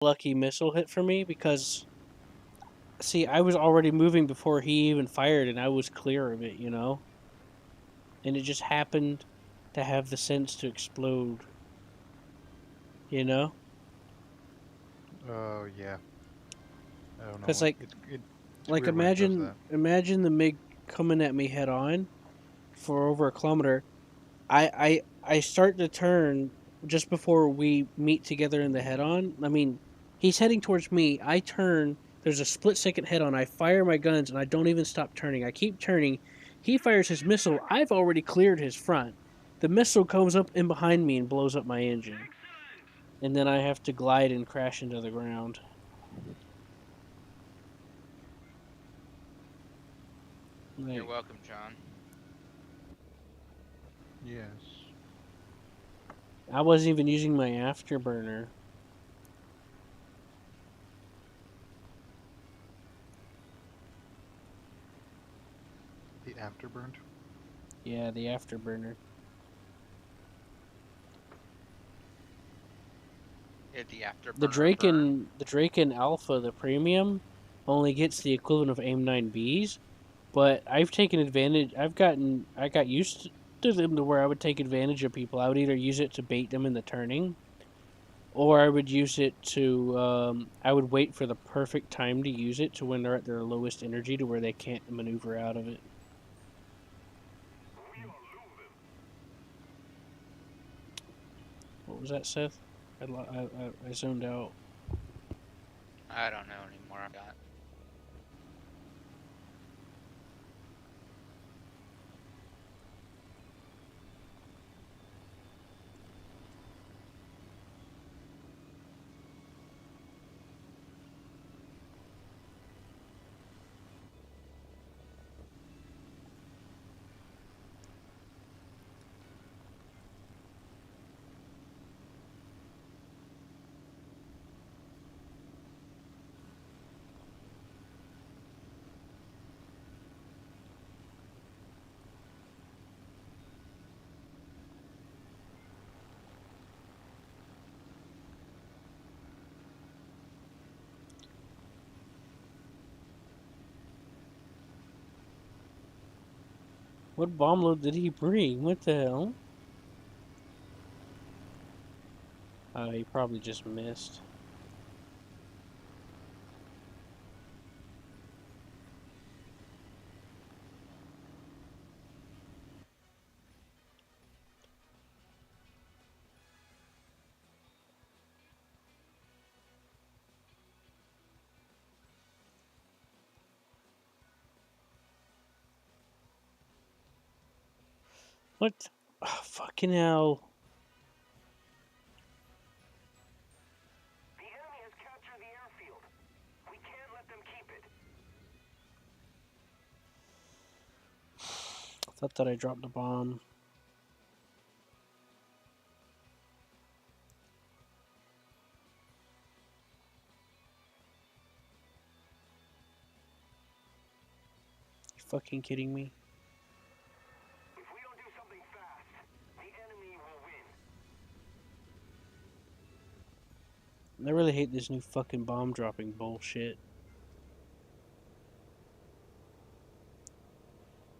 lucky missile hit for me because, see, I was already moving before he even fired and I was clear of it, you know? And it just happened to have the sense to explode, you know? Oh, yeah. I don't know Because, what it's like weird when it does imagine, that. imagine the MiG coming at me head on for over a kilometer. I start to turn just before we meet together in the head on. I mean, he's heading towards me. I turn. There's a split second head on. I fire my guns and I don't even stop turning. I keep turning. He fires his missile. I've already cleared his front. The missile comes up in behind me and blows up my engine. And then I have to glide and crash into the ground. You're Like, welcome, John. Yes. I wasn't even using my afterburner. The afterburnt. Yeah, the afterburner. Hit the afterburner burn. The Draken Alpha, the premium, only gets the equivalent of AIM 9Bs, but I've taken advantage. I got used to them to where I would take advantage of people. I would either use it to bait them in the turning, or I would use it to. I would wait for the perfect time to use it to when they're at their lowest energy to where they can't maneuver out of it. What was that, Seth? I zoned out. I don't know anymore. I got. What bomb load did he bring? What the hell? He probably just missed. What? Oh, fucking hell. The enemy has captured the airfield. We can't let them keep it. I thought that I dropped a bomb. You fucking kidding me? If we don't do something fast, the enemy will win. I really hate this new fucking bomb dropping bullshit.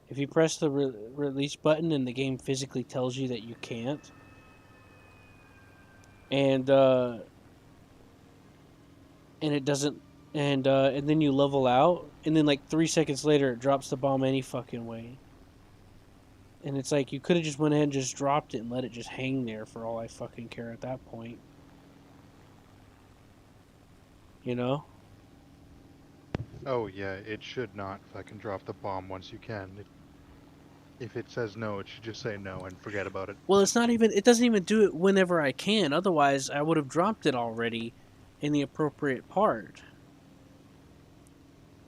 If you press the release button and the game physically tells you that you can't, and it doesn't, and then you level out, and then like 3 seconds later it drops the bomb any fucking way. And it's like you could have just went ahead and just dropped it and let it just hang there for all I fucking care at that point. You know? Oh yeah, it should not fucking drop the bomb once you can. If it says no, it should just say no and forget about it. Well, it's not even. It doesn't even do it whenever I can. Otherwise, I would have dropped it already in the appropriate part.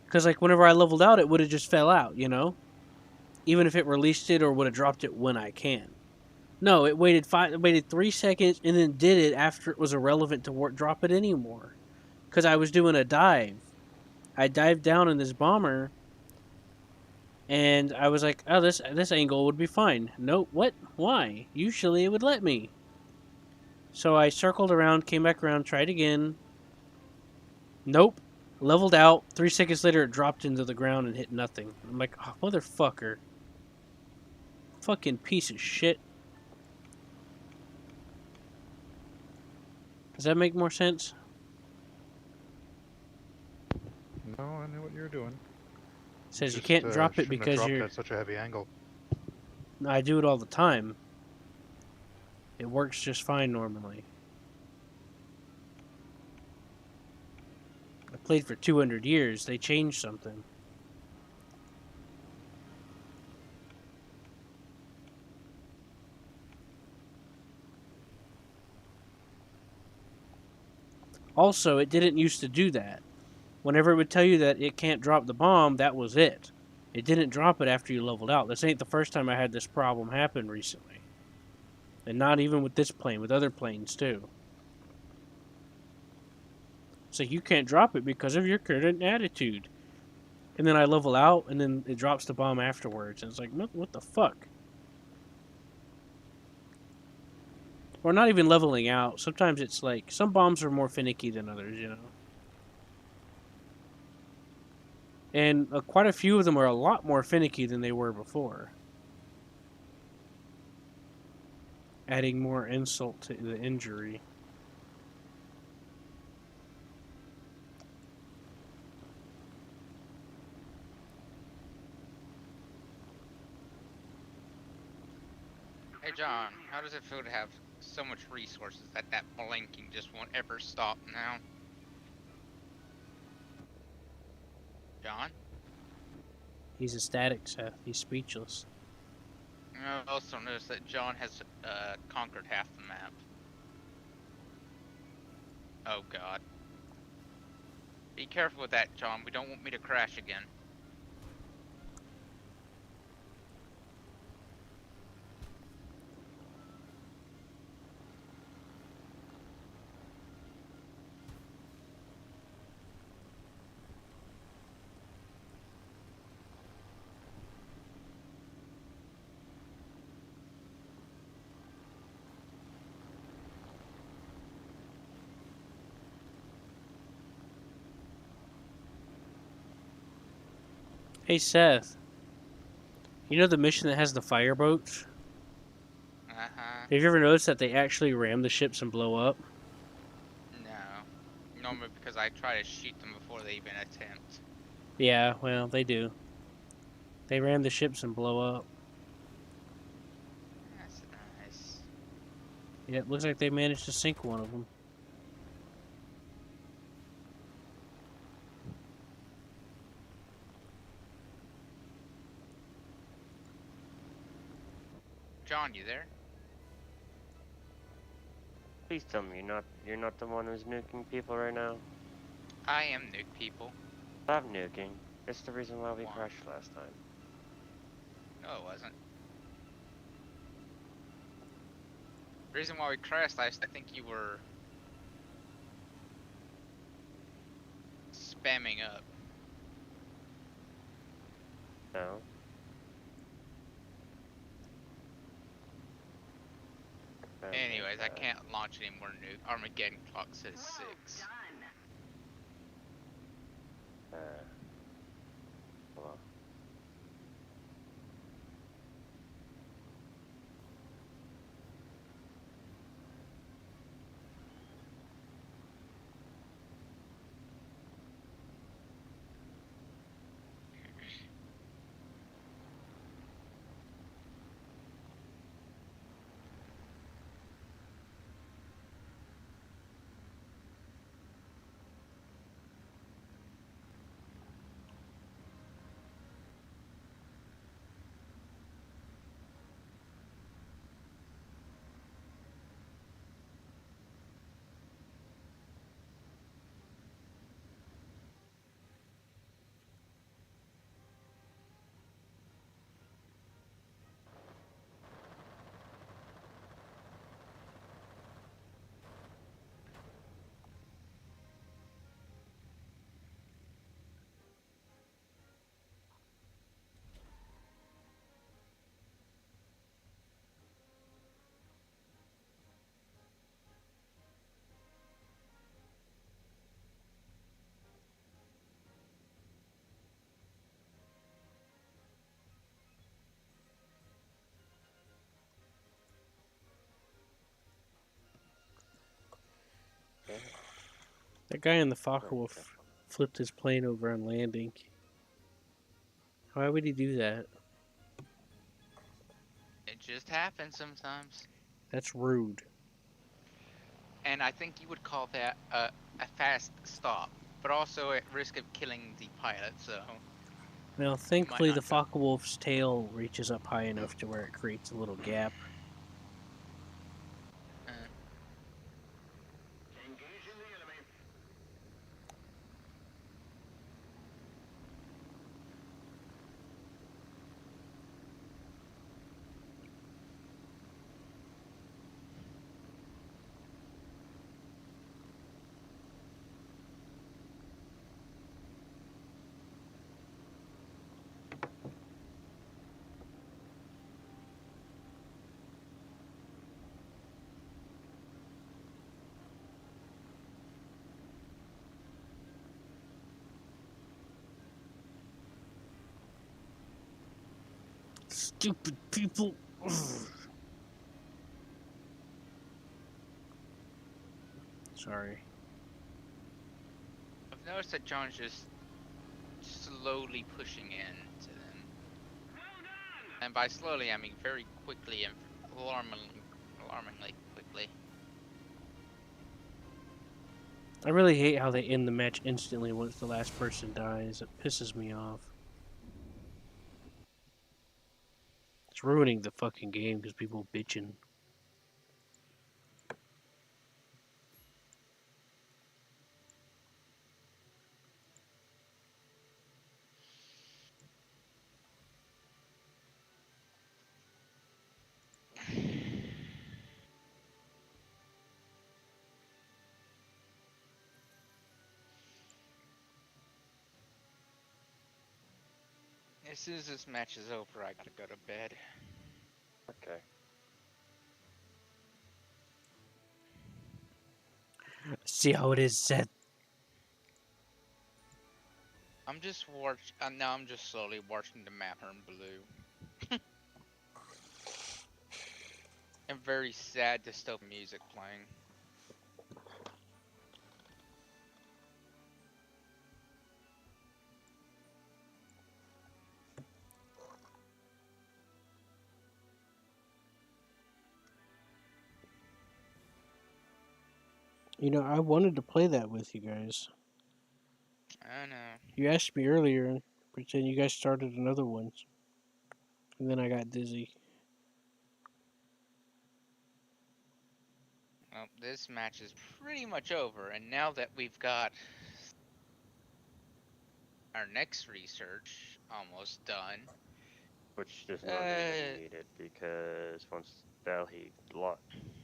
Because like whenever I leveled out, it would have just fell out. You know, even if it released it or would have dropped it when I can. No, it waited 3 seconds and then did it after it was irrelevant to drop it anymore. Because I was doing a dive. I dived down in this bomber, and I was like, "Oh, this angle would be fine." Nope. What? Why? Usually it would let me. So I circled around, came back around, tried again, Nope. Leveled out. 3 seconds later, it dropped into the ground and hit nothing. I'm like, oh, motherfucker. Fucking piece of shit. Does that make more sense? No, I knew what you were doing. It says you Just can't drop it shouldn't have because dropped you're... at such a heavy angle. I do it all the time. It works just fine normally. I played for 200 years. They changed something. Also, it didn't used to do that. Whenever it would tell you that it can't drop the bomb, that was it. It didn't drop it after you leveled out. This ain't the first time I had this problem happen recently. And not even with this plane, with other planes too. So you can't drop it because of your current attitude. And then I level out, and then it drops the bomb afterwards. And it's like, what the fuck? Or not even leveling out. Sometimes it's like, some bombs are more finicky than others, you know? And quite a few of them are a lot more finicky than they were before. Adding more insult to the injury. Hey John, how does it feel to have so much resources that blinking just won't ever stop now? John? He's ecstatic, Seth. He's speechless. I also noticed that John has conquered half the map. Oh god. Be careful with that, John. We don't want me to crash again. Hey, Seth. You know the mission that has the fireboats? Uh-huh. Have you ever noticed that they actually ram the ships and blow up? No. Normally because I try to shoot them before they even attempt. Yeah, well, they do. They ram the ships and blow up. That's nice. Yeah, it looks like they managed to sink one of them. John, you there? Please tell me you're not the one who's nuking people right now. I am nuke people. Stop nuking. It's the reason why we Why? crashed last time. No, it wasn't. The reason why we crashed, I think you were spamming up. No. Anyways, I can't launch any more nuke. Armageddon clock says 6. Hold on. That guy in the Focke-Wulf flipped his plane over on landing. Why would he do that? It just happens sometimes. That's rude. And I think you would call that a fast stop, but also at risk of killing the pilot, so... Well, might thankfully the not go. Focke-Wulf's tail reaches up high enough to where it creates a little gap. Engaging the enemy. Stupid people. Sorry. I've noticed that John's just slowly pushing in to them. And by slowly, I mean very quickly and alarmingly quickly. I really hate how they end the match instantly once the last person dies. It pisses me off. It's ruining the fucking game because people bitching. As soon as this match is over, I gotta go to bed. Okay. See how it is, Seth. I'm just now I'm just slowly watching the map turn blue. I'm very sad to still music playing. You know, I wanted to play that with you guys. I know. You asked me earlier, and pretend you guys started another one. And then I got dizzy. Well, this match is pretty much over, and now that we've got our next research almost done. Which is not even needed because once Delhi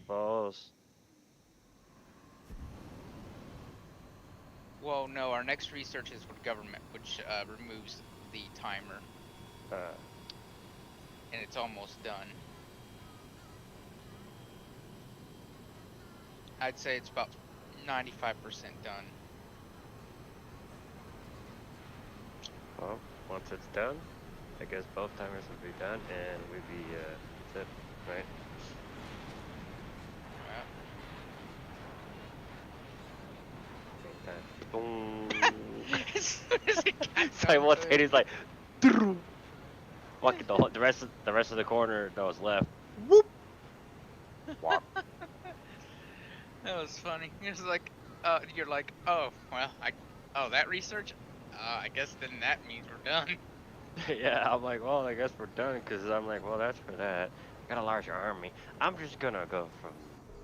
falls. Well, no, our next research is with government, which removes the timer. And it's almost done. I'd say it's about 95% done. Well, once it's done, I guess both timers will be done and we'll be that's it, right? Boom. As soon as it got Simultaneous like fucking the rest of the corner that was left. Whoop. Whop. That was funny. It's like, you're like, oh, well, that research? I guess then that means we're done. Yeah, I'm like, well, I guess we're done, because I'm like, well, that's for that. Got a larger army. I'm just gonna go from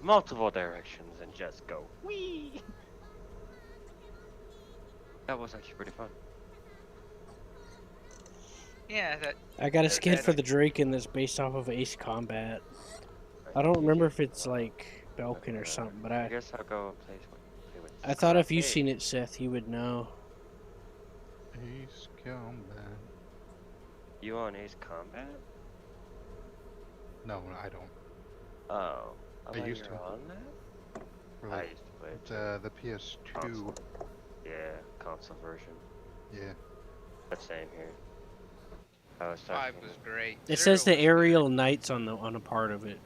multiple directions and just go whee. That was actually pretty fun. Yeah, I got a skin for the Draken that's based off of Ace Combat. I don't remember if it's like Belkin or something, but I guess I'll go play with I thought if you've seen it, Seth, you would know. Ace Combat. You on Ace Combat? No, I don't. Oh, I used to. On that? For I like, used to play it. the PS2. Console. Yeah, console version. Yeah. But same here. I was 5 talking. was great. It 0 says the was good. aerial knights on a part of it.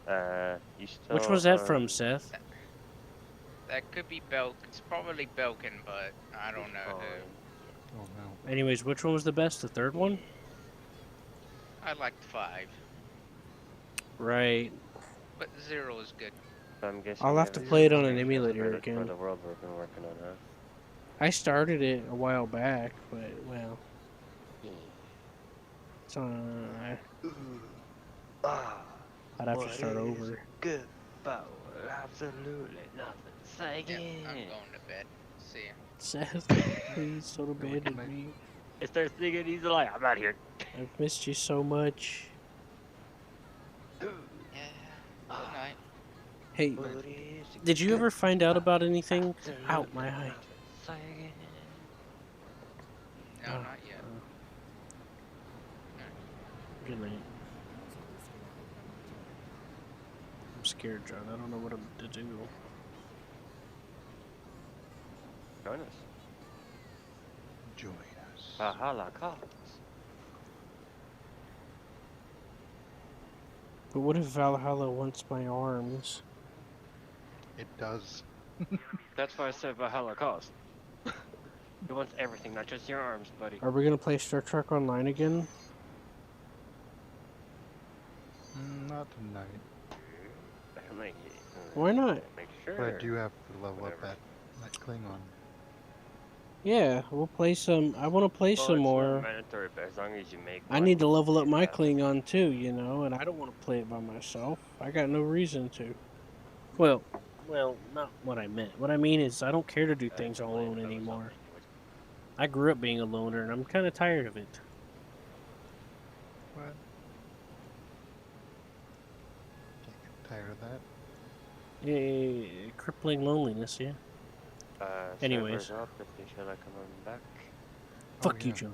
You still. Which was that from, Seth? That could be Belk. It's probably Belkin, but I don't know who. Oh no. Anyways, which one was the best? The third one? I liked 5, Right. but 0 is good. So I'm guessing I'll you have to haven't play it seen on the an new emulator credits for again. the world we've been working on, huh? I started it a while back, but well, it's on. Ah, I'd have to what start is over. good power? Absolutely nothing. Say Yep, again. I'm going to bed. See ya. Seth, please don't Really, good abandon night. me. It starts singing, he's like, I'm out here. I've missed you so much. Yeah. Good night. Hey, What is did you good ever find out power? about anything? Absolutely Out my eye. nothing. Say again. No, Oh, not yet. Good night. I'm scared, John. I don't know what I'm to do. Join us. Join us. Valhalla calls. But what if Valhalla wants my arms? It does. That's why I said Valhalla calls. He wants everything, not just your arms, buddy. Are we gonna play Star Trek Online again? Not tonight. Like, Why not? make sure. But I do have to level Whatever. up that Klingon. Yeah, we'll play some. I want to play Well, some it's more. not mandatory, but as long as you make I one, need to level up you my have it. Klingon too, you know, and I don't want to play it by myself. I got no reason to. Well, not what I meant. What I mean is I don't care to do things all Explain alone if I was anymore. helping you with- I grew up being a loner, and I'm kind of tired of it. What? Get tired of that? Yeah, crippling loneliness, yeah. Anyways. Servers up if you feel like coming back. Fuck you, yeah. John.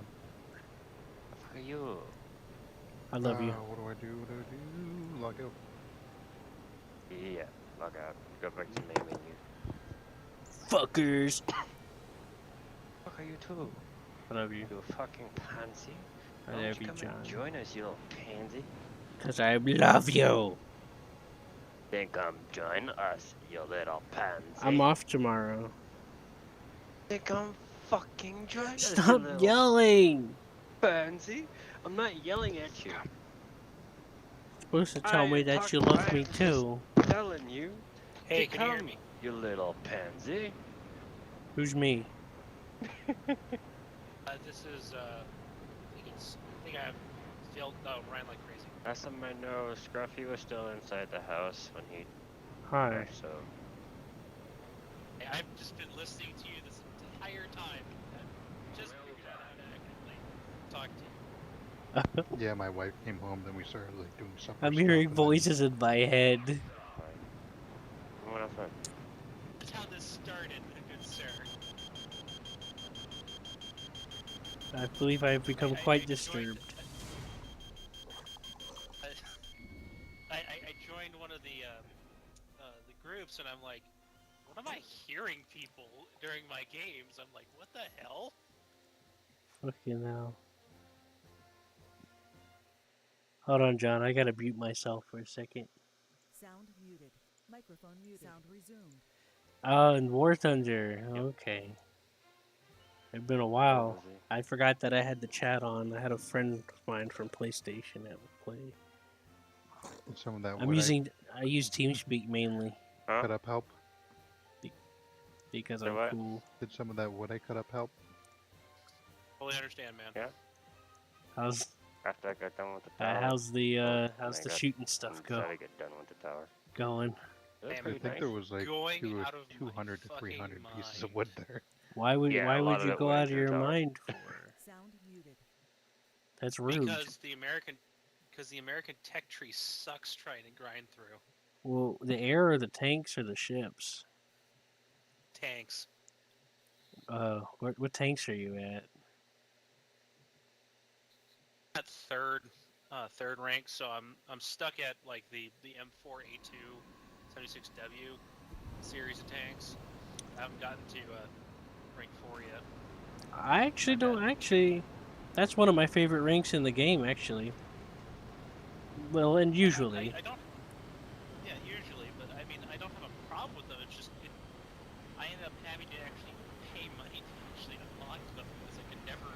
Fuck you. I love you. What do I do? What do I do? Log out. Yeah, log out. Go back to main menu. Fuckers. Fuck are you too? I love you. You fucking pansy. I Why don't love you, come John. and join us, you little pansy? Because I love you. Then come join us, you little pansy. I'm off tomorrow. Then come fucking join us, you Stop little yelling. pansy. I'm not yelling at you. You're supposed to tell I me that talk- you love I me am just too. telling you. Hey, to can you hear come, me? you little pansy. Who's me? This is, I think I still ran like crazy. Last time I know, Scruffy was still inside the house when he Hi. died, so Hey, I've just been listening to you this entire time. I just figured out how to actually talk to you. Yeah, my wife came home, then we started like doing something. I'm hearing voices in my head. fine. What else? That's how this started, good sir. I believe I have become I quite joined- disturbed. I joined one of the groups, and I'm like, what am I hearing people during my games? I'm like, what the hell? Fucking hell. Hold on, John. I gotta mute myself for a second. Sound muted. Microphone muted. Sound resumed. Oh, and War Thunder. Okay. It's been a while. was he? I forgot that I had the chat on. I had a friend of mine from PlayStation that would play. Some of that. I use TeamSpeak mainly Huh? cut up help. because Say I'm what? cool. Did some of that wood I cut up help? Totally understand, man. Yeah. How's After I got done with the tower. how's the Oh, how's I the got- shooting stuff go? Decided to get done with the tower. Going? It was Damn, I pretty think nice. there was like Going out of my 200 to fucking 300 pieces of mind. wood there. Why would Yeah, why a lot would of you it go went out of into the your tower. mind for? Sound muted. That's rude. Because the American tech tree sucks trying to grind through Well, the air or the tanks or the ships? tanks. What tanks are you at? At third rank, so I'm stuck at like the M4A2 76W series of tanks. I haven't gotten to rank 4 yet. I actually My don't actually. That's one of my favorite ranks in the game, actually. Well, and usually. I don't. Yeah, usually, but I mean, I don't have a problem with them. It's just having to actually pay money to actually unlock them because I could never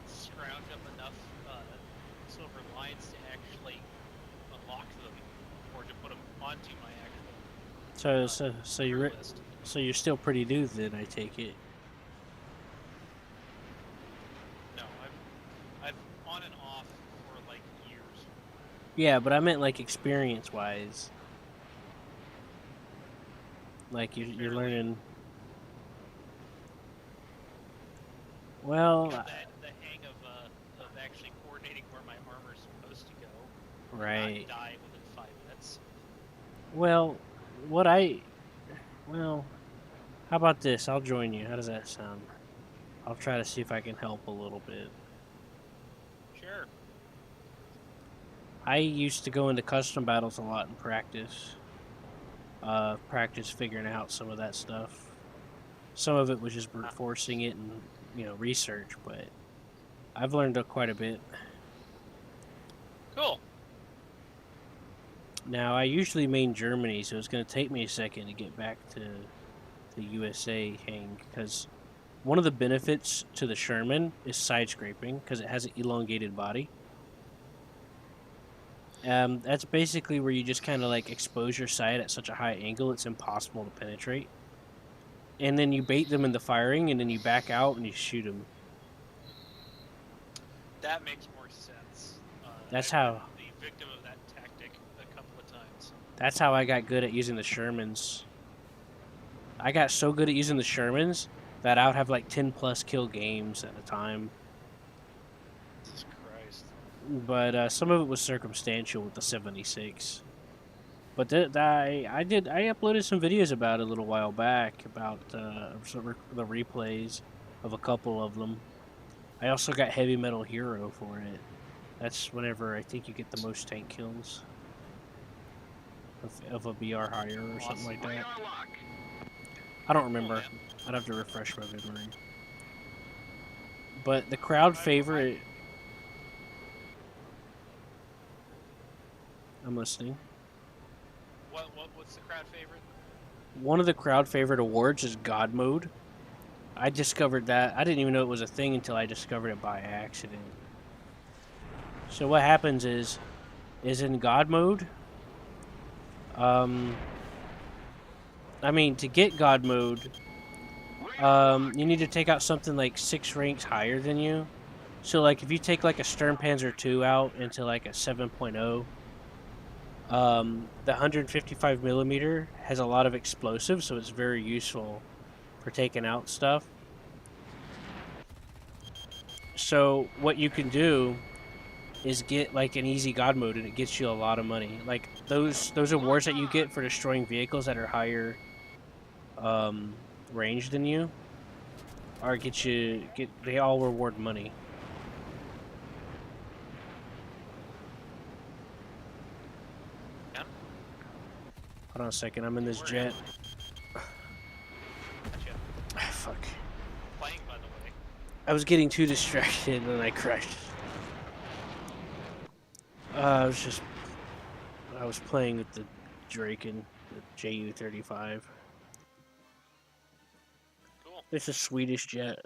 scrounge up enough silver lines to actually unlock them or to put them onto my actual So crew you're list. so you're still pretty new then, I take it. No, I've on and off for like years. Yeah, but I meant like experience wise. Like you're Barely. learning. Well, Got the hang of actually coordinating where my armor's supposed to go. right. Not die within 5 minutes. Well, well, how about this? I'll join you. How does that sound? I'll try to see if I can help a little bit. Sure. I used to go into custom battles a lot in practice. Practice figuring out some of that stuff. Some of it was just brute forcing it and research, but I've learned quite a bit. Cool. Now I usually main Germany, so it's going to take me a second to get back to the USA hang because one of the benefits to the Sherman is side scraping because it has an elongated body. That's basically where you just kind of like expose your sight at such a high angle it's impossible to penetrate. And then you bait them in the firing, and then you back out and you shoot them. That makes more sense. That's I've how. been the victim of that tactic a couple of times. That's how I got good at using the Shermans. I got so good at using the Shermans that I would have like 10 plus kill games at a time. Jesus Christ. But some of it was circumstantial with the 76. But I uploaded some videos about it a little while back about the replays of a couple of them. I also got Heavy Metal Hero for it. That's whenever I think you get the most tank kills of a BR higher or something like that. I don't remember. man. I'd have to refresh my memory. But the crowd favorite. I'm listening. What's the crowd favorite? One of the crowd favorite awards is God Mode. I discovered that. I didn't even know it was a thing until I discovered it by accident. So what happens is in God Mode, to get God Mode, you need to take out something like 6 ranks higher than you. So like if you take like a Sturmpanzer 2 out into like a 7.0, the 155 millimeter has a lot of explosives, so it's very useful for taking out stuff. So what you can do is get like an easy God mode, and it gets you a lot of money. Like those awards that you get for destroying vehicles that are higher range than you, they all reward money. Yeah. Hold on a second, I'm in this jet. Gotcha. Fuck. Playing, by the way. I was getting too distracted and I crashed. I was playing with the Draken, the JU-35. Cool. It's a Swedish jet.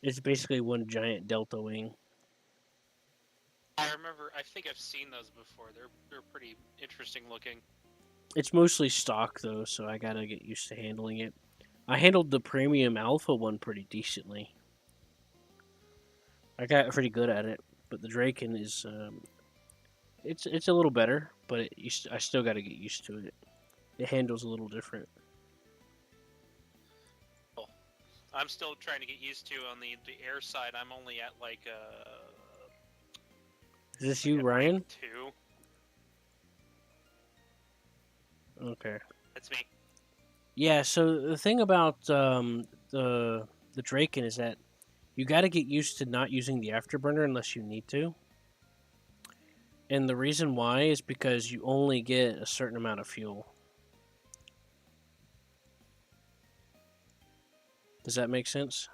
It's basically one giant delta wing. I remember. I think I've seen those before. They're pretty interesting looking. It's mostly stock though, so I gotta get used to handling it. I handled the premium alpha one pretty decently. I got pretty good at it, but the Draken is it's a little better, but I still got to get used to it. It handles a little different. Cool. I'm still trying to get used to on the air side. I'm only at like Is this you, Ryan? 2. Okay. That's me. Yeah. So the thing about the Draken is that you got to get used to not using the afterburner unless you need to. And the reason why is because you only get a certain amount of fuel. Does that make sense?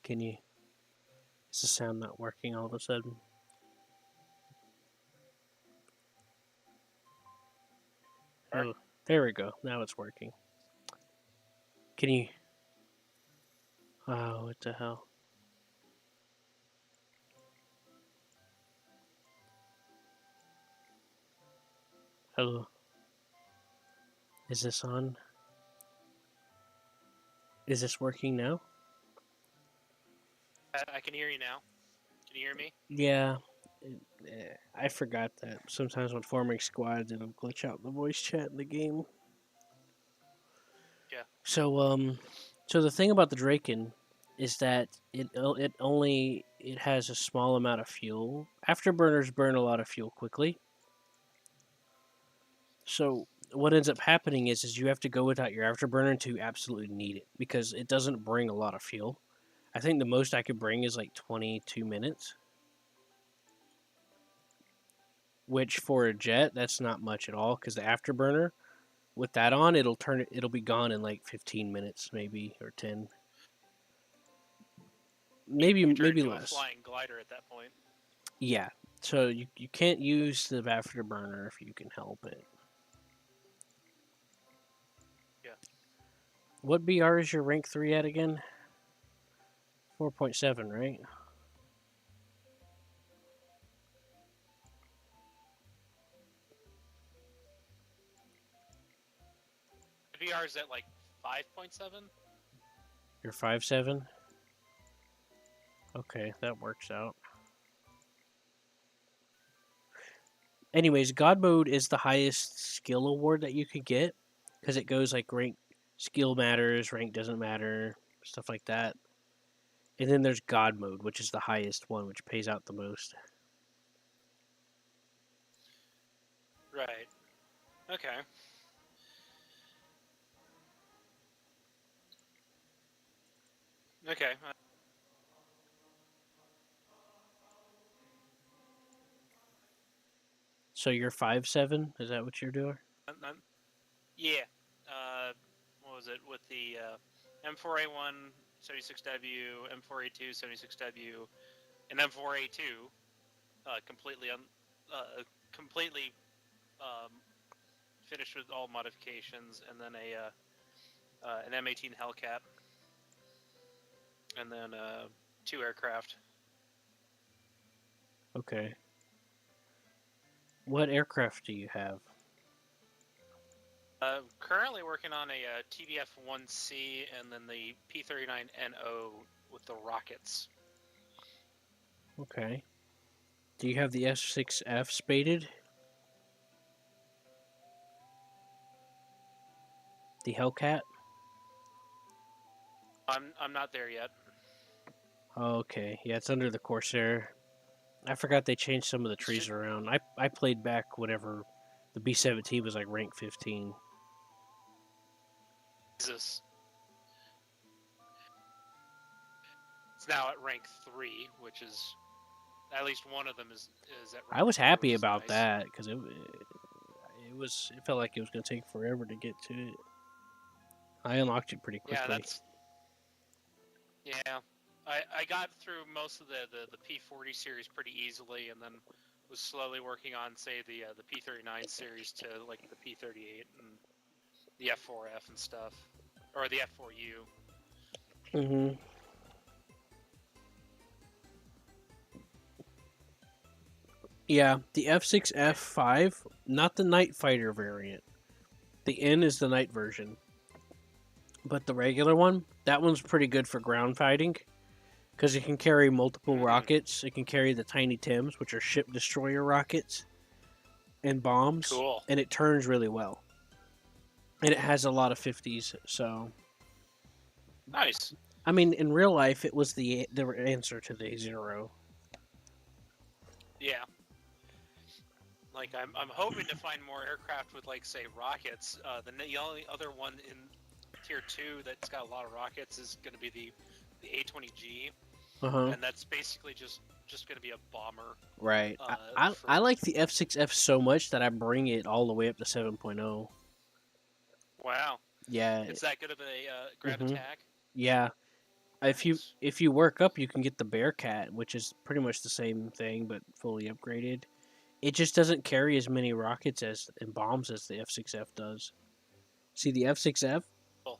Can you Is the sound not working all of a sudden? Oh, there we go. Now it's working. Can you? Oh, what the hell? Hello. Is this on? Is this working now? I can hear you now. Can you hear me? Yeah. I forgot that sometimes when forming squads, it'll glitch out the voice chat in the game. Yeah. So the thing about the Draken is that it has a small amount of fuel. Afterburners burn a lot of fuel quickly. So what ends up happening is you have to go without your afterburner until you absolutely need it because it doesn't bring a lot of fuel. I think the most I could bring is like 22 minutes. Which for a jet, that's not much at all because the afterburner, with that on, it'll be gone in like 15 minutes maybe or 10. Maybe You turn maybe into a less. flying glider at that point. Yeah. So you can't use the afterburner if you can help it. Yeah. What BR is your rank 3 at again? 4.7, right? The VR is at like 5.7. You're 5.7? Okay, that works out. Anyways, God Mode is the highest skill award that you could get because it goes like rank, skill matters, rank doesn't matter, stuff like that. And then there's God Mode, which is the highest one, which pays out the most. Right. Okay. Okay. So you're 5.7? Is that what you're doing? Yeah. What was it with the M4A1 76W, M4A2 76W, and M4A2 completely finished with all modifications, and then an M18 Hellcat, and then 2 aircraft. Okay. What aircraft do you have? Currently working on a TBF-1C and then the P-39NO with the rockets. Okay. Do you have the F6F spaded? The Hellcat? I'm not there yet. Okay, yeah, it's under the Corsair. I forgot they changed some of the trees around. I played back whenever the B-17 was like rank 15. Jesus. It's now at rank 3, which is at least one of them is at rank I was 4, happy which is about nice. that because it felt like it was gonna take forever to get to it. I unlocked it pretty quickly. Yeah. I got through most of the P40 series pretty easily, and then was slowly working on, say, the P39 series to like the P38 and the F4F and stuff, or the F4U. Mm-hmm. Yeah, the F6F5, not the Night Fighter variant. The N is the night version. But the regular one, that one's pretty good for ground fighting because it can carry multiple rockets. It can carry the tiny Tims, which are ship destroyer rockets, and bombs. Cool. And it turns really well. And it has a lot of 50s, so Nice. I mean, in real life, it was the answer to the A0. Yeah. Like I'm hoping to find more aircraft with, like, say, rockets. The only other one in tier 2 that's got a lot of rockets is going to be the A20G, and that's basically just going to be a bomber. Right. I like the F6F so much that I bring it all the way up to 7.0. Wow. Yeah. It's that good of a ground attack? Yeah. Nice. if you work up, you can get the Bearcat, which is pretty much the same thing but fully upgraded. It just doesn't carry as many rockets as and bombs as the F6F does. See, the F6F Cool.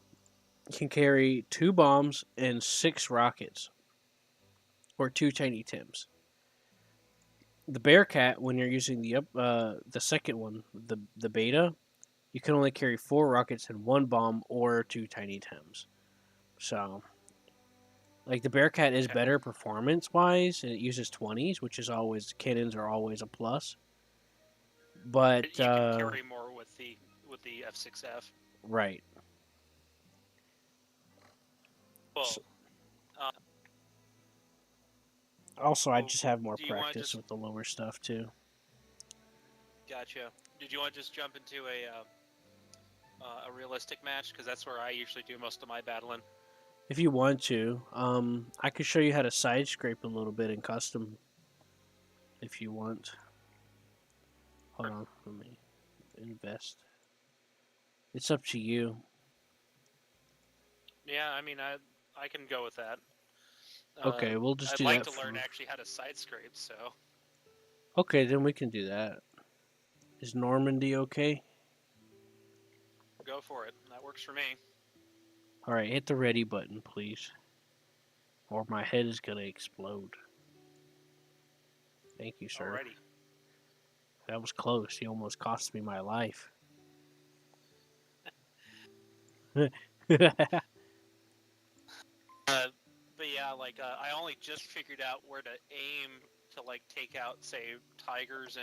can carry 2 bombs and 6 rockets, or 2 tiny Tims. The Bearcat, when you're using the second one, the beta, you can only carry 4 rockets and 1 bomb or 2 tiny Tims. So, like, the Bearcat is Okay. better performance wise, and it uses 20s, which is always cannons are always a plus. But You can carry more with the F6F. right. Well, So, also, I well, just have more do you want to practice just with the lower stuff too. gotcha? Did you want to just jump into a realistic match? Because that's where I usually do most of my battling. If you want to, I could show you how to side scrape a little bit in custom. If you want, hold on, let me invest. It's up to you. Yeah, I mean, I can go with that. Okay, we'll just I'd do like that to learn for. actually how to side scrape. So Okay, then we can do that. Is Normandy okay? go for it. That works for me. All right, hit the ready button, please, or my head is gonna explode. Thank you, sir. Alrighty. That was close. He almost cost me my life. But yeah, like I only just figured out where to aim to like take out, say, tigers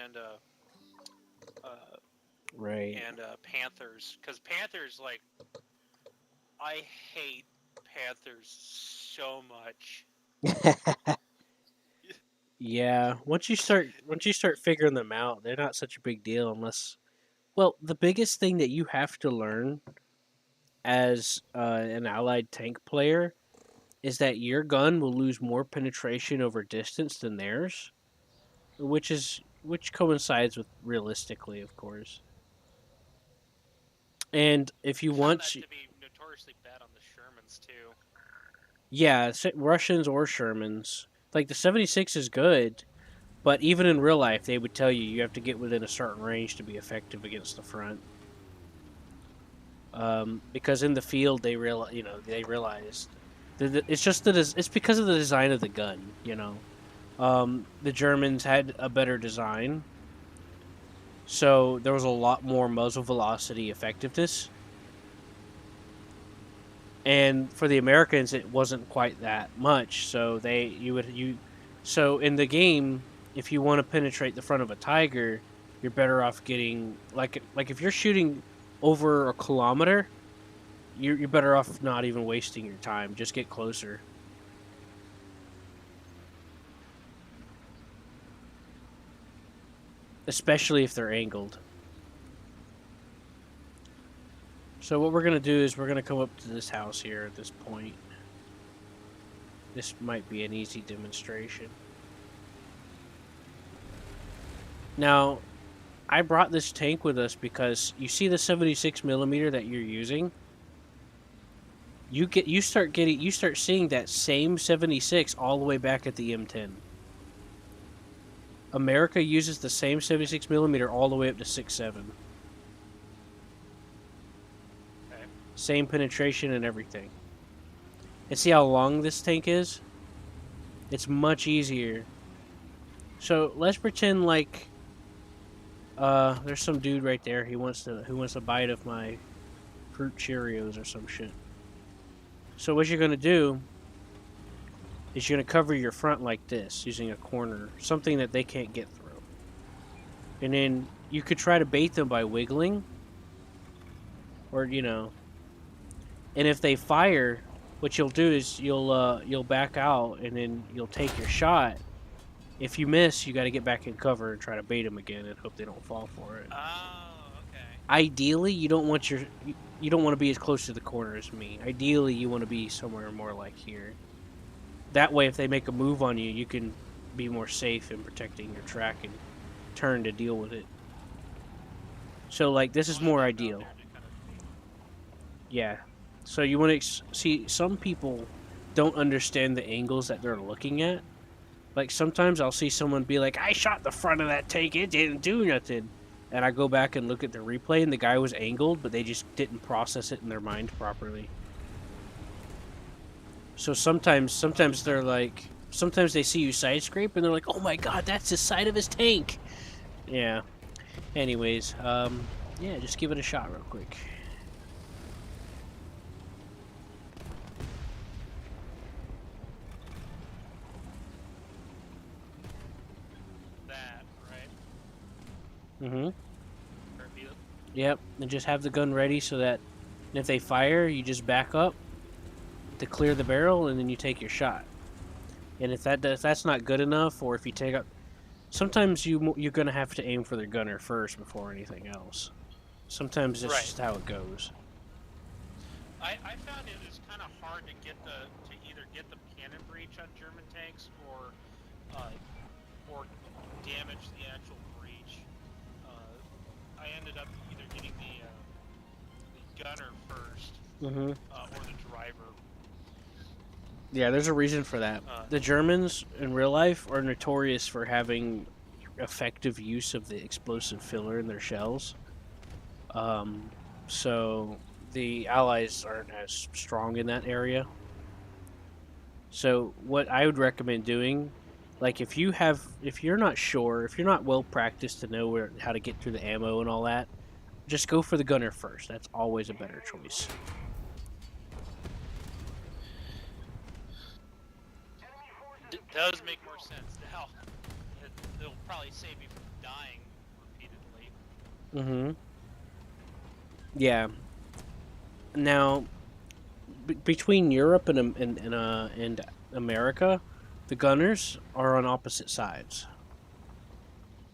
right. and panthers, because panthers, like, I hate panthers so much. Yeah, once you start figuring them out, they're not such a big deal unless. Well, the biggest thing that you have to learn as an allied tank player is that your gun will lose more penetration over distance than theirs, which coincides with realistically, of course. And if you I found want, that to be notoriously bad on the Shermans too. yeah, Russians or Shermans, like the 76 is good, but even in real life, they would tell you you have to get within a certain range to be effective against the front. Because in the field they realized it's just that it's because of the design of the gun. The Germans had a better design, so there was a lot more muzzle velocity effectiveness, and for the Americans it wasn't quite that much. So so in the game, if you want to penetrate the front of a Tiger, you're better off getting like if you're shooting over a kilometer. You're better off not even wasting your time. Just get closer. Especially if they're angled. So what we're going to do is we're going to come up to this house here at this point. This might be an easy demonstration. Now, I brought this tank with us because you see the 76 millimeter that you're using? You start seeing that same 76 all the way back at the M10. America uses the same 76 millimeter all the way up to 6.7. Okay. Same penetration and everything. And see how long this tank is? It's much easier. So let's pretend like there's some dude right there. Who wants a bite of my fruit Cheerios or some shit. So what you're gonna do is you're gonna cover your front like this using a corner, something that they can't get through. And then you could try to bait them by wiggling, or and if they fire, what you'll do is you'll back out and then you'll take your shot. If you miss, you got to get back in cover and try to bait them again and hope they don't fall for it. Oh, okay. Ideally, you don't want to be as close to the corner as me. Ideally, you want to be somewhere more like here. That way, if they make a move on you, you can be more safe in protecting your track and turn to deal with it. So, like, this is more ideal. Yeah. So you want to see some people don't understand the angles that they're looking at. Like sometimes I'll see someone be like, "I shot the front of that tank, it didn't do nothing," and I go back and look at the replay, and the guy was angled, but they just didn't process it in their mind properly. So sometimes they're like, sometimes they see you side scrape, and they're like, "Oh my god, that's the side of his tank." Yeah. Anyways, yeah, just give it a shot real quick. That, right? Mm-hmm. Repeat it. Yep, and just have the gun ready so that if they fire, you just back up to clear the barrel, and then you take your shot. And if that's not good enough, or if you take up, sometimes you're gonna have to aim for the gunner first before anything else. Sometimes that's Right. just how it goes. I found it was kind of hard to get to either get the cannon breach on German tanks or damage the actual breach. I ended up either getting the gunner first Mm-hmm. or the driver. Yeah, there's a reason for that. The Germans in real life are notorious for having effective use of the explosive filler in their shells. So the Allies aren't as strong in that area. So what I would recommend doing, like if you're not sure, if you're not well practiced to know how to get through the ammo and all that, just go for the gunner first. That's always a better choice. Does make more sense now. It'll probably save me from dying repeatedly. Mm-hmm. Yeah. Now, between Europe and America, the gunners are on opposite sides.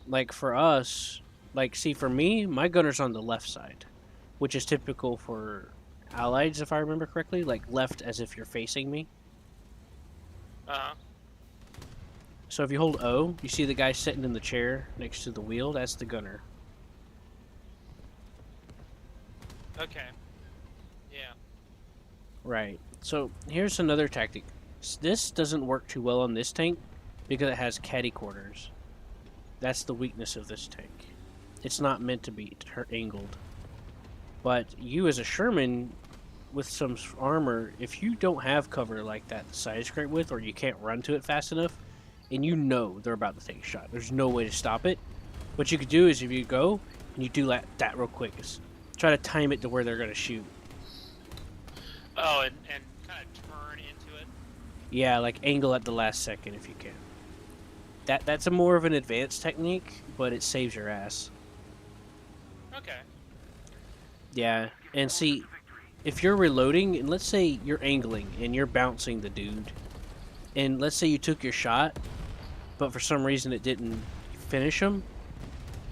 Like for us, like see for me, my gunner's on the left side, which is typical for Allies, if I remember correctly. Like left as if you're facing me. Uh-huh. So if you hold O, you see the guy sitting in the chair next to the wheel. That's the gunner. Okay. Yeah. Right. So here's another tactic. This doesn't work too well on this tank because it has caddy corners. That's the weakness of this tank. It's not meant to be angled. But you as a Sherman with some armor, if you don't have cover like that to side scrape with, or you can't run to it fast enough, and you know they're about to take a shot, there's no way to stop it. What you could do is if you go and you do that real quick, is try to time it to where they're going to shoot. Oh, and kind of turn into it. Yeah, like angle at the last second if you can. That's a more of an advanced technique, but it saves your ass. Okay. Yeah, and see, if you're reloading, and let's say you're angling and you're bouncing the dude, and let's say you took your shot, but for some reason it didn't finish him,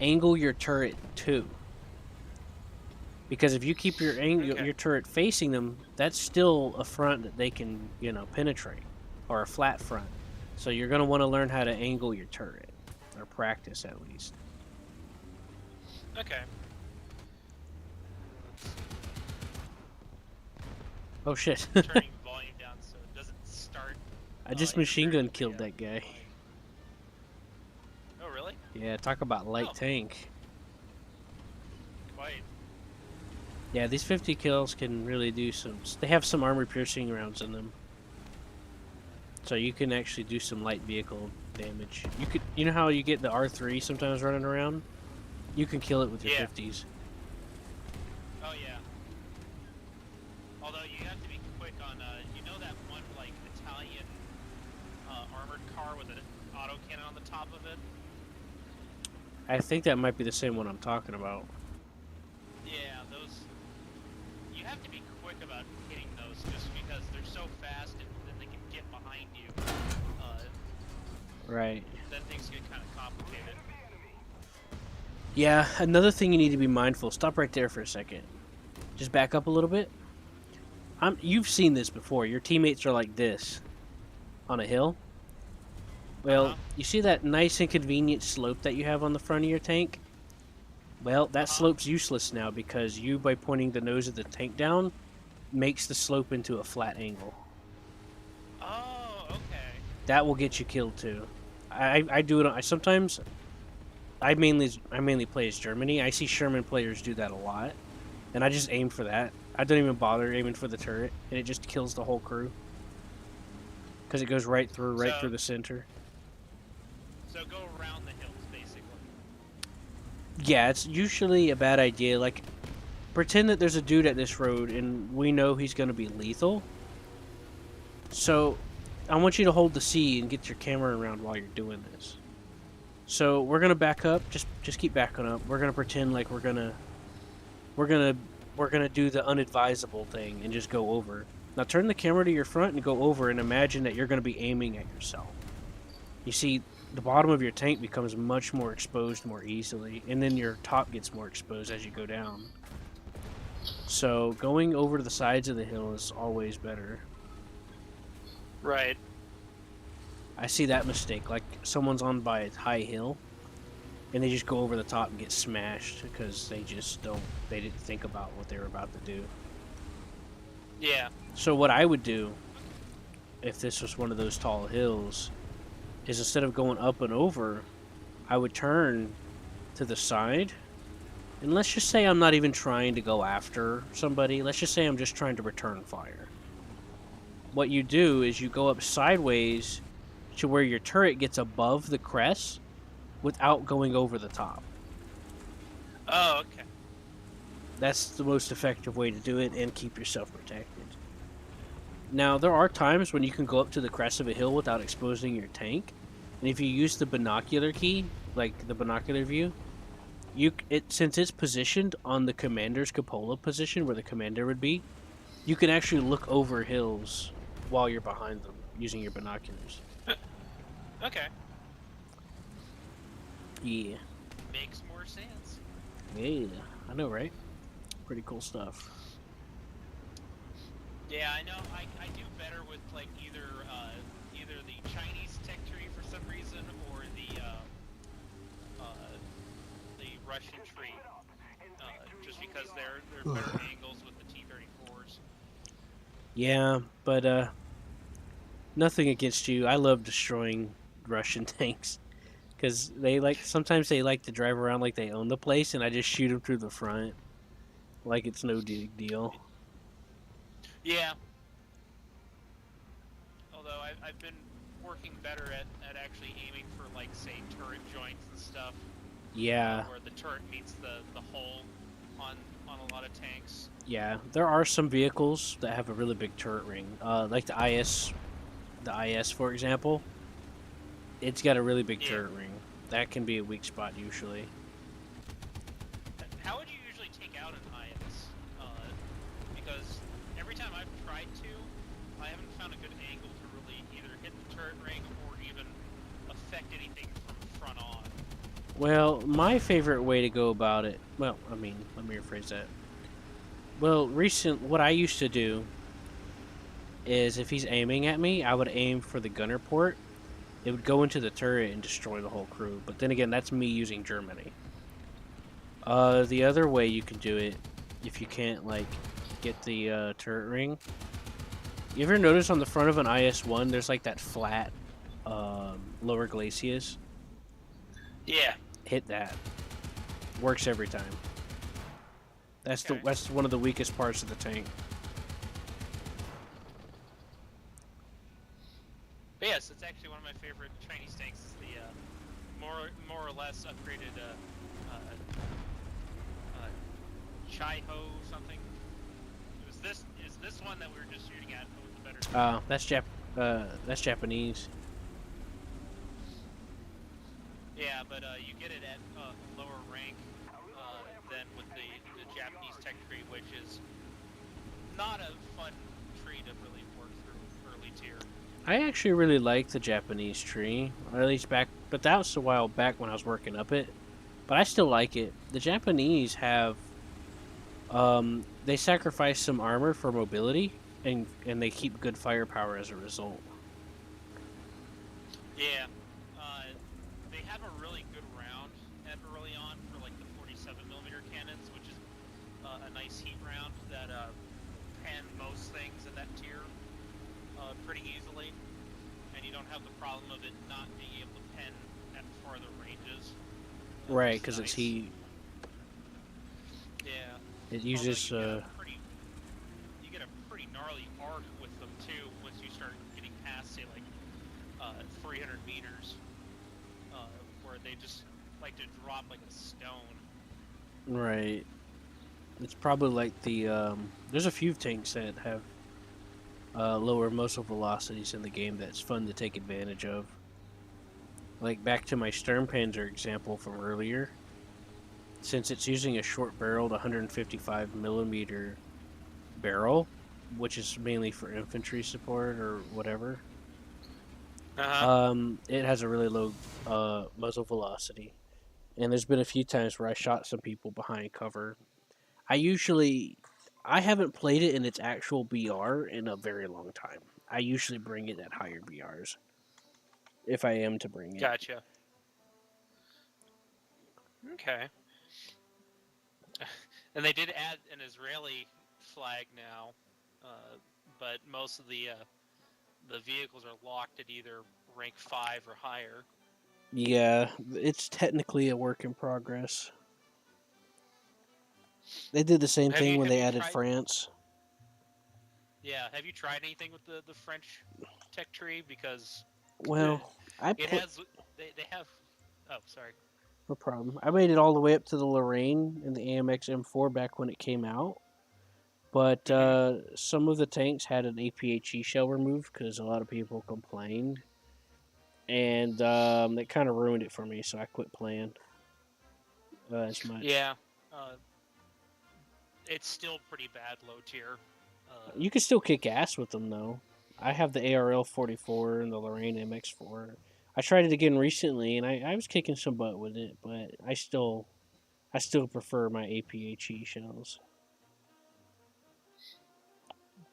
angle your turret too. Because if you keep your your turret facing them, that's still a front that they can, penetrate, or a flat front. So you're going to want to learn how to angle your turret, or practice at least. Okay. Oh shit. Turning volume down so it doesn't start. I just machine gun killed that guy. Oh, really? Yeah, talk about light tank. Quite. Yeah, these 50 kills can really do some... They have some armor-piercing rounds in them. So you can actually do some light vehicle damage. You know how you get the R3 sometimes running around? You can kill it with your 50s. Oh, yeah. Although you have to be quick on, that one, like, Italian armored car with an autocannon on the top of it? I think that might be the same one I'm talking about. Yeah, those... You have to be quick about hitting those just because they're so fast and then they can get behind you. Right. Then things get kind of complicated. Yeah, another thing you need to be mindful. Stop right there for a second. Just back up a little bit. You've seen this before. Your teammates are like this on a hill. Well, you see that nice and convenient slope that you have on the front of your tank? Well, that slope's useless now because you, by pointing the nose of the tank down, makes the slope into a flat angle. That will get you killed too. I do it. Sometimes I mainly play as Germany. I see Sherman players do that a lot, and I just aim for that. I don't even bother aiming for the turret, and it just kills the whole crew because it goes right through the center. So go around the hills, basically. Yeah, it's usually a bad idea. Like, pretend that there's a dude at this road, and we know he's going to be lethal. So, I want you to hold the C and get your camera around while you're doing this. So we're gonna back up. Just keep backing up. We're gonna pretend like we're gonna do the unadvisable thing and just go over. Now turn the camera to your front and go over and imagine that you're gonna be aiming at yourself. You see, the bottom of your tank becomes much more exposed more easily, and then your top gets more exposed as you go down. So going over to the sides of the hill is always better. Right. I see that mistake. Like, someone's on by a high hill, and they just go over the top and get smashed because they didn't think about what they were about to do. Yeah. So what I would do, if this was one of those tall hills, is instead of going up and over, I would turn to the side, and let's just say I'm not even trying to go after somebody. Let's just say I'm just trying to return fire. What you do is you go up sideways to where your turret gets above the crest without going over the top. Oh, okay. That's the most effective way to do it and keep yourself protected. Now, there are times when you can go up to the crest of a hill without exposing your tank, and if you use the binocular key, like the binocular view, since it's positioned on the commander's cupola position where the commander would be, you can actually look over hills while you're behind them using your binoculars. Okay. Yeah. Makes more sense. Yeah, I know, right? Pretty cool stuff. Yeah, I know. I do better with like either the Chinese tech tree for some reason or the Russian tree, just because they're better angles with the T-34s. Yeah, but nothing against you. I love destroying Russian tanks because sometimes they like to drive around like they own the place, and I just shoot them through the front like it's no big deal. Yeah. Although I've been working better at actually aiming for, like, say, turret joints and stuff. Yeah. Where the turret meets the hull on a lot of tanks. Yeah, there are some vehicles that have a really big turret ring, like the IS, for example. It's got a really big turret ring. That can be a weak spot usually. How would you usually take out an IS? Because every time I've tried to, I haven't found a good angle to really either hit the turret ring or even affect anything from front on. Well, my favorite way to go about it, well, I mean, let me rephrase that. Well, what I used to do is if he's aiming at me, I would aim for the gunner port. It would go into the turret and destroy the whole crew. But then again, that's me using Germany. The other way you can do it, if you can't, like, get the turret ring. You ever notice on the front of an IS-1, there's, like, that flat lower glacis? Yeah. Hit that. Works every time. That's one of the weakest parts of the tank. But yes, it's actually one of my favorite Chinese tanks. Is the more or less upgraded Chai-Ho something. Is this one that we were just shooting at with the better? That's Japanese. Yeah, but you get it at lower rank than with the Japanese tech tree, which is not a fun tree to really work through early tier. I actually really like the Japanese tree, or at least but that was a while back when I was working up it. But I still like it. The Japanese have, they sacrifice some armor for mobility, and they keep good firepower as a result. Yeah, they have a really good round at early on for like the 47mm cannons, which is a nice heat round that can most things in that tier pretty easily. And you don't have the problem of it not being able to pen at farther ranges. Right, Which is because it's nice. heat. Yeah. It Although uses you get a pretty gnarly arc with them too once you start getting past, say, like 300 meters, where they just like to drop like a stone. right. It's probably like the there's a few tanks that have lower muzzle velocities in the game that's fun to take advantage of. Like back to my Sturmpanzer example from earlier, since it's using a short-barreled 155 millimeter barrel, which is mainly for infantry support or whatever. It has a really low muzzle velocity, and there's been a few times where I shot some people behind cover. I haven't played it in its actual BR in a very long time. I usually bring it at higher BRs if I am to bring it. Gotcha. Okay. And they did add an Israeli flag now, but most of the vehicles are locked at either rank 5 or higher. Yeah, it's technically a work in progress. They did the same thing when they added France. Yeah, have you tried anything with the French tech tree? Because Well, it has they have. Oh, sorry. no problem. I made it all the way up to the Lorraine in the AMX M4 back when it came out. But some of the tanks had an APHE shell removed because a lot of people complained. And it kind of ruined it for me, so I quit playing as much. Yeah, it's still pretty bad low tier. You can still kick ass with them, though. I have the ARL 44 and the Lorraine MX4. I tried it again recently, and I was kicking some butt with it, but I still prefer my APHE shells.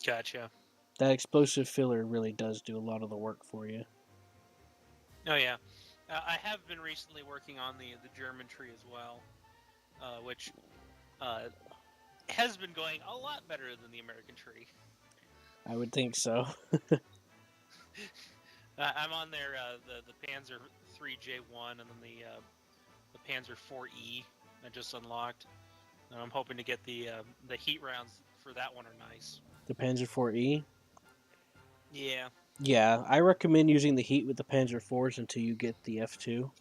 Gotcha. That explosive filler really does do a lot of the work for you. Oh yeah, I have been recently working on the German tree as well, which has been going a lot better than the American tree. I would think so. I'm on there, the Panzer 3J1 and then the Panzer 4E I just unlocked. And I'm hoping to get the heat rounds for that one are nice. The Panzer 4E? Yeah. Yeah, I recommend using the heat with the Panzer 4s until you get the F2.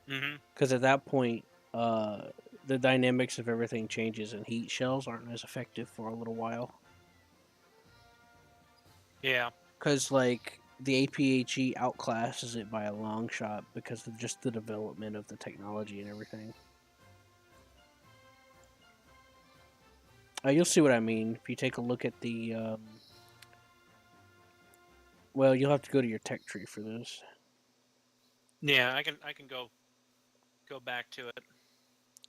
Mm-hmm. Because at that point, the dynamics of everything changes and heat shells aren't as effective for a little while. Yeah. Because, like, the APHE outclasses it by a long shot because of just the development of the technology and everything. You'll see what I mean if you take a look at the. Well, you'll have to go to your tech tree for this. Yeah, I can go back to it.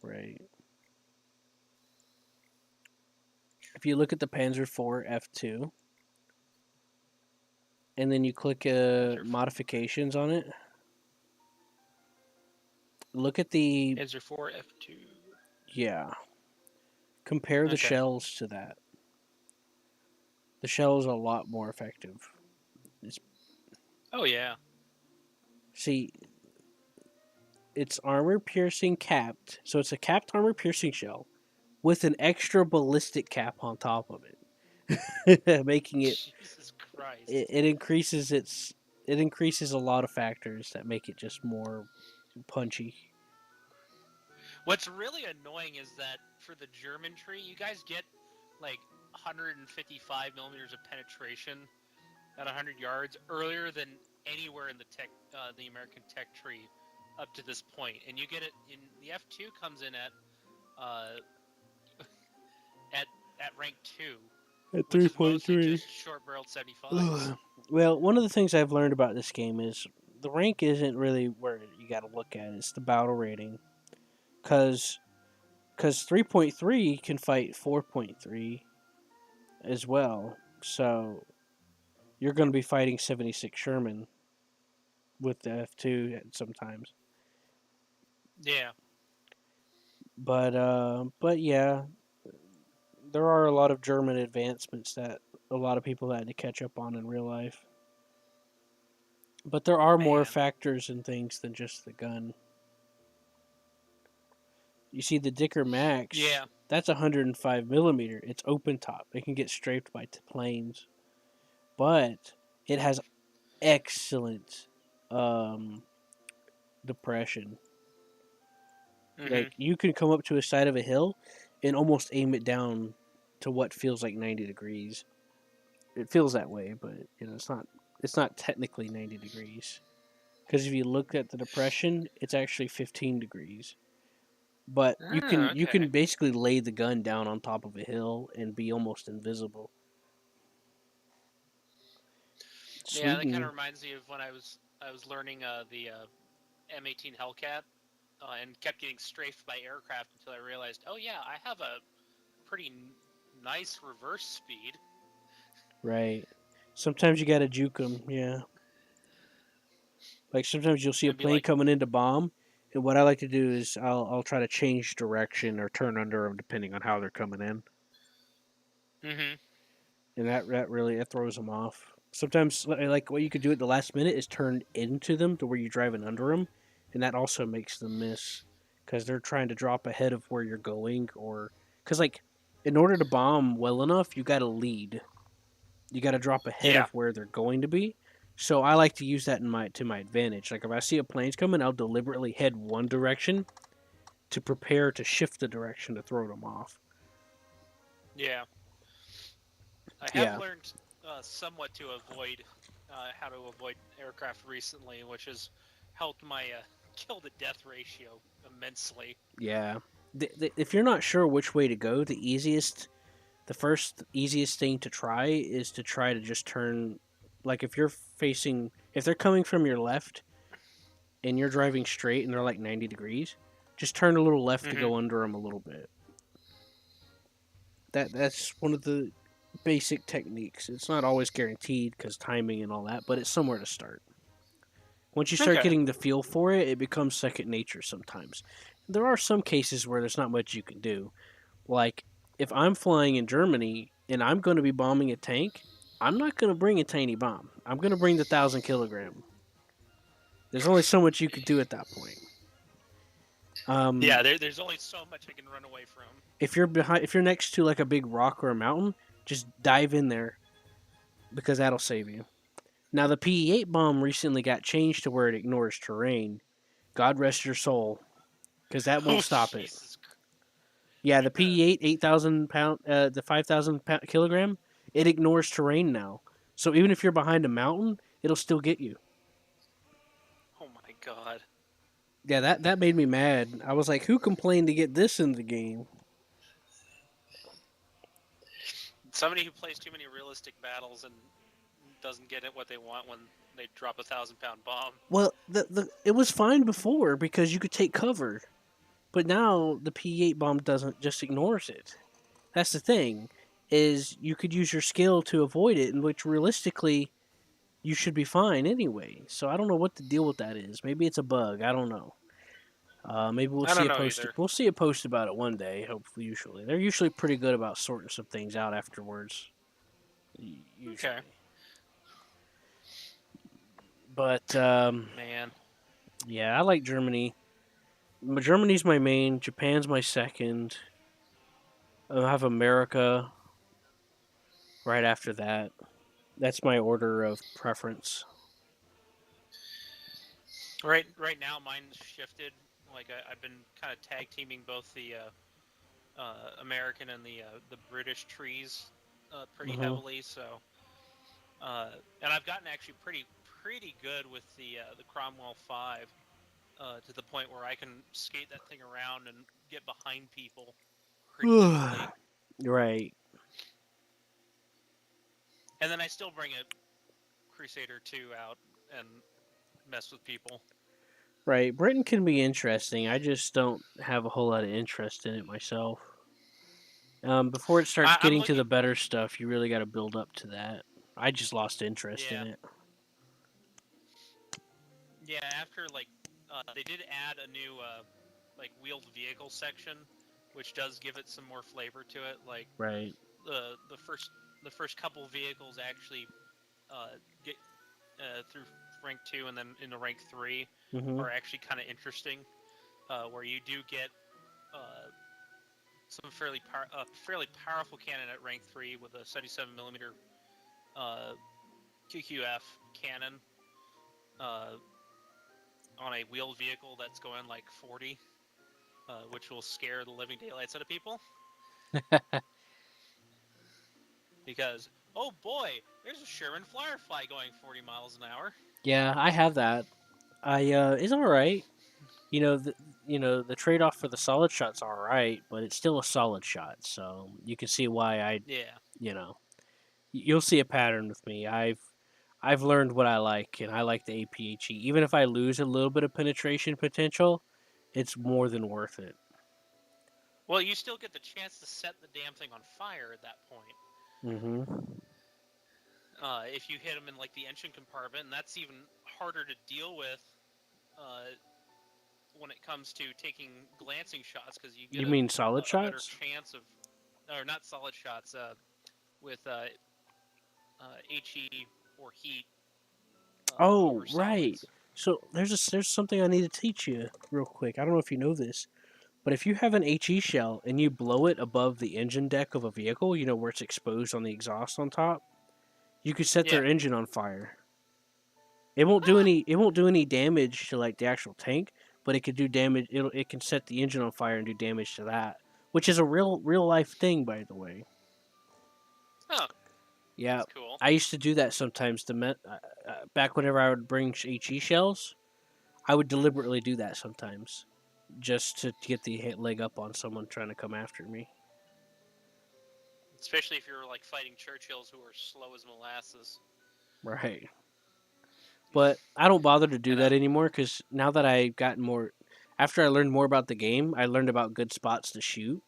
Right. If you look at the Panzer IV F2, and then you click modifications on it, look at the. Panzer 4 F2. Yeah. Compare the shells to that. The shell is a lot more effective. Oh yeah. See, it's armor piercing capped, so it's a capped armor piercing shell with an extra ballistic cap on top of it, making it. Jesus Christ. It increases a lot of factors that make it just more punchy. What's really annoying is that for the German tree, you guys get like 155 millimeters of penetration at 100 yards earlier than anywhere in the American tech tree up to this point, and you get it in the F2 comes in at at rank 2, At which is 3.3. mostly just short-barreled 75s. Well, one of the things I've learned about this game is the rank isn't really where you got to look at. It's the battle rating, because 3.3 can fight 4.3 as well. So you're going to be fighting 76 Sherman with the F2 sometimes. Yeah. But yeah, there are a lot of German advancements that a lot of people had to catch up on in real life. But there are more Man. factors and things than just the gun. You see, the Dicker Max, Yeah. that's 105 millimeter. It's open top. It can get strafed by planes, but it has excellent um, depression. Mm-hmm. Like you can come up to a side of a hill and almost aim it down to what feels like 90 degrees. It feels that way, but it's not. It's not technically 90 degrees because if you look at the depression, it's actually 15 degrees. But you Oh, can you okay. can basically lay the gun down on top of a hill and be almost invisible. Yeah, that kind of Sweden, reminds me of when I was learning the M18 Hellcat, and kept getting strafed by aircraft until I realized, oh yeah, I have a pretty nice reverse speed. right? Sometimes you gotta juke them, yeah. Like sometimes you'll see a And be plane like, coming in to bomb, and what I like to do is I'll try to change direction or turn under them depending on how they're coming in, mm-hmm. and that really it throws them off. Sometimes like what you could do at the last minute is turn into them to where you're driving under them, and that also makes them miss because they're trying to drop ahead of where you're going, or because like in order to bomb well enough, you got to lead. You got to drop ahead Yeah. of where they're going to be. So I like to use that in my advantage. Like if I see a plane's coming, I'll deliberately head one direction to prepare to shift the direction to throw them off. Yeah. I have Yeah, learned somewhat to avoid how to avoid aircraft recently, which has helped my kill to death ratio immensely. yeah. If you're not sure which way to go, the first easiest thing to try is to try to just turn. Like if they're coming from your left and you're driving straight and they're like 90 degrees, just turn a little left to Mm-hmm. go under them a little bit. That's one of the basic techniques. It's not always guaranteed because timing and all that, but it's somewhere to start. Once you start Okay. getting the feel for it, it becomes second nature sometimes. There are some cases where there's not much you can do. Like if I'm flying in Germany and I'm going to be bombing a tank, I'm not going to bring a tiny bomb. I'm going to bring the 1,000 kilogram. There's only so much you could do at that point. Yeah, there's only so much I can run away from. If you're next to like a big rock or a mountain, just dive in there because that'll save you. Now, the PE8 bomb recently got changed to where it ignores terrain. God rest your soul, because that won't Oh, stop it. Jesus. Yeah, the PE8 8,000 pound, the 5,000 kilogram, it ignores terrain now. So even if you're behind a mountain, it'll still get you. Oh my god. Yeah, that made me mad. I was like, who complained to get this in the game? Somebody who plays too many realistic battles and doesn't get it what they want when they drop a 1,000-pound bomb. Well, it was fine before because you could take cover, but now the PE8 bomb doesn't, just ignores it. That's the thing, is you could use your skill to avoid it, in which realistically you should be fine anyway. So I don't know what the deal with that is. Maybe it's a bug. I don't know. Maybe we'll I see don't a know post. either. We'll see a post about it one day. Hopefully, usually they're usually pretty good about sorting some things out afterwards. Usually, Okay. but Man. yeah, I like Germany. Germany's my main. Japan's my second. I have America right after that. That's my order of preference. Right now, mine's shifted. Like I've been kind of tag teaming both the American and the British trees pretty Uh-huh. heavily. So, and I've gotten actually pretty good with the Cromwell 5 to the point where I can skate that thing around and get behind people pretty easily. Right. And then I still bring a Crusader 2 out and mess with people. Right. Britain can be interesting. I just don't have a whole lot of interest in it myself. Before it starts I'm getting to looking. the better stuff, you really got to build up to that. I just lost interest in Yeah, it. yeah. After like, they did add a new like wheeled vehicle section, which does give it some more flavor to it. Like Right. the first couple vehicles actually get through rank 2 and then into rank 3 Mm-hmm. are actually kind of interesting, where you do get some fairly powerful cannon at rank 3 with a 77mm QQF cannon on a wheeled vehicle that's going like 40, which will scare the living daylights out of people. Because, oh boy, there's a Sherman Firefly going 40 miles an hour. Yeah, I have that. It's all right. The trade off for the solid shot's all right, but it's still a solid shot. So you can see why Yeah. you'll see a pattern with me. I've learned what I like, and I like the APHE. Even if I lose a little bit of penetration potential, it's more than worth it. Well, you still get the chance to set the damn thing on fire at that point. Mm-hmm. If you hit them in like the engine compartment, and that's even harder to deal with when it comes to taking glancing shots, because you get You mean solid a better shots? chance of, or not solid shots, with HE or heat Oh, over right. solids. So there's something I need to teach you real quick. I don't know if you know this, but if you have an HE shell and you blow it above the engine deck of a vehicle, where it's exposed on the exhaust on top, you could set Yeah. their engine on fire. It won't do any damage to like the actual tank, but it could do damage. It can set the engine on fire and do damage to that, which is a real life thing, by the way. Oh, Yeah, that's cool. I used to do that sometimes. Back whenever I would bring HE shells, I would deliberately do that sometimes, just to get the leg up on someone trying to come after me. Especially if you're like fighting Churchills who are slow as molasses. Right. But I don't bother to do And that anymore because now that I got more, after I learned more about the game, I learned about good spots to shoot.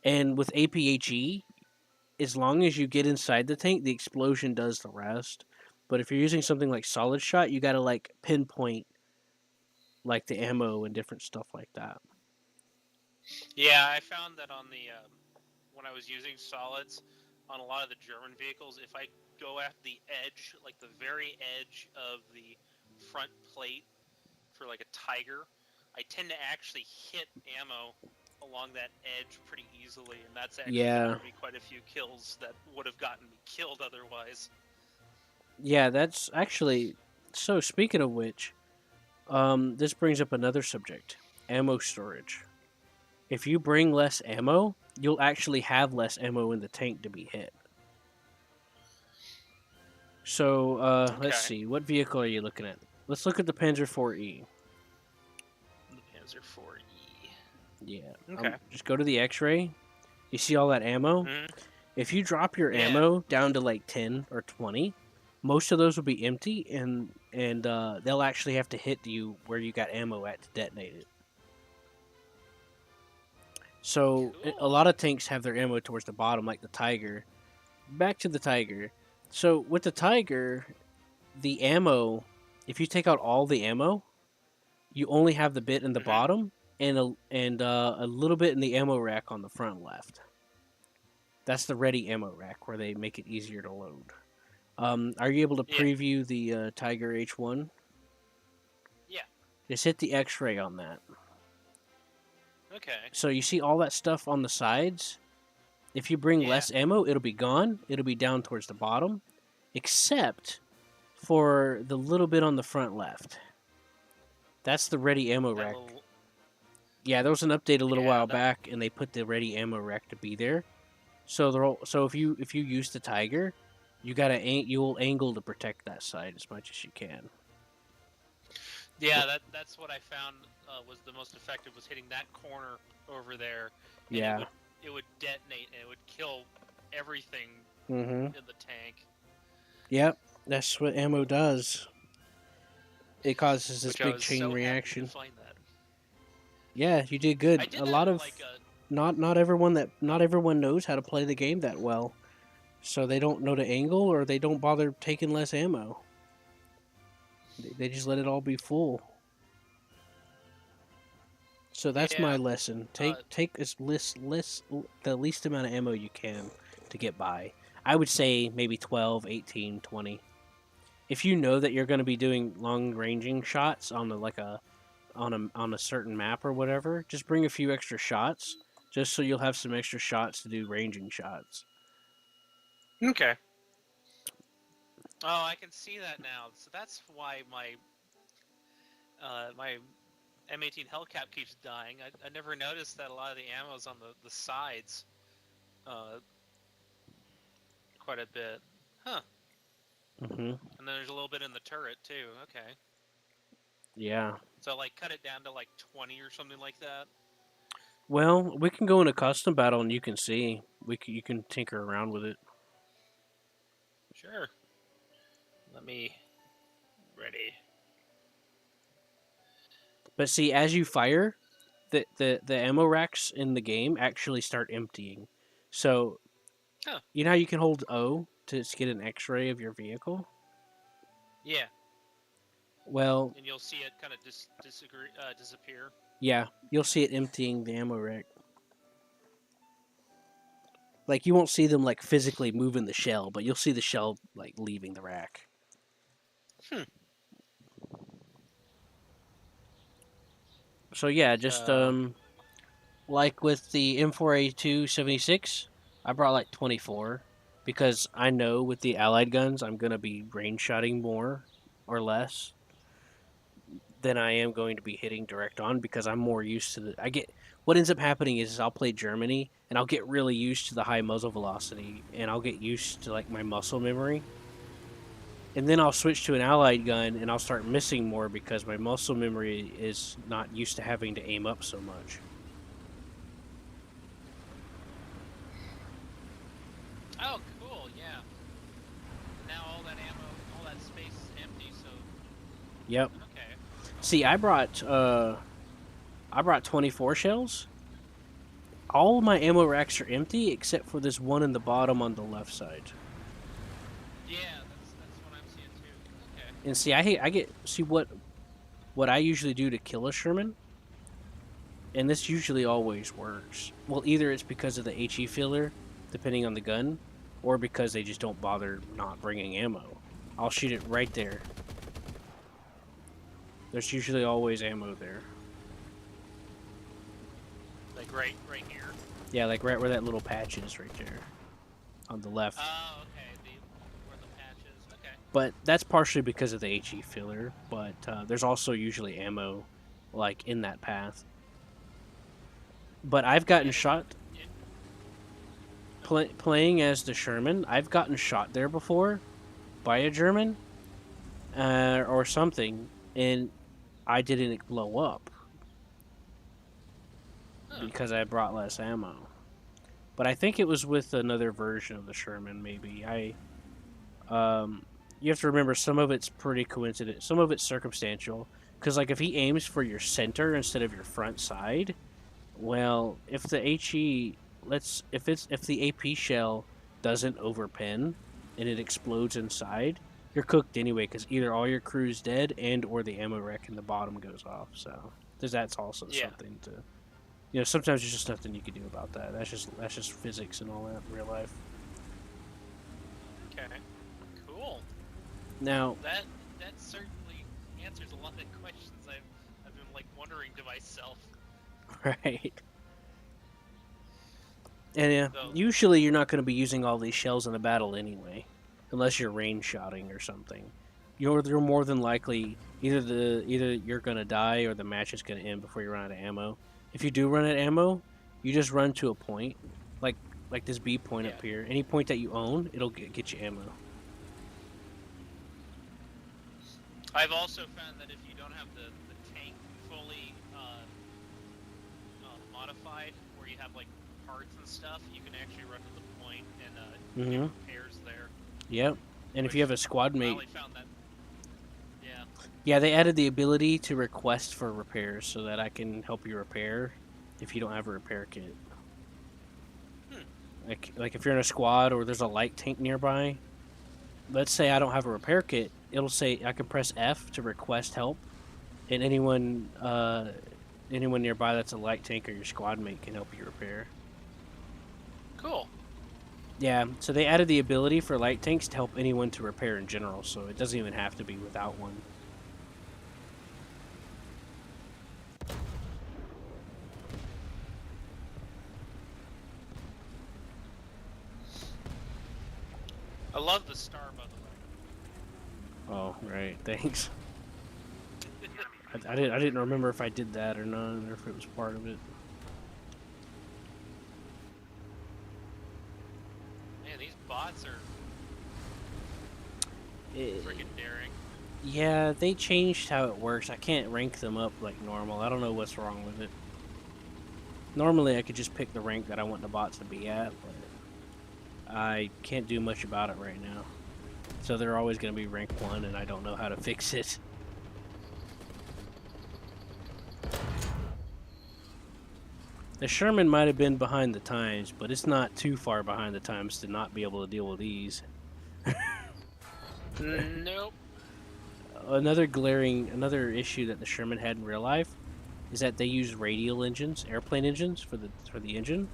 And with APHE, as long as you get inside the tank, the explosion does the rest. But if you're using something like solid shot, you gotta like pinpoint like the ammo and different stuff like that. yeah, I found that on the when I was using solids on a lot of the German vehicles, if I go at the edge, like the very edge of the front plate for like a Tiger, I tend to actually hit ammo along that edge pretty easily, and that's actually Yeah, gotten me quite a few kills that would have gotten me killed otherwise. yeah, that's actually. So speaking of which, this brings up another subject: ammo storage. If you bring less ammo, you'll actually have less ammo in the tank to be hit. So let's Okay. see. What vehicle are you looking at? Let's look at the Panzer IV-E. The Panzer IV-E. Yeah. Okay. Just go to the X-ray. You see all that ammo? Mm-hmm. If you drop your Yeah. ammo down to like 10 or 20, most of those will be empty, and they'll actually have to hit you where you got ammo at to detonate it. So a Cool. lot of tanks have their ammo towards the bottom, like the Tiger. Back to the Tiger. So with the Tiger, the ammo, if you take out all the ammo, you only have the bit in the Mhm. bottom and a little bit in the ammo rack on the front left. That's the ready ammo rack where they make it easier to load. Are you able to Yeah. preview the Tiger H1? Yeah. Just hit the X-ray on that. Okay. So you see all that stuff on the sides? If you bring Yeah. less ammo, it'll be gone. It'll be down towards the bottom, except for the little bit on the front left. That's the ready ammo That rack. little... Yeah, there was an update a little Yeah, while that- back, and they put the ready ammo rack to be there. So if you use the Tiger, you'll angle to protect that side as much as you can. Yeah, that's what I found was the most effective, was hitting that corner over there. And Yeah. it would detonate and it would kill everything Mm-hmm. in the tank. Yep, that's what ammo does. It causes this Which I big was chain so happy reaction. to find that. Yeah, you did good. I did A that lot in of like a... not everyone knows how to play the game that well, so they don't know to angle or they don't bother taking less ammo. They just let it all be full. So that's my Yeah, lesson. Take the least amount of ammo you can to get by. I would say maybe 12, 18, 20. if you know that you're going to be doing long ranging shots on a certain map or whatever, just bring a few extra shots, just so you'll have some extra shots to do ranging shots. Okay. Oh, I can see that now. So that's why my M18 Hellcat keeps dying. I never noticed that a lot of the ammo's on the sides, quite a bit. Huh. Hmm. And then there's a little bit in the turret too. Okay. Yeah. So like cut it down to like 20 or something like that. Well, we can go in a custom battle and you can see. You can tinker around with it. Sure. Let me ready. But see, as you fire, the ammo racks in the game actually start emptying. So, Huh. you know how you can hold O to get an X-ray of your vehicle? Yeah. Well, And you'll see it kind of disappear. yeah, you'll see it emptying the ammo rack. Like you won't see them like physically moving the shell, but you'll see the shell like leaving the rack. Hmm. So yeah, just like with the M4A2 76, I brought like 24 because I know with the allied guns I'm going to be range shotting more or less than I am going to be hitting direct on because I'm more used to what ends up happening is I'll play Germany and I'll get really used to the high muzzle velocity and I'll get used to like my muscle memory. And then I'll switch to an allied gun and I'll start missing more because my muscle memory is not used to having to aim up so much. Oh, cool. Yeah. Now all that ammo, all that space is empty. So. Yep. Okay. See, I brought 24 shells. All my ammo racks are empty except for this one in the bottom on the left side. Yeah, that's what I'm seeing too. Okay. And see, what I usually do to kill a Sherman, and this usually always works. Well, either it's because of the HE filler, depending on the gun, or because they just don't bother not bringing ammo. I'll shoot it right there. There's usually always ammo there. Like right here. Yeah, like right where that little patch is right there. On the left. Oh, okay. Where the patch is. Okay. But that's partially because of the HE filler, but there's also usually ammo like in that path. But I've gotten shot playing as the Sherman. I've gotten shot there before by a German or something, and I didn't blow up because I brought less ammo. But I think it was with another version of the Sherman. Maybe you have to remember some of it's pretty coincident, some of it's circumstantial. Because like if he aims for your center instead of your front side, well, if the HE if the AP shell doesn't overpin and it explodes inside, you're cooked anyway because either all your crew's dead and or the ammo rack in the bottom goes off. So that's also something to, sometimes there's just nothing you can do about that. That's just physics and all that in real life. Okay. Cool. Now that certainly answers a lot of questions I've been like wondering to myself. right. And yeah, usually you're not going to be using all these shells in a battle anyway, unless you're range shotting or something. You're more than likely either you're going to die or the match is going to end before you run out of ammo. If you do run out of ammo, you just run to a point, like this B point up here. Any point that you own, it'll get you ammo. I've also found that if you don't have the tank fully modified, where you have like parts and stuff, you can actually run to the point and get repairs there. Yep. And if you have a squad mate, I only found that. Yeah. Yeah, they added the ability to request for repairs so that I can help you repair if you don't have a repair kit. Like if you're in a squad or there's a light tank nearby, let's say I don't have a repair kit, it'll say I can press F to request help, and anyone nearby that's a light tank or your squad mate can help you repair. Cool. Yeah, so they added the ability for light tanks to help anyone to repair in general, so it doesn't even have to be without one. I love the star, by the Oh, right, thanks. I didn't remember if I did that or not, or if it was part of it. Man, these bots are It- freaking daring. Yeah, they changed how it works. I can't rank them up like normal. I don't know what's wrong with it. Normally, I could just pick the rank that I want the bots to be at, but I can't do much about it right now. So they're always going to be rank 1, and I don't know how to fix it. The Sherman might have been behind the times, but it's not too far behind the times to not be able to deal with these. Nope. Another issue that the Sherman had in real life is that they use radial engines, airplane engines for the engine.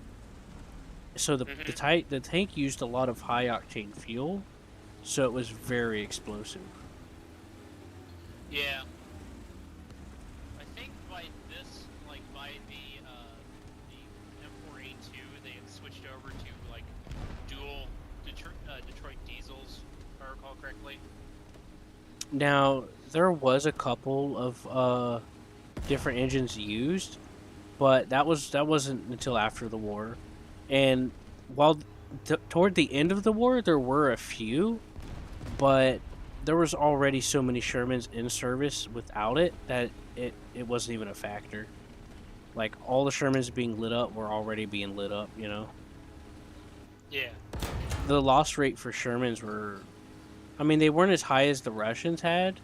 So the tank used a lot of high octane fuel, so it was very explosive. Yeah. I think by this, like by the M4A2, they had switched over to like dual Detroit diesels, if I recall correctly. Now there was a couple of different engines used, but that wasn't until after the war. And while toward the end of the war, there were a few, but there was already so many Shermans in service without it that it wasn't even a factor. Like, all the Shermans being lit up were already being lit up, you know? Yeah. The loss rate for Shermans they weren't as high as the Russians had,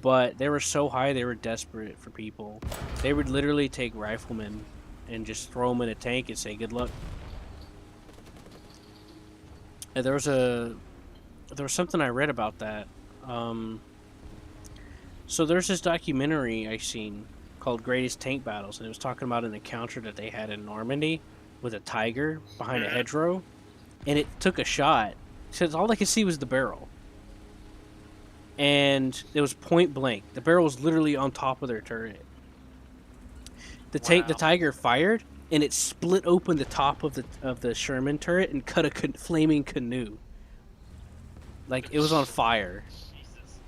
but they were so high they were desperate for people. They would literally take riflemen and just throw them in a tank and say good luck. And there was something I read about that. So there's this documentary I seen called Greatest Tank Battles, and it was talking about an encounter that they had in Normandy with a Tiger behind a hedgerow, and it took a shot. So all I could see was the barrel. And it was point blank. The barrel was literally on top of their turret. The Tiger fired, and it split open the top of the Sherman turret and cut a flaming canoe. Like, it was on fire Jesus.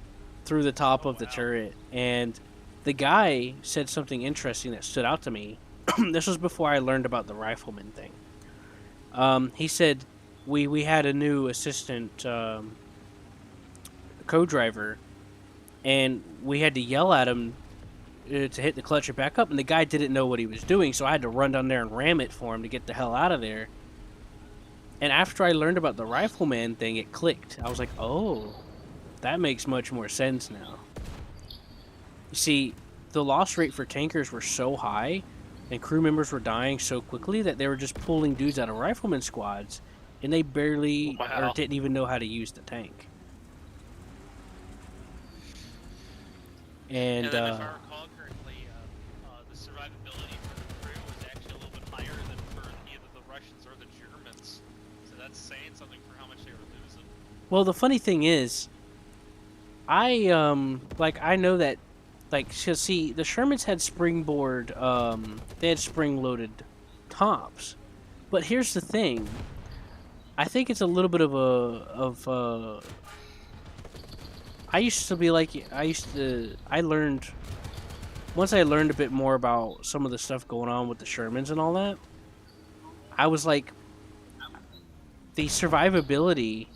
through the top of the Wow. turret. And the guy said something interesting that stood out to me. This was before I learned about the rifleman thing. He said we had a new assistant co-driver, and we had to yell at him to hit the clutch and back up, and the guy didn't know what he was doing, so I had to run down there and ram it for him to get the hell out of there. And after I learned about the rifleman thing, it clicked. I was like, oh, that makes much more sense now. You see, the loss rate for tankers were so high, and crew members were dying so quickly that they were just pulling dudes out of rifleman squads, and they barely or didn't even know how to use the tank. And then, if I recall correctly, the survivability for the crew was actually a little bit higher than for either the Russians or the Germans. So that's saying something for how much they were losing. well, the funny thing is, I know that, so see, the Shermans had springboard, they had spring-loaded tops, but here's the thing. I think it's a little bit of I used to be like, once I learned a bit more about some of the stuff going on with the Shermans and all that, I was like, the survivability,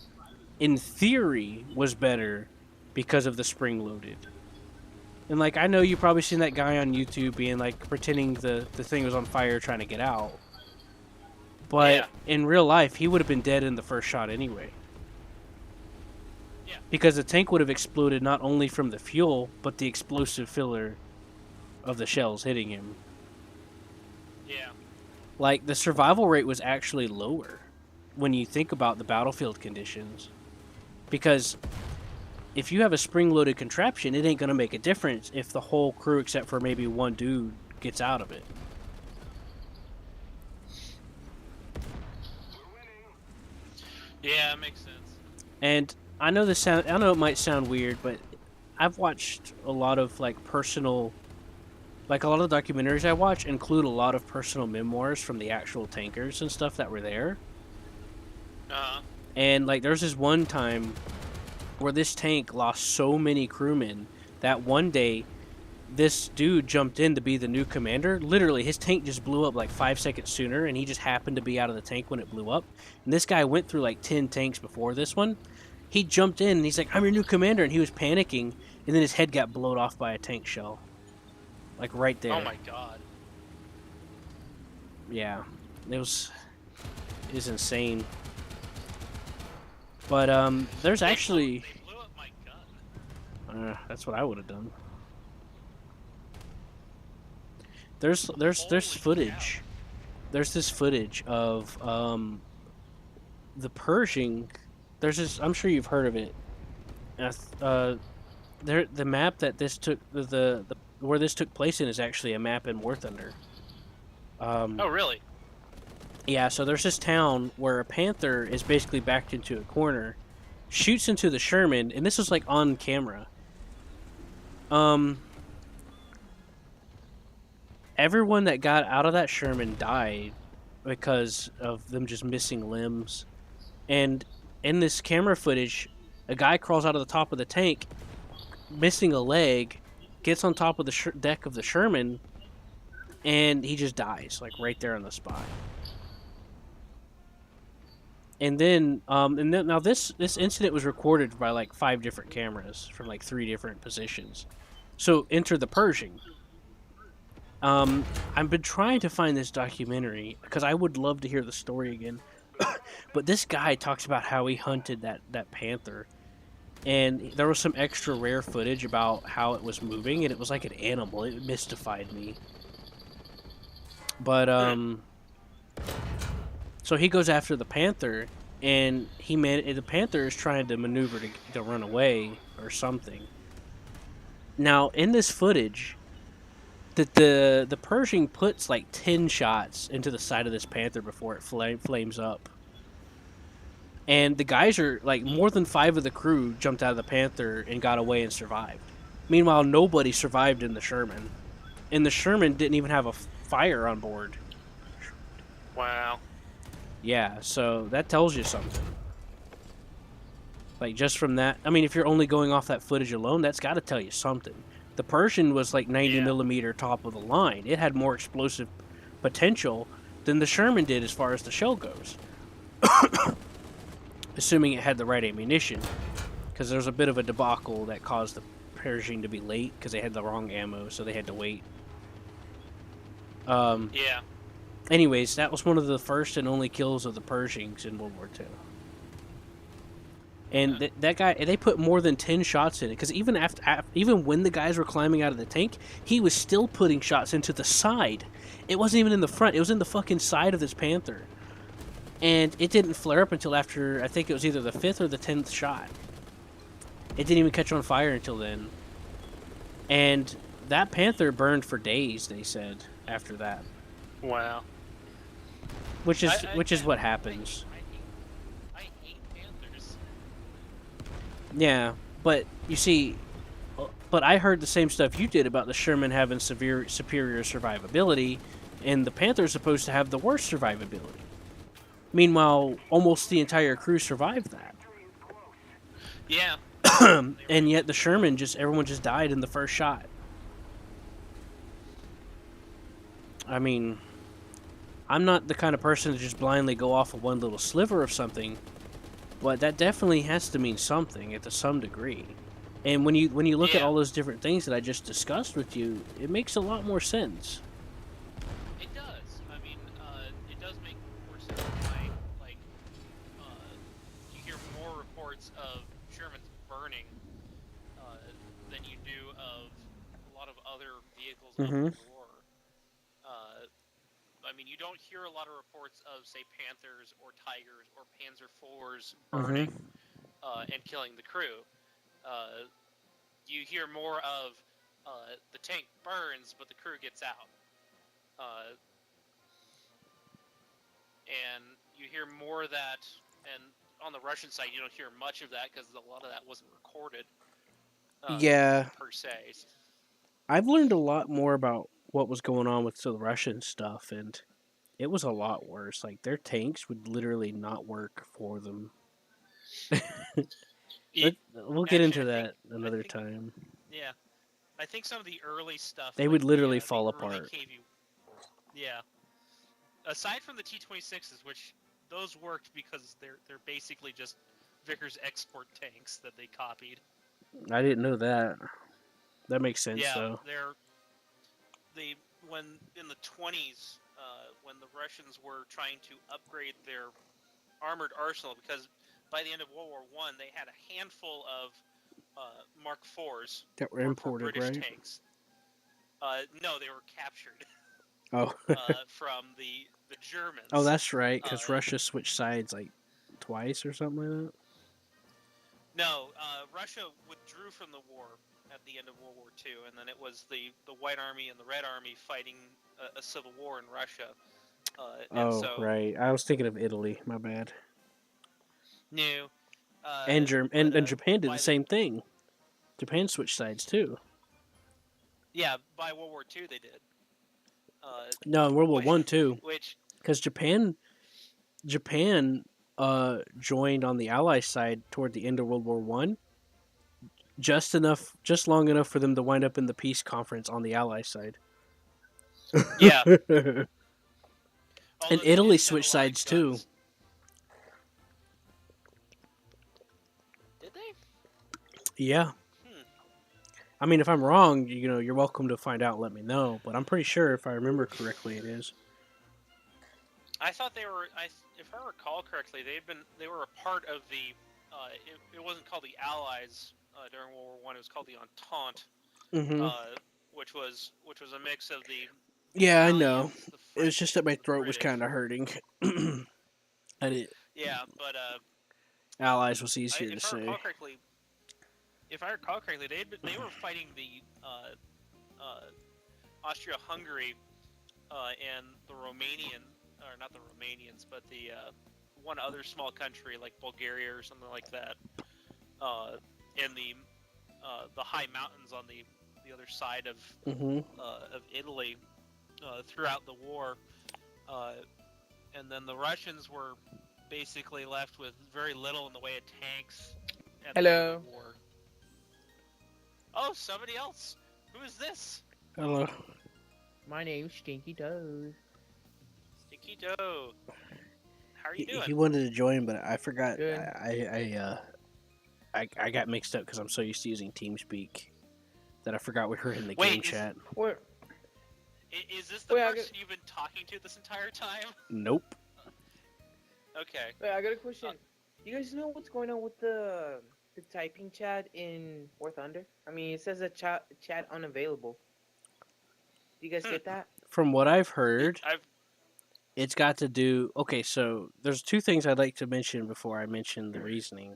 in theory, was better because of the spring-loaded. And, like, I know you've probably seen that guy on YouTube being, like, pretending the thing was on fire trying to get out. But in real life, he would have been dead in the first shot anyway. Yeah. Because the tank would have exploded not only from the fuel, but the explosive filler of the shells hitting him. Yeah. Like, the survival rate was actually lower when you think about the battlefield conditions. Because if you have a spring-loaded contraption, it ain't going to make a difference if the whole crew, except for maybe one dude, gets out of it. Yeah, it makes sense. And I know I know it might sound weird, but I've watched a lot of like personal, like a lot of the documentaries I watch include a lot of personal memoirs from the actual tankers and stuff that were there. And like there's this one time where this tank lost so many crewmen that one day this dude jumped in to be the new commander. Literally, his tank just blew up like 5 seconds sooner, and he just happened to be out of the tank when it blew up. And this guy went through like 10 tanks before this one. He jumped in and he's like, "I'm your new commander," and he was panicking, and then his head got blown off by a tank shell, like right there. Oh my god. Yeah, it was insane. But there's actually They blew up my gun. that's what I would have done. There's Holy footage. cow. There's this footage of the Pershing. There's this. I'm sure you've heard of it. The map that this took the where this took place in is actually a map in War Thunder. Oh really? Yeah, so there's this town where a panther is basically backed into a corner, shoots into the Sherman, and this was like on camera. Everyone that got out of that Sherman died because of them just missing limbs. And in this camera footage, a guy crawls out of the top of the tank, missing a leg, gets on top of the deck of the Sherman, and he just dies, like right there on the spot. And then now this incident was recorded by like 5 different cameras from like 3 different positions. So enter the Pershing. I've been trying to find this documentary because I would love to hear the story again. But this guy talks about how he hunted that panther, and there was some extra rare footage about how it was moving, and it was like an animal. It mystified me. But so he goes after the panther, and the panther is trying to maneuver to run away or something. Now in this footage, the Pershing puts like 10 shots into the side of this panther before it flames up. And the guys are like, more than 5 of the crew jumped out of the panther and got away and survived. Meanwhile, nobody survived in the Sherman, and the Sherman didn't even have a fire on board. Wow. Yeah, so that tells you something. Like just from that, I mean, if you're only going off that footage alone, that's got to tell you something. The Persian was like 90 millimeter top of the line. It had more explosive potential than the Sherman did as far as the shell goes. Assuming it had the right ammunition, because there was a bit of a debacle that caused the Pershing to be late because they had the wrong ammo, so they had to wait. Yeah. Anyways, that was one of the first and only kills of the Pershings in World War II. And that guy, they put more than 10 shots in it, because even when the guys were climbing out of the tank, he was still putting shots into the side. It wasn't even in the front; it was in the fucking side of this panther. And it didn't flare up until after, I think it was either the 5th or the 10th shot. It didn't even catch on fire until then. And that panther burned for days, they said, after that. Wow. Which is what happens. I hate panthers. Yeah, but you see, but I heard the same stuff you did about the Sherman having superior survivability, and the Panther's supposed to have the worst survivability. Meanwhile, almost the entire crew survived that. Yeah. And yet the Sherman, everyone just died in the first shot. I mean, I'm not the kind of person to just blindly go off of one little sliver of something, but that definitely has to mean something to some degree. And when you look at all those different things that I just discussed with you, it makes a lot more sense. It does. I mean, it does make more sense. You hear more reports of Shermans burning than you do of a lot of other vehicles of the war. I mean, you don't hear a lot of reports of, say, Panthers or Tigers or Panzer IVs burning and killing the crew. You hear more of the tank burns, but the crew gets out. And you hear more that, and on the Russian side, you don't hear much of that because a lot of that wasn't recorded Yeah, per se. I've learned a lot more about what was going on with the Russian stuff, and it was a lot worse. Like their tanks would literally not work for them. We'll get Actually, into that another think, time. yeah, I think some of the early stuff, They like would literally the fall early apart. KV, yeah. Aside from the T-26s, which those worked because they're basically just Vickers export tanks that they copied. I didn't know that. That makes sense Yeah, though. they when in the 20s, when the Russians were trying to upgrade their armored arsenal, because by the end of World War One, they had a handful of Mark IVs That were for imported, British right? tanks. No, they were captured Oh, from the oh, Germans. that's right. Because Uh, Russia switched sides like twice or something like that. no, Russia withdrew from the war at the end of World War II, and then it was the White Army and the Red Army fighting a civil war in Russia. And Oh, so, right. I was thinking of Italy. My bad. no, And and Japan did the by the same thing. Japan switched sides too. yeah, by World War II they did. No, in World War Which, One too. which Because Japan joined on the Allied side toward the end of World War One, just long enough for them to wind up in the peace conference on the Allied side. yeah, And although they Italy did send a switched lot of sides too. guns. Did they? Yeah. Hmm. I mean, if I'm wrong, you're welcome to find out and let me know. But I'm pretty sure, if I remember correctly, it is. I thought they were. If I recall correctly, they were a part of the. It wasn't called the Allies during World War One. It was called the Entente, Mm-hmm. which was a mix of the Yeah, I know. Italians, the It was French, just that my the throat was British. kind of hurting. I did. Yeah, but Allies was easier to if I say. recall correctly, they were fighting the Austria-Hungary and the Romanian, or not the Romanians, but the one other small country like Bulgaria or something like that, in the high mountains on the other side Mm-hmm. of Italy throughout the war, and then the Russians were basically left with very little in the way of tanks at the end Hello. of the war. Oh, somebody else. Who is this? Hello. My name's Stinky Toes. Sticky Doe. How are you doing? He wanted to join, but I forgot. Good. I got mixed up because I'm so used to using TeamSpeak that I forgot we were in the Wait, game is- chat. Where? Is this the Wait, I person you've been talking to this entire time? Nope. Okay. Wait, I got a question. You guys know what's going on with the typing chat in War Thunder? I mean, it says that chat unavailable. Do you guys get that? From what I've heard, I've it's got to do. Okay, so there's two things I'd like to mention before I mention the reasoning.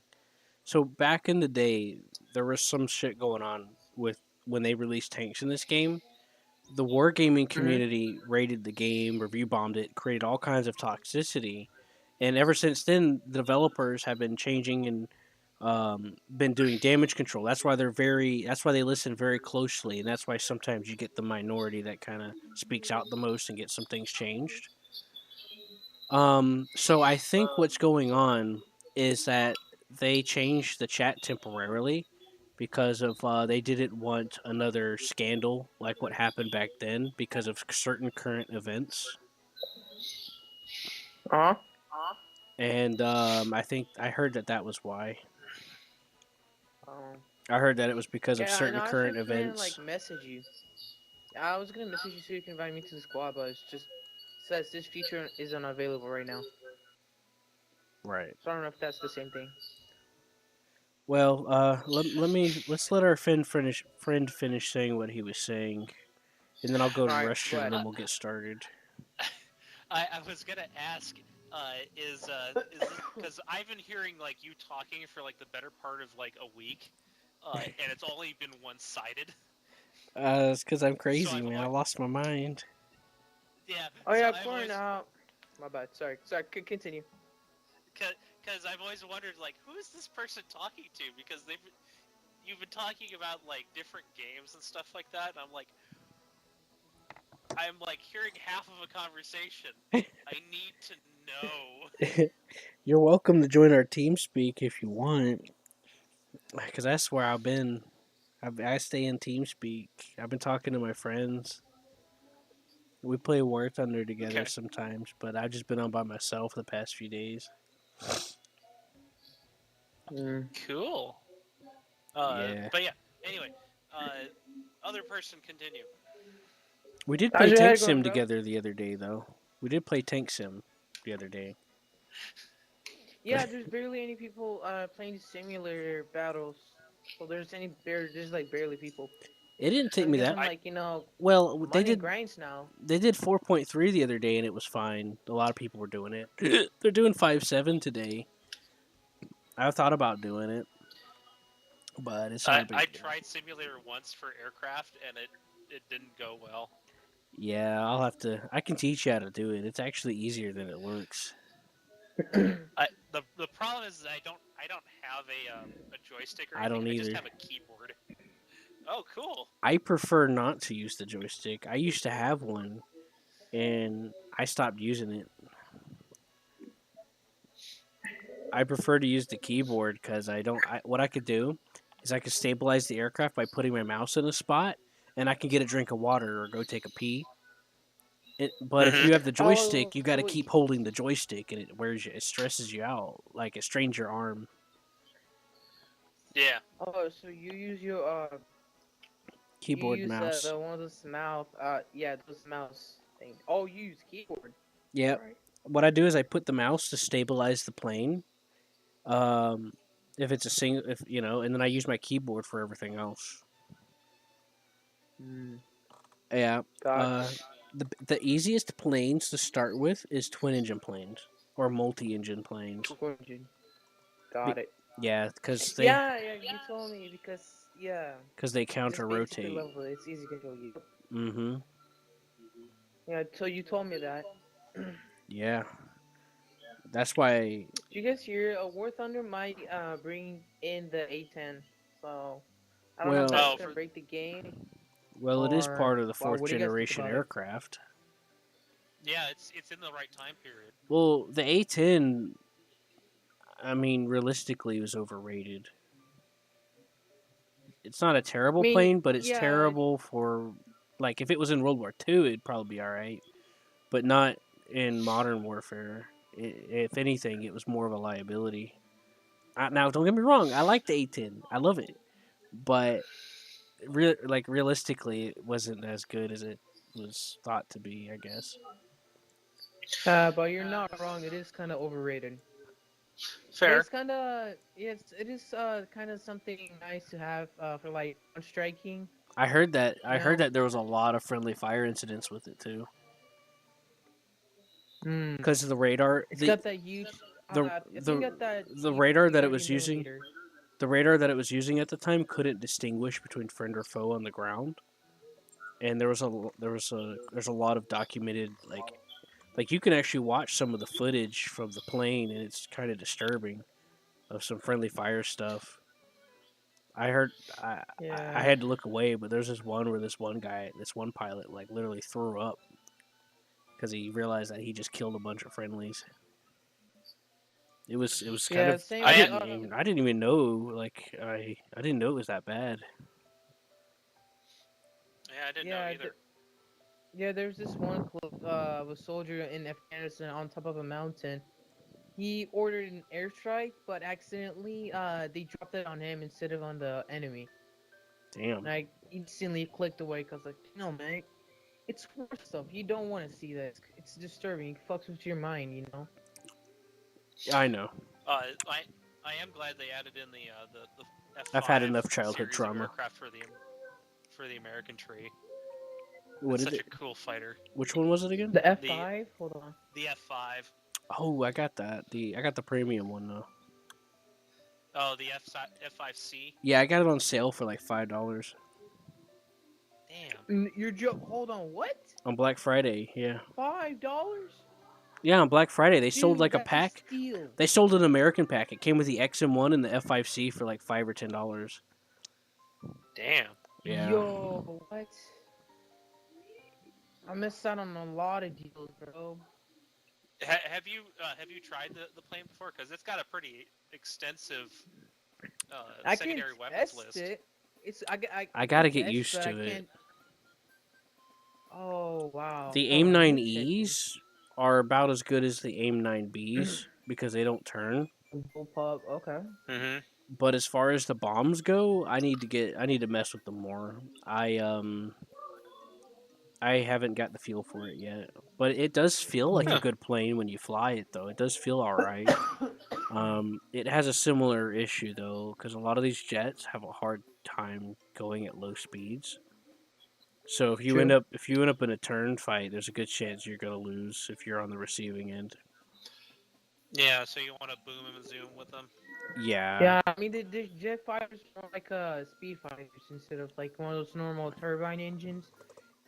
So back in the day, there was some shit going on with when they released tanks in this game. The wargaming community rated the game, review bombed it, created all kinds of toxicity, and ever since then, the developers have been changing and been doing damage control. That's why That's why they listen very closely, and that's why sometimes you get the minority that kind of speaks out the most and gets some things changed. So I think what's going on is that they changed the chat temporarily because of they didn't want another scandal like what happened back then because of certain current events. Uh huh. And I think I heard that was why. Um. I heard that it was because of Yeah, and certain I was current actually gonna events. message you. I was gonna message you so you can invite me to the squad, but it's just says this feature is unavailable right now. Right. So I don't know if that's the same thing. Well, let's let our friend finish saying what he was saying, and then I'll go to Alright, Russian, go and ahead. then we'll get started. I was gonna ask, is this because I've been hearing like you talking for like the better part of like a week, and it's only been one-sided. It's because I'm crazy, I've man. I al- lost my mind. Yeah. Oh so yeah, I've Corn. always, My bad. Sorry. Continue. because I've always wondered, like, who is this person talking to? Because you've been talking about like different games and stuff like that, and I'm like hearing half of a conversation. I need to know. You're welcome to join our team speak if you want, because that's where I've been. I stay in team speak. I've been talking to my friends. We play War Thunder together Okay. sometimes, but I've just been on by myself the past few days. Cool. Yeah. But yeah. Anyway, other person continue. We did play How's your Tank head going, Sim bro? together the other day, though. We did play Tank Sim the other day. Yeah, there's barely any people playing simulator battles. So there's like barely people. It didn't take I'm me that. guessing like Well, they money did. grinds now. They did 4.3 the other day, and it was fine. A lot of people were doing it. They're doing 5.7 today. I thought about doing it, but it's not a big I deal. tried simulator once for aircraft, and it didn't go well. Yeah, I'll have to. I can teach you how to do it. It's actually easier than it looks. The problem is I don't have a joystick or I anything. don't I just either. have a keyboard. Oh, cool. I prefer not to use the joystick. I used to have one, and I stopped using it. I prefer to use the keyboard because I don't. What I could do is I could stabilize the aircraft by putting my mouse in a spot, and I can get a drink of water or go take a pee. But if Mm-hmm. you have the Oh, joystick, you got to keep holding the joystick, and it wears you. It stresses you out. Like it strains your arm. Yeah. so you use you Keyboard, use mouse. the one of those those mouse thing. Oh, you use keyboard. Yep. Right. What I do is I put the mouse to stabilize the plane. Um, if it's a single, if you know, and then I use my keyboard for everything else. Yeah. Gotcha. The easiest planes to start with is twin engine planes or multi engine planes. Engine. Be- Got it. yeah, because Yeah, you told me they it's counter basically rotate. level. It's easy to control you. Mm-hmm. Yeah, so you told me that. Yeah. That's why. Did you guys hear? War Thunder might bring in the A10. So I don't know if that's Well, Oh, gonna break the game it is or part of the well, fourth what do you guys think generation about it? aircraft. yeah. It's in the right time period. Well, the A10, I mean, realistically, was overrated. It's not a I terrible mean, plane, but it's yeah, terrible for like if it was in World War II, it'd probably be all right, but not in modern warfare. If anything, it was more of a liability. Now, don't get me wrong, I like the A10, I love it, but realistically, it wasn't as good as it was thought to be. I guess. but you're not wrong. It is kind of overrated. But Fair. it's it is kind of something nice to have for like striking. I heard that. You I heard know. that there was a lot of friendly fire incidents with it too, Hmm. because of the radar. It's got that huge. The I think got that the huge radar that it 30 was using. millimeter. The radar that it was using at the time couldn't distinguish between friend or foe on the ground, and there's a lot of documented like you can actually watch some of the footage from the plane, and it's kind of disturbing of some friendly fire stuff. I heard I Yeah. had to look away, but there's this one where this one pilot, like literally threw up because he realized that he just killed a bunch of friendlies. It was kind Yeah. of Same. I didn't even know I didn't know it was that bad. Yeah, I didn't know Yeah. either. Yeah. There's this one clip of a soldier in Afghanistan on top of a mountain. He ordered an airstrike, but accidentally they dropped it on him instead of on the enemy. Damn. And I instantly clicked away because like, no man, it's worse stuff. You don't want to see that. It's disturbing. It fucks with your mind, you know. I know. I am glad they added in the F5 I've had enough childhood series of trauma. aircraft for the American tree. What It's is such it? a cool fighter. Which one was it again? The F5. Hold on. The F5. Oh, I got that. I got the premium one though. Oh, the F5C. Yeah, I got it on sale for like $5 Damn. Your joke. Hold on. What? on Black Friday. Yeah. $5? Yeah, on Black Friday they sold Dude, like a that's a pack. steal. They sold an American pack. It came with the XM1 and the F5C for like $5 or $10. Damn. Yeah. Yo, what? I missed out on a lot of deals, bro. Have you tried the plane before? Because it's got a pretty extensive I can secondary weapons test list. it. I can gotta get test, used but I to it. can't. Oh wow. The Hold AIM on, let me check this. 9Es are about as good as the AIM 9Bs because they don't turn. Bullpup. Okay. Mm-hmm. But as far as the bombs go, I need to mess with them more. I haven't got the feel for it yet, but it does feel like a good plane when you fly it though. It does feel all right. It has a similar issue though because a lot of these jets have a hard time going at low speeds. So if you end True. up in a turn fight, there's a good chance you're gonna lose if you're on the receiving end. Yeah, so you want to boom and zoom with them. Yeah. Yeah, I mean the jet fighters are like speed fighters instead of like one of those normal turbine engines.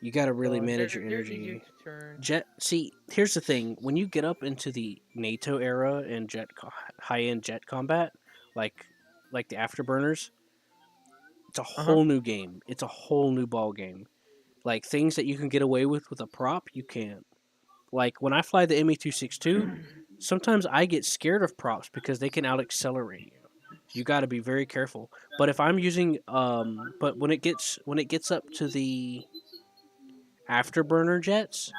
You got to really So manage your they're easier energy. to turn. See, here's the thing: when you get up into the NATO era and high-end jet combat, like the afterburners, it's a Uh-huh. whole new game. It's a whole new ball game. Like things that you can get away with a prop, you can't. Like when I fly the ME-262, sometimes I get scared of props because they can out accelerate you. You got to be very careful. But if I'm using but when it gets up to the afterburner jets,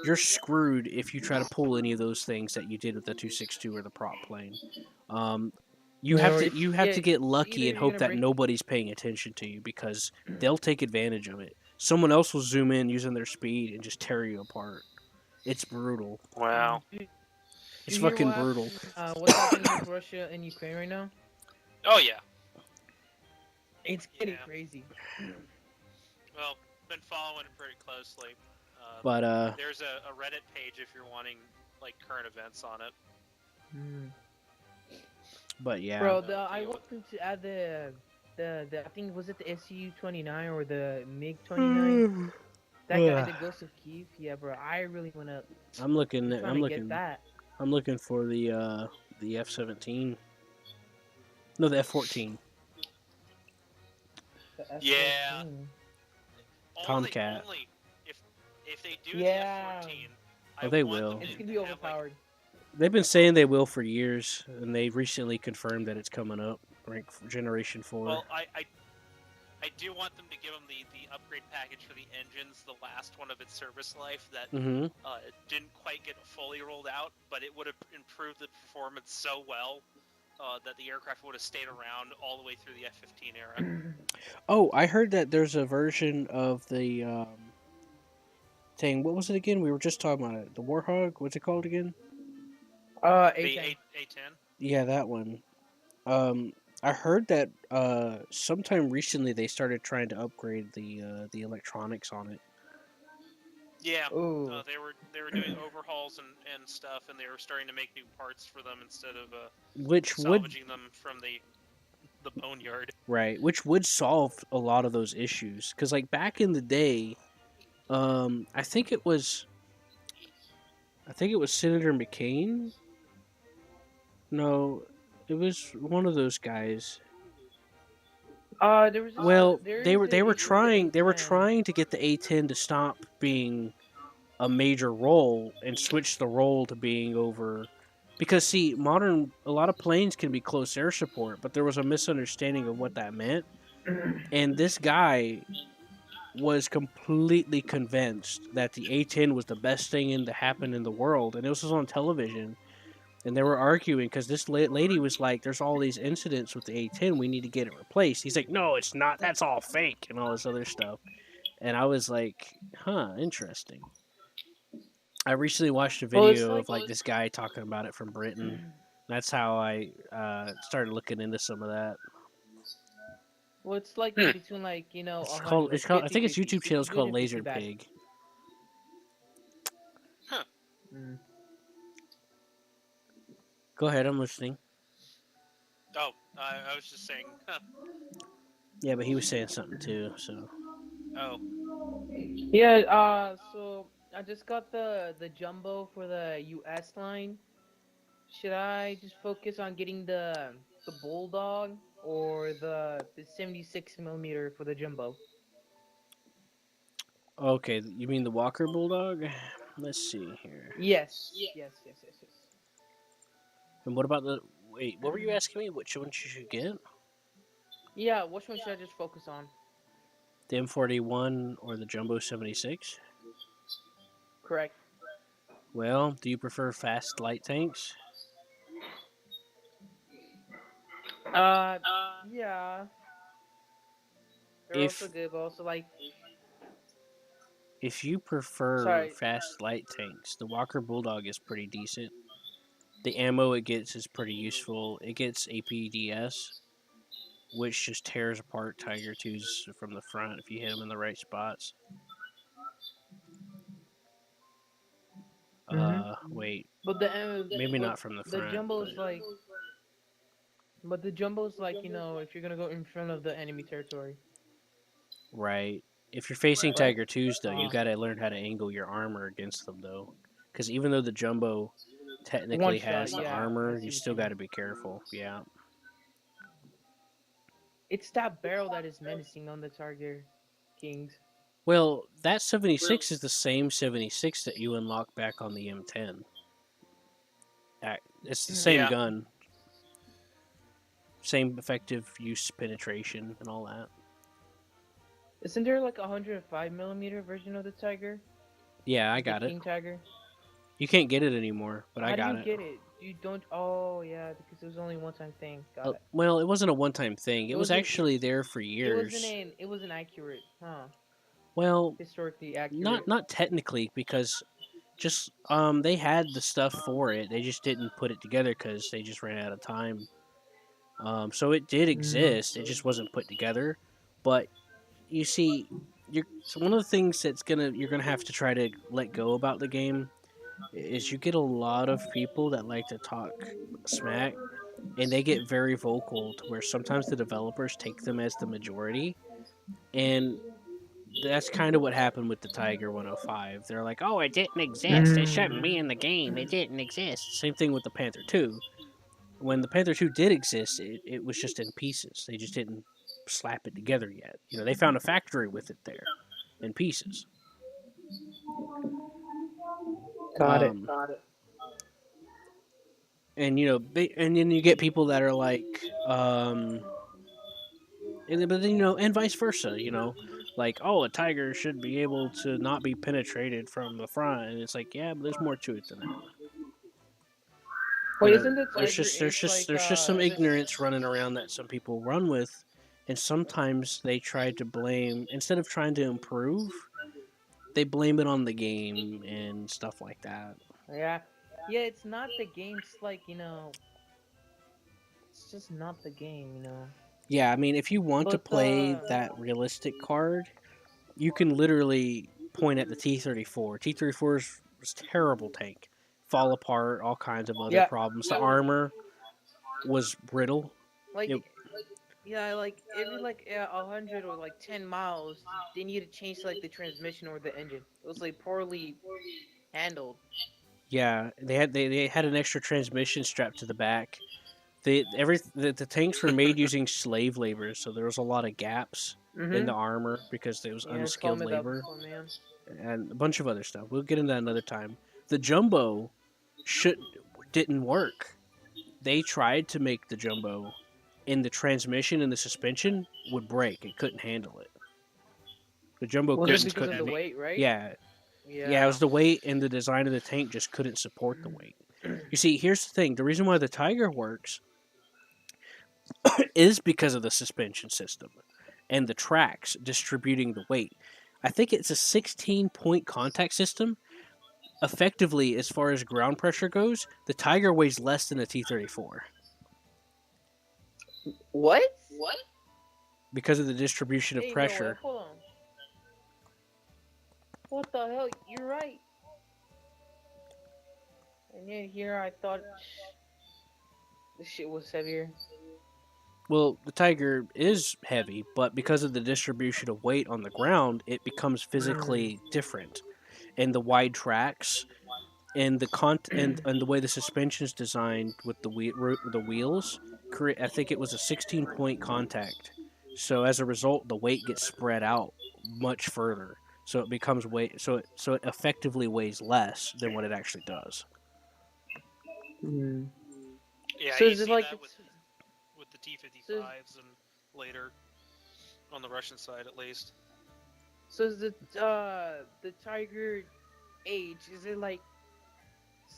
you're screwed if you try to pull any of those things that you did with the 262 or the prop plane. Um, No, you have yeah, to get it's either lucky and you're hope gonna that break. nobody's paying attention to you because they'll take advantage of it. Someone else will zoom in using their speed and just tear you apart. It's brutal. Wow. Do It's you hear fucking what brutal. what's happening with Russia and Ukraine right now? Oh yeah. It's getting Yeah. crazy. Well, been following it pretty closely. But There's a Reddit page if you're wanting like current events on it. yeah. Bro, I deal want with- them to add the I think was it the SU-29 or the MiG-29? That guy, the Ghost of Kiev. Yeah, bro, I really wanna. I'm looking I'm trying to get that. I'm looking for the F-17. No, the F-14. The Yeah. F-14. Tomcat. Only if they do Yeah. the F-14, Oh, they want will. them It's to gonna be have, like, overpowered. They've been saying they will for years, and they recently confirmed that it's coming up, Generation 4. well, I do want them to give them the upgrade package for the engines, the last one of its service life that Mm-hmm. didn't quite get fully rolled out, but it would have improved the performance so well that the aircraft would have stayed around all the way through the F-15 era. Oh, I heard that there's a version of the thing. What was it again? We were just talking about it. The Warhog. What's it called again? The A10. A10. Yeah, that one. I heard that sometime recently they started trying to upgrade the electronics on it. Yeah, Ooh. they were doing overhauls and stuff, and they were starting to make new parts for them instead of Which would salvaging them from the boneyard. right, which would solve a lot of those issues. Because like back in the day, I think it was Senator McCain. No, it was one of those guys. There was Well, there they is were a issue with the they were A10. trying to get the A10 to stop being a major role and switch the role to being over because see, a lot of planes can be close air support, but there was a misunderstanding of what that meant. And this guy was completely convinced that the A10 was the best thing to happen in the world, and it was on television. And they were arguing because this lady was like, "There's all these incidents with the A10. We need to get it replaced." He's like, "No, it's not. That's all fake," and all this other stuff. And I was like, "Huh, interesting." I recently watched a Well, it's video like of like this guy talking about it from Britain. That's how I started looking into some of that. well, it's like in between like It's 100 called. like It's called. I 50 think its 50, YouTube 50 channel is good called and 50 Laser bad. Pig. Go ahead, I'm listening. Oh, I was just saying. Yeah, but he was saying something too. So Oh, Yeah. So I just got the jumbo for the US line. Should I just focus on getting the bulldog or the 76 millimeter for the jumbo? Okay, you mean the Walker Bulldog? Let's see here. Yes. Yes. Yes. Yes. Yes. And what about the? Wait, what were you asking me? Which one you should get? Yeah. Which one should I just focus on? The M41 or the Jumbo 76? Correct. Well, do you prefer fast light tanks? Uh. Yeah. They're also If good, but also like. if you prefer Sorry. fast light tanks, the Walker Bulldog is pretty decent. The ammo it gets is pretty useful. It gets APDS, which just tears apart Tiger 2s from the front if you hit them in the right spots. Wait, But the maybe but not from the the front, jumbo's but like. But the jumbo's like, if you're gonna go in front of the enemy territory. right. If you're facing Right. Tiger 2s, though, you got to learn how to angle your armor against them, though. Because even though the Jumbo One technically shot, has the yeah. I armor, see you what still you got mean. to be careful. Yeah. It's that barrel that is menacing on the Tiger Kings. Well, that 76 is the same 76 that you unlock back on the M10. It's the same Yeah. gun, same effective use penetration and all that. Isn't there like a 105 millimeter version of the Tiger? Yeah, I Like the got it. King Tiger? You can't get it anymore, but I How do got you it. get it? You don't. Oh yeah, because it was only a one-time thing. Got it. Well, it wasn't a one-time thing. It was wasn't. actually there for years. It wasn't accurate, huh? Well, Historically accurate. not technically because just they had the stuff for it. They just didn't put it together because they just ran out of time. So it did exist. It just wasn't put together. But you see, so one of the things you're gonna have to try to let go about the game is you get a lot of people that like to talk smack, and they get very vocal to where sometimes the developers take them as the majority, and that's kind of what happened with the Tiger 105. They're like, "Oh, it didn't exist. It shouldn't be in the game. It didn't exist." Same thing with the Panther 2. When the Panther 2 did exist, it was just in pieces. They just didn't slap it together yet. They found a factory with it there in pieces. Got it. Um, and and then you get people that are like, but then and vice versa. Like, oh, a tiger should be able to not be penetrated from the front, and it's like, yeah, but there's more to it than that. Wait, isn't the There's Tiger just there's Ace just like there's just some this? ignorance running around that some people run with, and sometimes they try to blame instead of trying to improve, they blame it on the game and stuff like that. Yeah, yeah. It's not the game. It's like it's just not the game. Yeah, I mean, if you want to But play that realistic card, you can literally point at the T-34. T-34 was a terrible tank. Fall apart, all kinds of other Yeah. problems. The armor was brittle. like It- yeah, like every 100 or like 10 miles, they need to change like the transmission or the engine. It was like poorly handled. Yeah, they had an extra transmission strapped to the back. The tanks were made using slave labor, so there was a lot of gaps in the armor because there was Yeah, it's unskilled told me that labor before, man. and a bunch of other stuff. We'll get into that another time. The jumbo didn't work. They tried to make the jumbo, and the transmission and the suspension would break. It couldn't handle it. The jumbo Was couldn't. it because of the couldn't weight, right? Yeah, Yeah. it was the weight and the design of the tank just couldn't support the weight. You see, here's the thing: the reason why the Tiger works is because of the suspension system and the tracks distributing the weight. I think it's a 16-point contact system. Effectively, as far as ground pressure goes, the Tiger weighs less than a T-34 What? because of the distribution of Hey, no, pressure. hold on. What the hell? You're right. And yet here I thought this shit was heavier. Well, the Tiger is heavy, but because of the distribution of weight on the ground, it becomes physically different. and the wide tracks and and the way the suspension is designed with the wheels. I think it was a 16-point contact. So as a result, the weight gets spread out much further. So it becomes it effectively weighs less than what it actually does. Yeah, So you is it see like that it's with the so is, T-55s and later on the Russian side at least. so is the Tiger age, is it like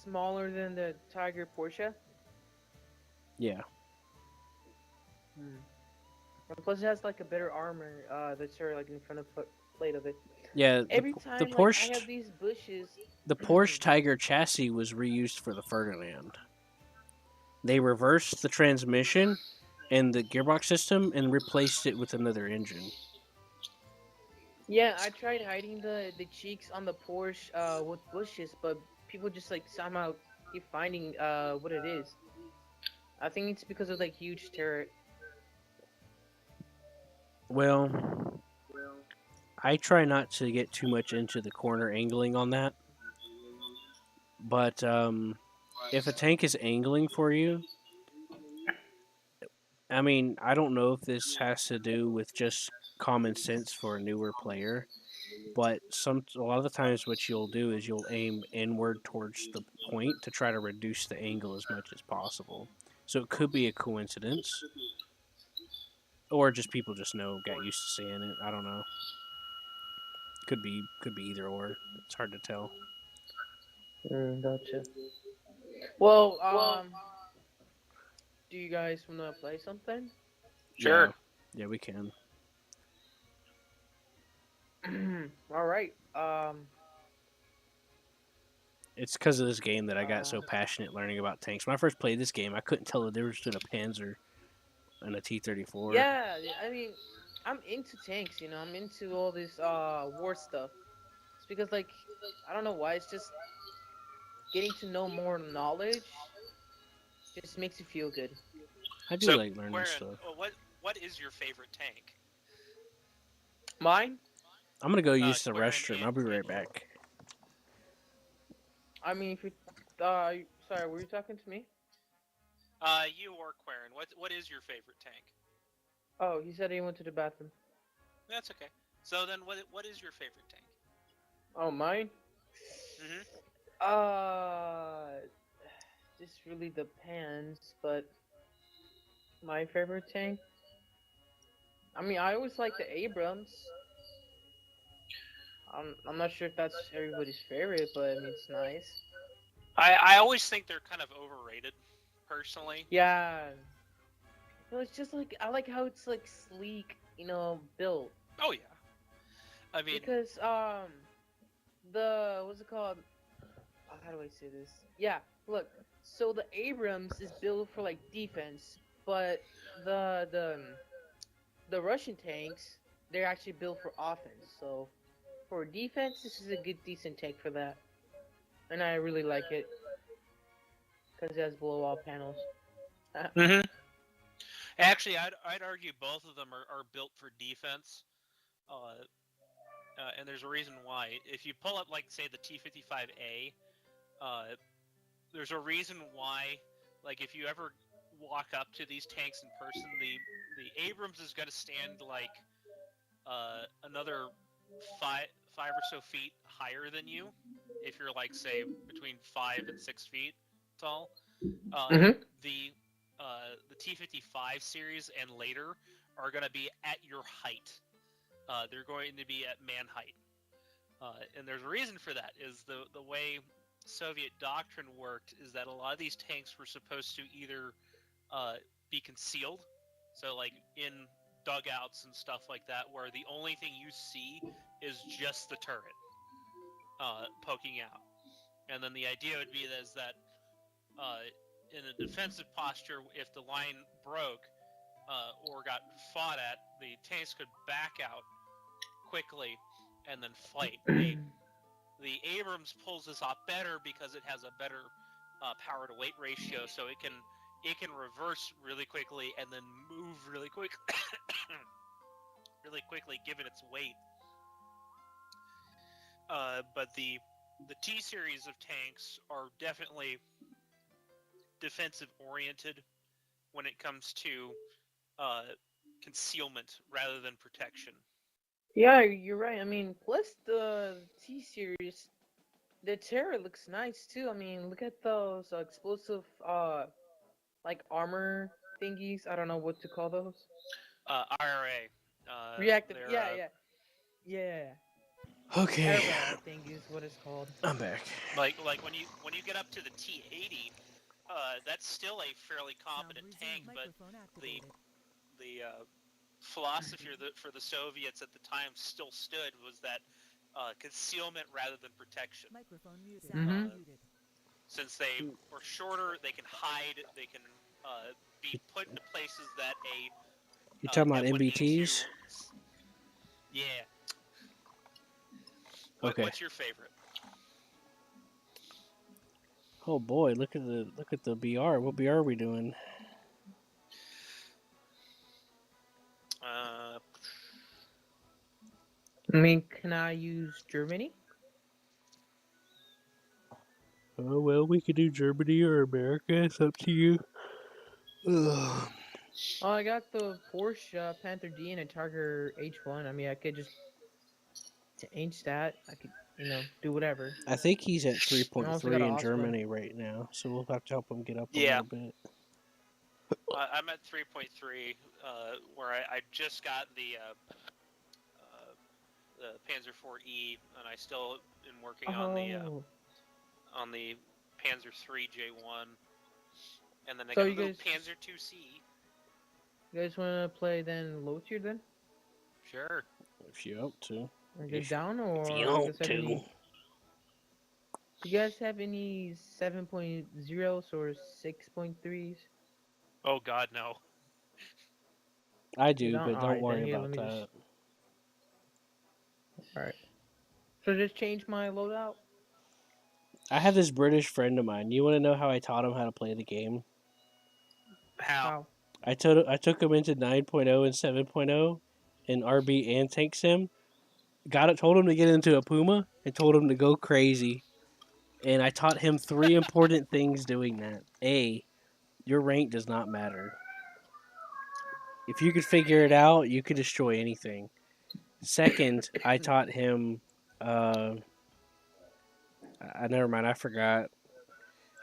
smaller than the Tiger Porsche? Yeah, And plus, it has like a better armor. That's sort of like in front of plate of it. yeah. Every The time, like I Porsche have these bushes. the Porsche Tiger chassis was reused for the Ferdinand. They reversed the transmission and the gearbox system and replaced it with another engine. Yeah, I tried hiding the cheeks on the Porsche with bushes, but people just like somehow keep finding what it is. I think it's because of like huge turret. Well, I try not to get too much into the corner angling on that, but if a tank is angling for you, I mean, I don't know if this has to do with just common sense for a newer player, but a lot of the times what you'll do is you'll aim inward towards the point to try to reduce the angle as much as possible. So it could be a coincidence, or just people just got used to seeing it. I don't know. Could be either or. It's hard to tell. Gotcha. Well, do you guys want to play something? Sure. Yeah, yeah, we can. All right. It's because of this game that I got so passionate learning about tanks. When I first played this game, I couldn't tell the difference between a Panzer and a T-34. Yeah, I mean, I'm into tanks. I'm into all this war stuff. It's because like I don't know why. It's just getting to know more knowledge just makes you feel good. I do So, like learning Quarren, stuff. what is your favorite tank? Mine. I'm gonna go use the Quarren restroom. I'll be right and you. back. I mean, if you sorry, were you talking to me? You or Quarren, what is your favorite tank? Oh, he said he went to the bathroom. That's okay. So then, what is your favorite tank? Oh, mine. Mm-hmm. Uh, this really depends, but my favorite tank. I mean, I always like the Abrams. I'm not sure if that's everybody's favorite, but I mean, it's nice. I always think they're kind of overrated, personally. Yeah. No, it's just like I like how it's like sleek, built. Oh yeah. I mean, Because the what's it called? How do I say this? Yeah, look. So the Abrams is built for like defense, but the Russian tanks they're actually built for offense. So for defense, this is a good decent tank for that, and I really like it because it has blow off panels. mm-hmm. Actually, I'd argue both of them are built for defense. And there's a reason why. If you pull up, like, say, the T-55A, there's a reason why. Like, if you ever walk up to these tanks in person, the Abrams is going to stand like another five or so feet higher than you. If you're like, say, between 5 and 6 feet tall, Mhm. the T-55 series and later are going to be at your height. They're going to be at man height. And there's a reason for that, is the way Soviet doctrine worked is that a lot of these tanks were supposed to either be concealed, so like in dugouts and stuff like that, where the only thing you see is just the turret poking out. And then the idea would be that in a defensive posture, if the line broke or got fought at, the tanks could back out quickly and then fight. The Abrams pulls this off better because it has a better power to weight ratio, so it can reverse really quickly and then move really quick, really quickly given its weight. But the T series of tanks are definitely defensive oriented when it comes to concealment rather than protection. Yeah, you're right. I mean, plus the T series, the Terra looks nice too. I mean, look at those explosive, like armor thingies. I don't know what to call those. IRA. Reactive. They're Yeah, yeah, yeah. Okay, Airbag, I think, is what it's called. I'm back. like when you get up to the T80, that's still a fairly competent tank, but Microphone the activated. philosophy for the Soviets at the time still stood was that concealment rather than protection. Microphone muted. Mhm. Muted. Since they were shorter, they can hide. They can be put into places that You talking about M1A2. MBTs? Yeah. Okay. What's your favorite? Oh boy, look at the BR. What BR are we doing? I mean, can I use Germany? Oh well, we could do Germany or America. It's up to you. Ugh. Oh, I got the Porsche Panther D and a Tiger H1. I mean, I could just change that. I could, do whatever. I think he's at And I also got 3.3 an in Osprey. Germany right now, so we'll have to help him get up a Yeah. little bit. I'm at 3.3, where I just got the Panzer IV-E, and I still am working Oh, on the Panzer III J1, and then I so got a you little guys, Panzer II-C. want to play then low tier then? Sure. If you up to. Or get If, down, if or you you want guys have to. any? Do you guys have any 7.0s or 6.3s? Oh God, no. I You do, don't? but don't Alright, then worry here, let about me that. Alright. So just change my loadout? I have this British friend of mine. You want to know how I taught him how to play the game? How? I took him into 9.0 and 7.0 in RB and Tank Sim. Told him to get into a Puma and told him to go crazy. And I taught him 3 important things doing that. A, your rank does not matter. If you could figure it out, you could destroy anything. Second, I taught him. Never mind. I forgot.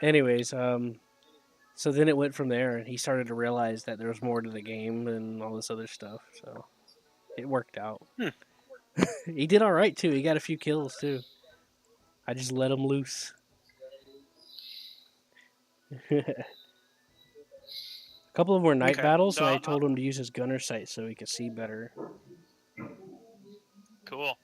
Anyways, so then it went from there, and he started to realize that there was more to the game and all this other stuff. So it worked out. He did all right too. He got a few kills too. I just let him loose. A couple of them were night Okay. battles, So and I told him to use his gunner sight so he could see better. cool.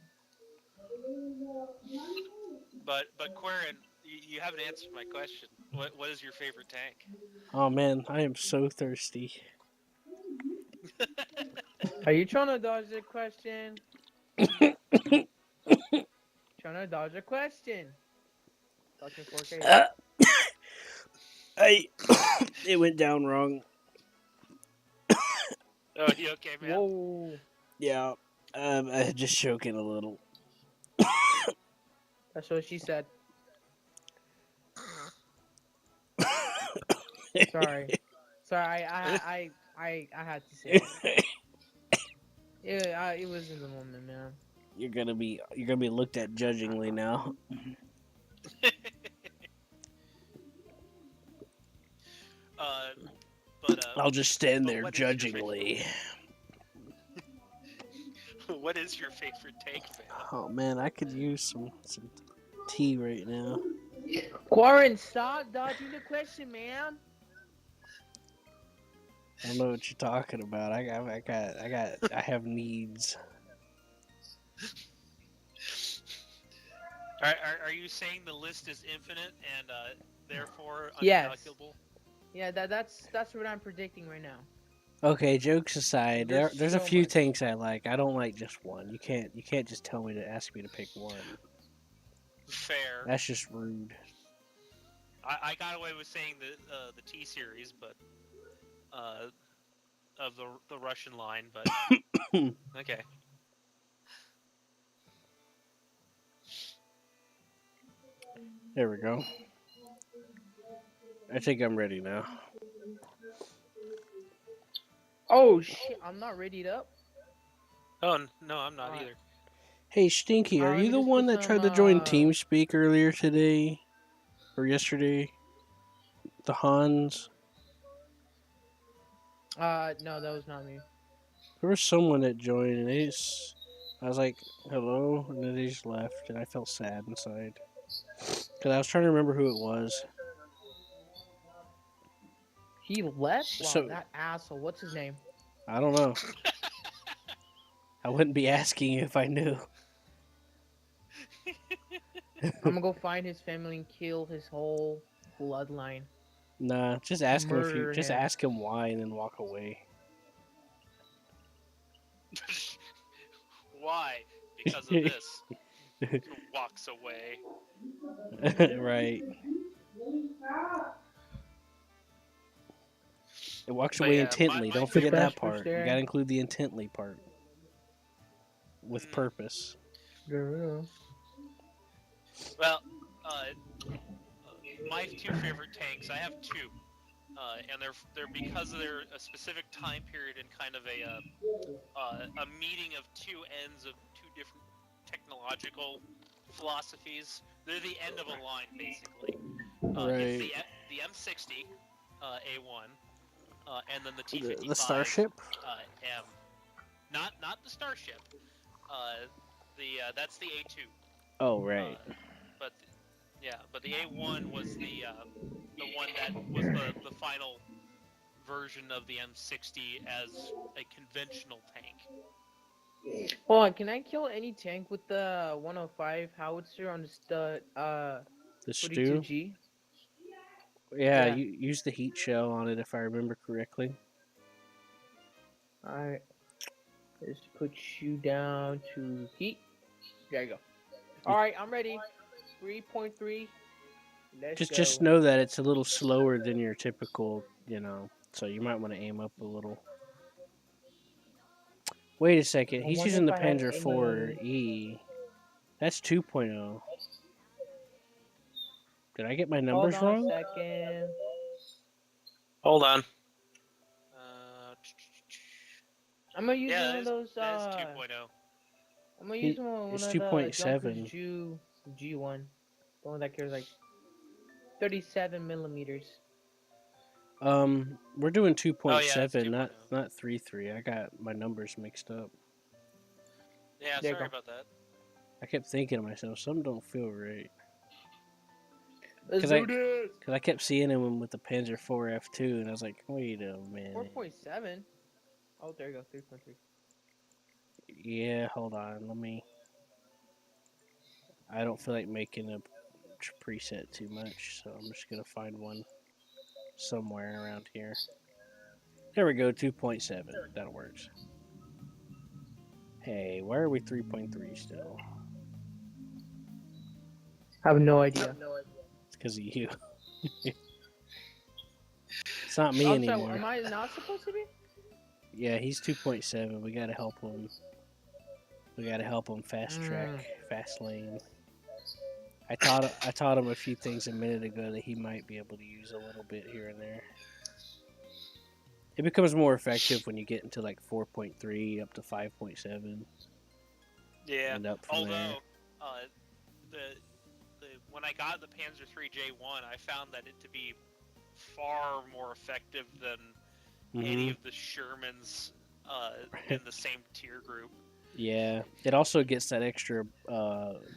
But Quaren, you haven't answered my question. What is your favorite tank? Oh man, I am so thirsty. Are you trying to dodge the question? Trying to dodge a question. Dodging 4K. I it went down wrong. Oh, you okay, man? Whoa. Yeah, I just choking a little. That's what she said. Sorry. Sorry, I had to say it. Yeah, it was in the moment, man. You're gonna be looked at judgingly now. But I'll just stand but there what is your judgingly. what is your favorite tank, man? Oh man, I could use some tea right now. Quarren, stop dodging the question, man. I don't know what you're talking about. I have needs. Are you saying the list is infinite and therefore Yes. uncalculable? Yeah, that's what I'm predicting right now. Okay, jokes aside, There's there's a so few much. tanks I like. I don't like just one. You can't just tell me to ask me to pick one. Fair. That's just rude. I got away with saying the T series, but of the Russian line, but okay. There we go. I think I'm ready now. Oh shit! I'm not readied up. Oh no, I'm not Alright. either. Hey, Stinky, are Let you me the just one put that some. tried to join TeamSpeak earlier today? Or yesterday? The Hans? No, that was not me. There was someone that joined and they just. I was like, hello? And then they just left and I felt sad inside. Because I was trying to remember who it was. He left. Wow, So, that asshole. What's his name? I don't know. I wouldn't be asking you if I knew. I'm gonna go find his family and kill his whole bloodline. Nah, just ask him if you. Murder Just him. ask him why and then walk away. Why? Because of this. Who walks away? Right. It walks But away yeah, intently. my Don't forget favorite. that part. You gotta include the intently part. With Mm. purpose. Well, my two favorite tanks. I have two, and they're because of their a specific time period and kind of a meeting of two ends of two different technological philosophies. They're the end of a line, basically. It's Right. the M60 A1, and then the T55 The Starship? M. Not the Starship. That's the A2. Oh, right. But but the A1 was the one that was the final version of the M60 as a conventional tank. Hold on, can I kill any tank with the 105 howitzer on the The stew? 42G? Yeah, Yeah. you use the heat shell on it if I remember correctly. Alright. Let's put you down to heat. There you go. Alright, I'm ready. 3.3. Let's go. Just know that it's a little slower than your typical, so you might want to aim up a little. Wait a second, I he's wonder using the if I have Panzer any- 4E. That's 2.0. Did I get my Hold numbers on wrong? a second. Hold on. I'm gonna use Yeah, one of those. that is 2.0. I'm gonna use one It's of the 2.7. Junkers G1. The one that carries like 37 millimeters. We're doing Oh, yeah, it's 2.7, 2.0. not 3.3. I got my numbers mixed up. Yeah, There you sorry go. about that. I kept thinking to myself, something don't feel right. Let's 'Cause do this. Because I kept seeing him with the Panzer 4F2, and I was like, wait a minute. 4.7. Oh, there you go. 3.3. Yeah, hold on. I don't feel like making a preset too much, so I'm just going to find one somewhere around here. There we go, 2.7. That works. Hey, why are we 3.3 still? I have no idea. It's because of you. It's not me I'm anymore. sorry, am I not supposed to be? Yeah, he's 2.7. We gotta help him. We gotta help him fast track, fast lane. I taught him a few things a minute ago that he might be able to use a little bit here and there. It becomes more effective when you get into like 4.3 up to 5.7. Yeah. And up from Although, there. when I got the Panzer III J1, I found that it to be far more effective than any of the Shermans in the same tier group. Yeah, it also gets that extra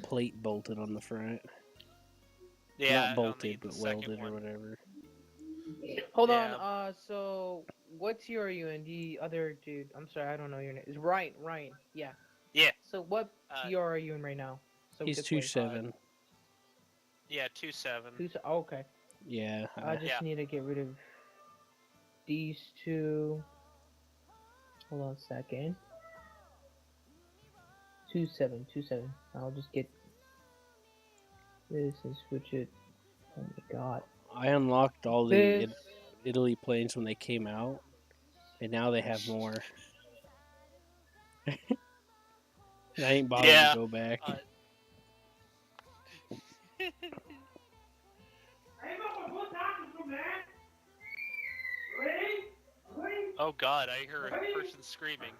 plate bolted on the front. Yeah, Not bolted, the but second welded one. or whatever. Hold Yeah. on. So what tier are you in? The other dude. I'm sorry, I don't know your name. It's Ryan. Ryan. Yeah. Yeah. So what tier are you in right now? So He's this way. 2.7. Yeah, 2.7. Oh, okay. Yeah. I just need to get rid of these two. Hold on a second. 2.7. I'll just get this and switch it. Oh my god. I unlocked all the This. Italy planes when they came out, and now they have more. And I ain't bothered to go back. Oh God, I hear a person screaming.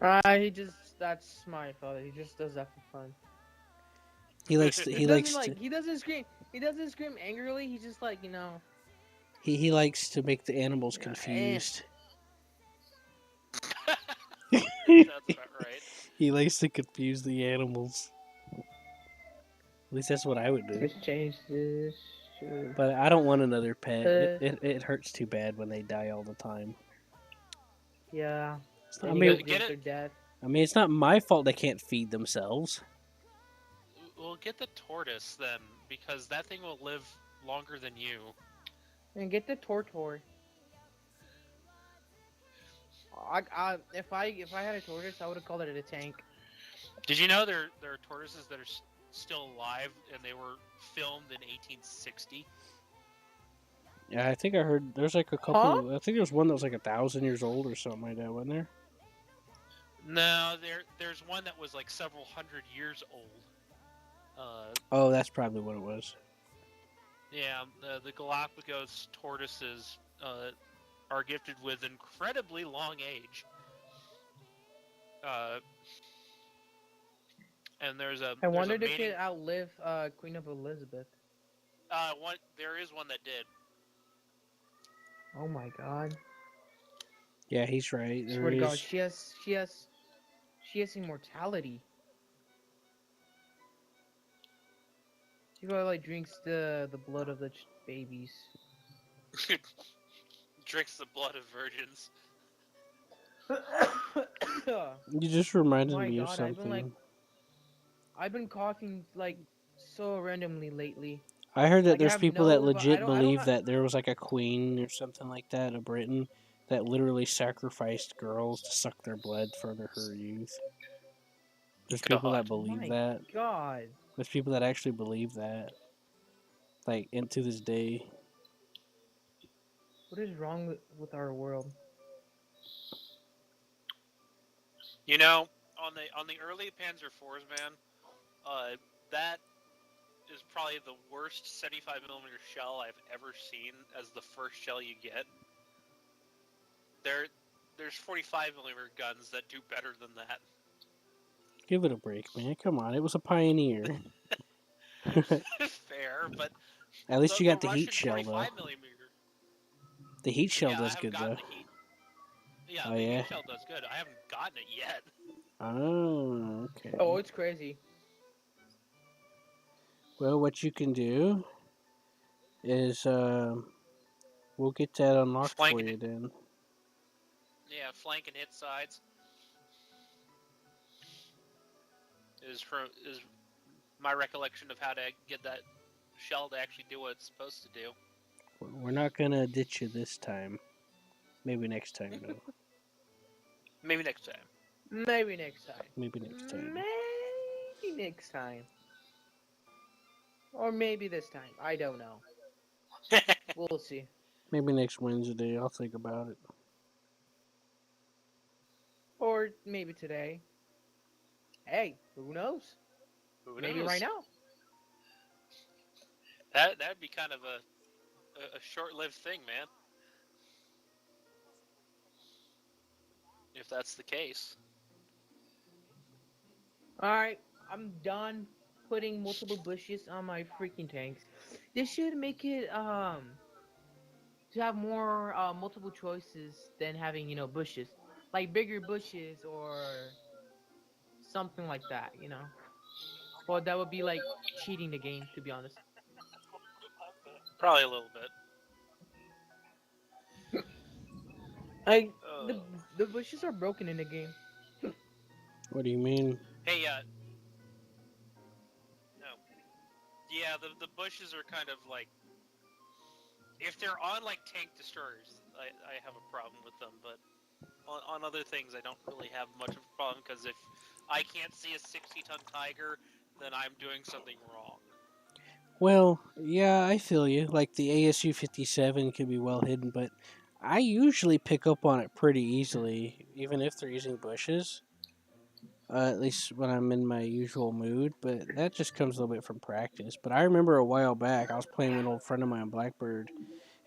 That's my father. He just does that for fun. He likes to. He doesn't like. He doesn't scream. He doesn't scream angrily. He just like He likes to make the animals Yeah, and confused. Sounds about right. He likes to confuse the animals. At least that's what I would do. let's change this. To, But I don't want another pet. It, uh, it, it hurts too bad when they die all the time. yeah. It's not, Then I you mean, gotta Get drink it? their death. it's not my fault they can't feed themselves. We'll get the tortoise then, because that thing will live longer than you. And get the Tortor. If I had a tortoise, I would have called it a tank. Did you know there are tortoises that are still alive and they were filmed in 1860? Yeah, I think I heard there's like a Huh? couple. I think there's one that was like 1,000 years old or something like that, wasn't there? No, there's one that was like several hundred years old. Oh, that's probably what it was. Yeah, the Galapagos tortoises are gifted with incredibly long age. And there's a I there's a wondered if mating. it outlive Queen of Elizabeth. There is one that did. Oh my god. Yeah, he's right. There Swear to God, is. she has immortality. She probably like drinks the blood of the babies. Drinks the blood of virgins. You just reminded My me of God, something. I've been coughing like so randomly lately. I heard that Like I there's have people that no, legit I don't believe that there was like a queen or something like that of Britain that literally sacrificed girls to suck their blood for her youth. There's people that God. believe My that. God. There's people that actually believe that. Like, into this day. What is wrong with our world? You know, on the early Panzer IVs, man, that is probably the worst 75mm shell I've ever seen as the first shell you get. There's 45mm guns that do better than that. Give it a break, man. Come on. It was a pioneer. Fair, but At least you the got the heat Russian shell, though. 45mm. The heat shell Yeah, I does haven't good, gotten though. the heat. Yeah, Oh, the yeah? heat shell does good. I haven't gotten it yet. Oh, okay. Oh, it's crazy. Well, what you can do is we'll get that unlocked for Flanking you it. then. Yeah, flank and hit sides is my recollection of how to get that shell to actually do what it's supposed to do. We're not gonna ditch you this time. Maybe next time, though. Maybe next time. Maybe next time. Maybe next time. Maybe next time. Or maybe this time. I don't know. We'll see. Maybe next Wednesday. I'll think about it. Or maybe today. Hey, who knows? Who Maybe knows? right now. That'd be kind of a short-lived thing, man. If that's the case. Alright, I'm done putting multiple bushes on my freaking tanks. This should make it to have more multiple choices than having, bushes. Like bigger bushes or something like that, Well, that would be like cheating the game, to be honest. Probably a little bit. Like the bushes are broken in the game. What do you mean? Hey, no. Yeah, the bushes are kind of like, if they're on like tank destroyers, I have a problem with them, but on other things I don't really have much of a problem, because if I can't see a 60-ton Tiger, then I'm doing something wrong. Well, yeah, I feel you. Like the ASU 57 can be well hidden, but I usually pick up on it pretty easily, even if they're using bushes. At least when I'm in my usual mood, but that just comes a little bit from practice. But I remember a while back, I was playing with an old friend of mine, Blackbird,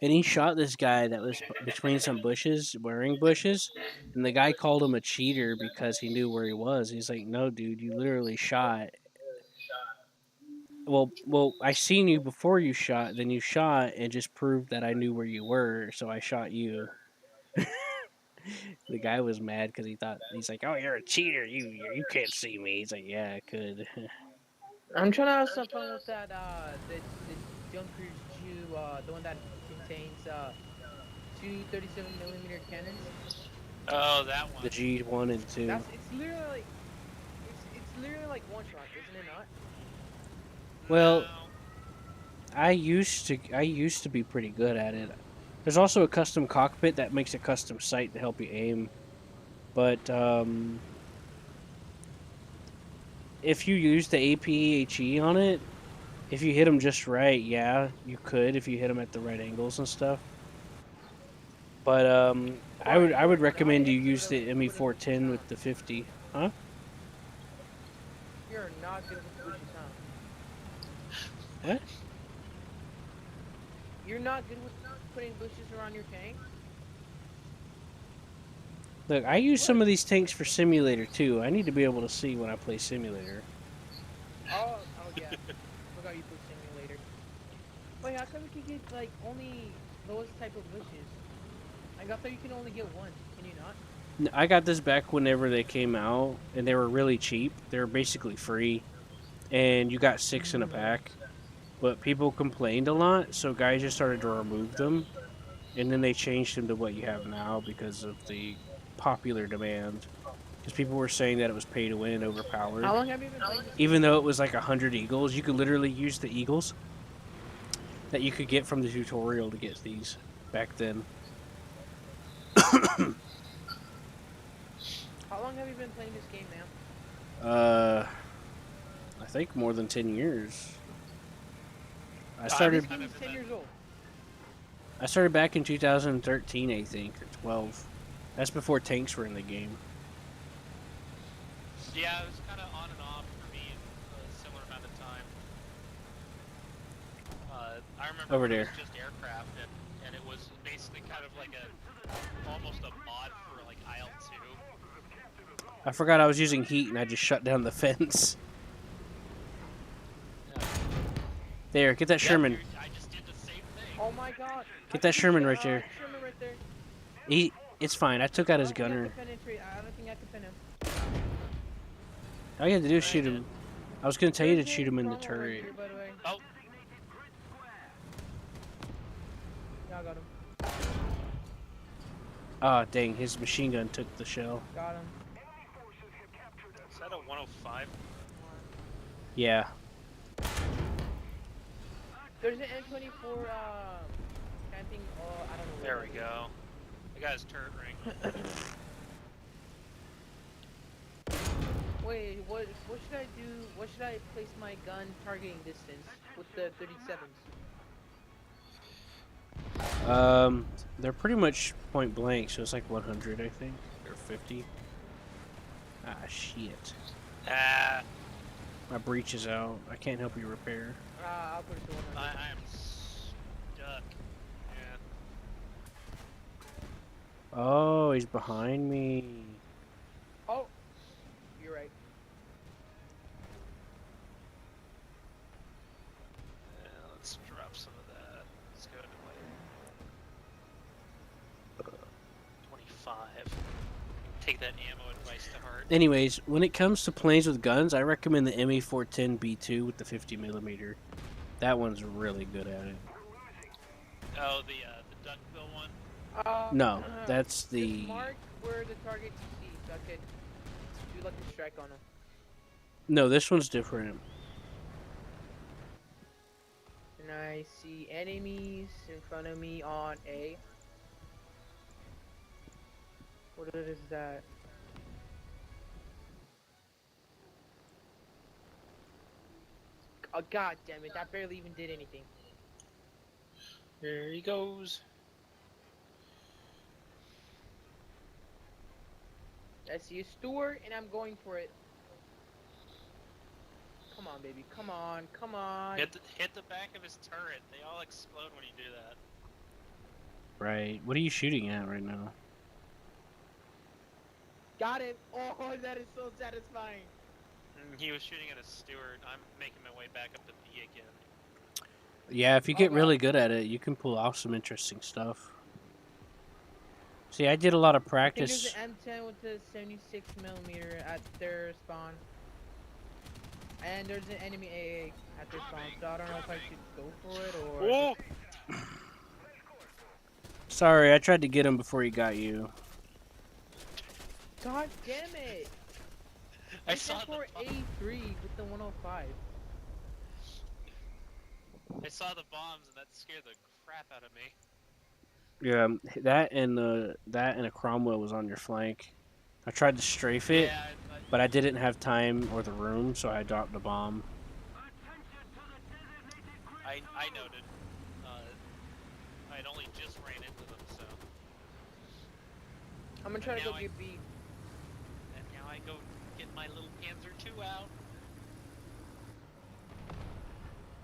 and he shot this guy that was between some bushes, wearing bushes, and the guy called him a cheater because he knew where he was. He's like, "No, dude, you literally shot." Well, I seen you before you shot. Then you shot and just proved that I knew where you were, so I shot you. The guy was mad because he thought he's like, "Oh, you're a cheater. You can't see me." He's like, "Yeah, I could." I'm trying to have some fun with that. The Junkers Jew, the one that contains two 37mm cannons. Oh, that The one. G1 and 2. It's literally like it's literally like one shot, isn't it not? Well, No. I used to be pretty good at it. There's also a custom cockpit that makes a custom sight to help you aim. But if you use the APHE on it, if you hit them just right, yeah, you could if you hit them at the right angles and stuff. But I would recommend you use the ME410 with the 50. Huh? You're not good with bushes, huh? What? You're not good with putting bushes around your tank. Look, I use some of these tanks for simulator too. I need to be able to see when I play simulator. Oh yeah. Forgot you put simulator. Wait, how come you can get like only those type of bushes? I thought you can only get one. Can you not? I got this back whenever they came out, and they were really cheap. They were basically free, and you got 6 in a pack. But people complained a lot, so guys just started to remove them, and then they changed them to what you have now because of the popular demand. Because people were saying that it was pay to win and overpowered. How long have you been playing this Even game? though it was like 100 eagles, you could literally use the eagles that you could get from the tutorial to get these back then. How long have you been playing this game now? I think more than 10 years. I This started game is 10 years old. I started back in 2013, I think, or 12. That's before tanks were in the game. Yeah, it was kind of on and off for me a similar amount of time. I remember Over when it there. was just aircraft, and it was basically kind of like almost a mod for like IL-2. I forgot I was using heat and I just shut down the fence. There, get that Sherman. I just did the same thing. Oh my god. Get that Sherman right there. Sherman right there. It's fine. I took out his I don't gunner. think I can penetrate. I don't think I can pin him. All you had to do is shoot Right. him. I was gonna tell you to There's shoot a him in the promo right turret. here, by the way. Oh, Yeah, I got him. Ah, dang, his machine gun took the shell. Got him. is that a 105? Yeah. There's an M24 camping. Oh, I don't know. There we go. I got his turret ring. Wait, what should I do? What should I place my gun targeting distance with the 37s? They're pretty much point blank, so it's like 100, I think, or 50. Ah, shit. Ah, My breach is out. I can't help you repair. I'll put it to 100. I am stuck. Yeah. Oh, he's behind me. Oh, you're right. Let's drop some of that. Let's go to like 25. Take that ammo advice to heart. Anyways, when it comes to planes with guns, I recommend the ME410B2 with the 50mm. That one's really good at it. Oh, the duckbill one. No, that's Just the... mark where the target you see, so I could do like a strike on him. No, this one's different. And I see enemies in front of me on A. What is that? Oh god damn it, that barely even did anything. There he goes. I see a Stewart and I'm going for it. Come on baby, come on, come on. Hit the back of his turret. They all explode when you do that. Right. What are you shooting at right now? Got it. Oh, that is so satisfying. He was shooting at a Stewart. I'm making my way back up to B again. Yeah, if you Oh, get God. really good at it, you can pull off some interesting stuff. See, I did a lot of I think there's practice. an M10 with a 76 millimeter at their spawn, and there's an enemy AA at their spawn. So I don't know if I should go for it or. Oh! Sorry, I tried to get him before he got you. God damn it! I It's saw the for A3 with the 105. I saw the bombs and that scared the crap out of me. Yeah, that and a Cromwell was on your flank. I tried to strafe it, Yeah, but I didn't have time or the room, so I dropped a bomb. I noted. I'd only just ran into them, so. I'm gonna try to now go get B. And now I go get my little Panzer II out.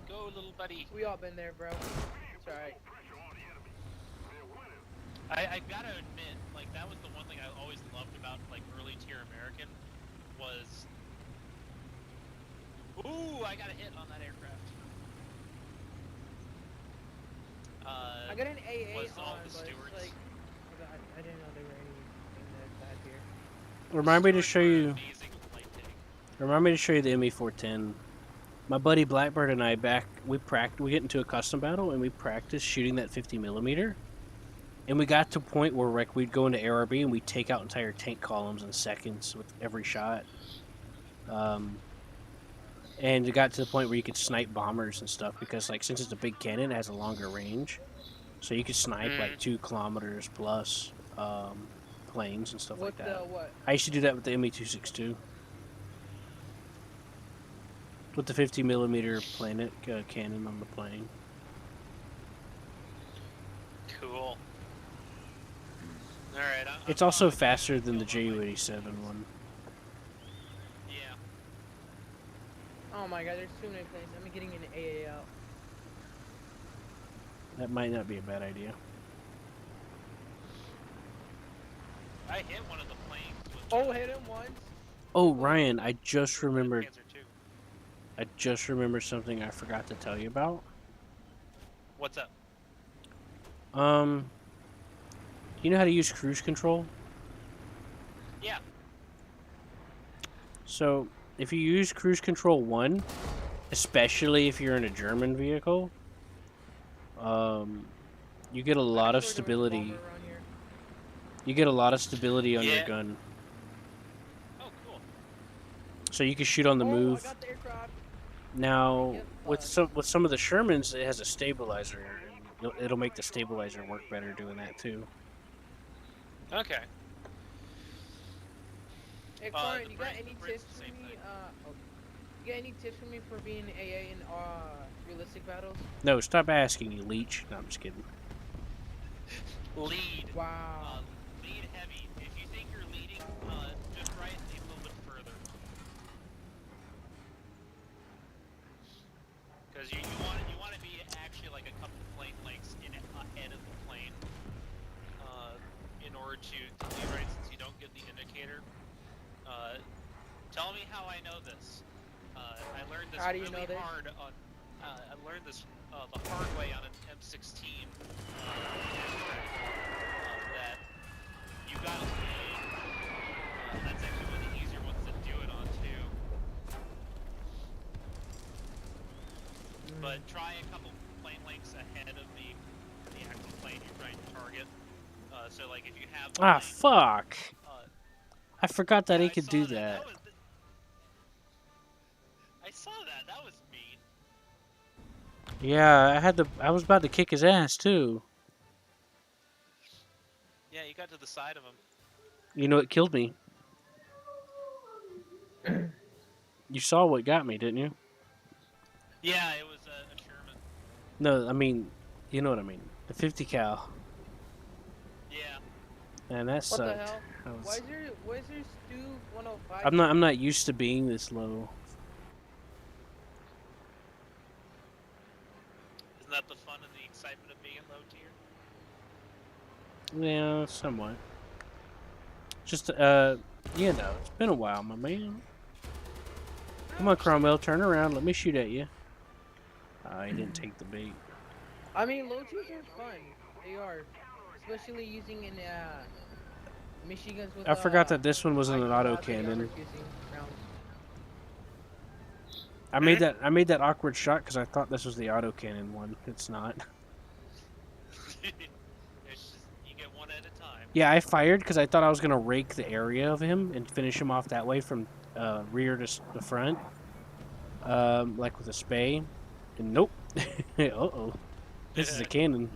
Go, little buddy. We all been there, bro. It's alright. I've got to admit, like, that was the one thing I always loved about, like, early tier American was... Ooh, I got a hit on that aircraft. I got an AA was all on, the but it's Stewards. like, I didn't know they were anything that bad here. Remind me to Stewards show were an you. amazing flight tank. Remind me to show you the ME410. My buddy Blackbird and I we get into a custom battle and we practiced shooting that 50 millimeter. And we got to a point where like we'd go into ARB and we'd take out entire tank columns in seconds with every shot. And it got to the point where you could snipe bombers and stuff because like since it's a big cannon, it has a longer range, so you could snipe like 2 kilometers plus planes and stuff like that. What? I used to do that with the ME262. With the 50 millimeter planet cannon on the plane. Cool. Alright, It's also faster than the Ju-87 one. Yeah. Oh my god, there's too many planes. I'm getting an AA out. That might not be a bad idea. I hit one of the planes with Oh, hit him once. Oh, Ryan, I just remembered. Panzer II. I just remembered something I forgot to tell you about. What's up? You know how to use cruise control? Yeah. So, if you use cruise control 1, especially if you're in a German vehicle, you get a lot of stability. You get a lot of stability on your Yeah. gun. Oh, cool. So you can shoot on the I move. got the aircraft. Now, Yep, with some of the Shermans, it has a stabilizer. It'll make the stabilizer work better doing that too. Okay. Hey, Corin, the you got Brit- any the Brit's tips the for same me? thing. You got any tips for me for being AA in realistic battles? No, stop asking, you leech. No, I'm just kidding. Lead. Wow. Lead heavy. If you think you're leading, just right a little bit further. Because you want to be actually like a couple plane lengths ahead of the plane. In order to lead right, since you don't get the indicator. Tell me how I know this. I learned this How do you really know this? hard on. I learned this the hard way on an M16. That you gotta lead. That's actually one of the easier ones to do it on too. But try a couple plane lengths ahead of the actual plane you're trying to target. So like if you have the Ah, plane, fuck! I forgot that yeah, he I could saw do that. that. I saw that. That was mean. Yeah, I was about to kick his ass too. Yeah, you got to the side of him. You know, it killed me. You saw what got me, didn't you? Yeah, it was a Sherman. No, I mean, you know what I mean. The 50 cal. Yeah. And that What sucked. the hell? That was- Why is there Stu 105? I'm not used to being this low. Isn't that the fun and the excitement of being at low tier? Yeah, somewhat. Just it's been a while, my man. Come on, Cromwell, turn around. Let me shoot at you. He didn't take the bait. I mean, low tiers are fun. They are, especially using in machine guns with I forgot that this one wasn't an the armor autocannon. piercing rounds. I made that awkward shot because I thought this was the autocannon one. It's not. It's just you get one at a time. Yeah, I fired because I thought I was gonna rake the area of him and finish him off that way from rear to the front, like with a spay. And nope. Uh-oh. This is a cannon.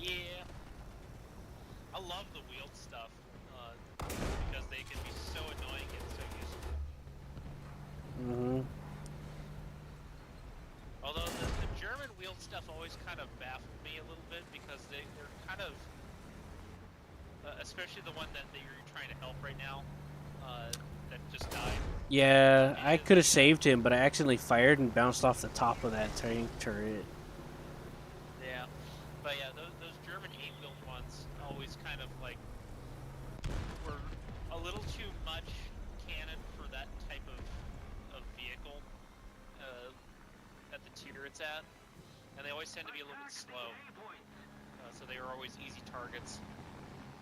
Yeah. I love the wheeled stuff because they can be so annoying and so useful. Mm-hmm. Although the German wheeled stuff always kind of baffled me a little bit because they're kind of, especially the one that you're trying to help right now, that just died. Yeah, I could have saved him, but I accidentally fired and bounced off the top of that tank turret. Yeah, but yeah, those German 8-wheeled ones always kind of like were a little too much cannon for that type of vehicle at the tier it's at, and they always tend to be a little bit slow, so they are always easy targets.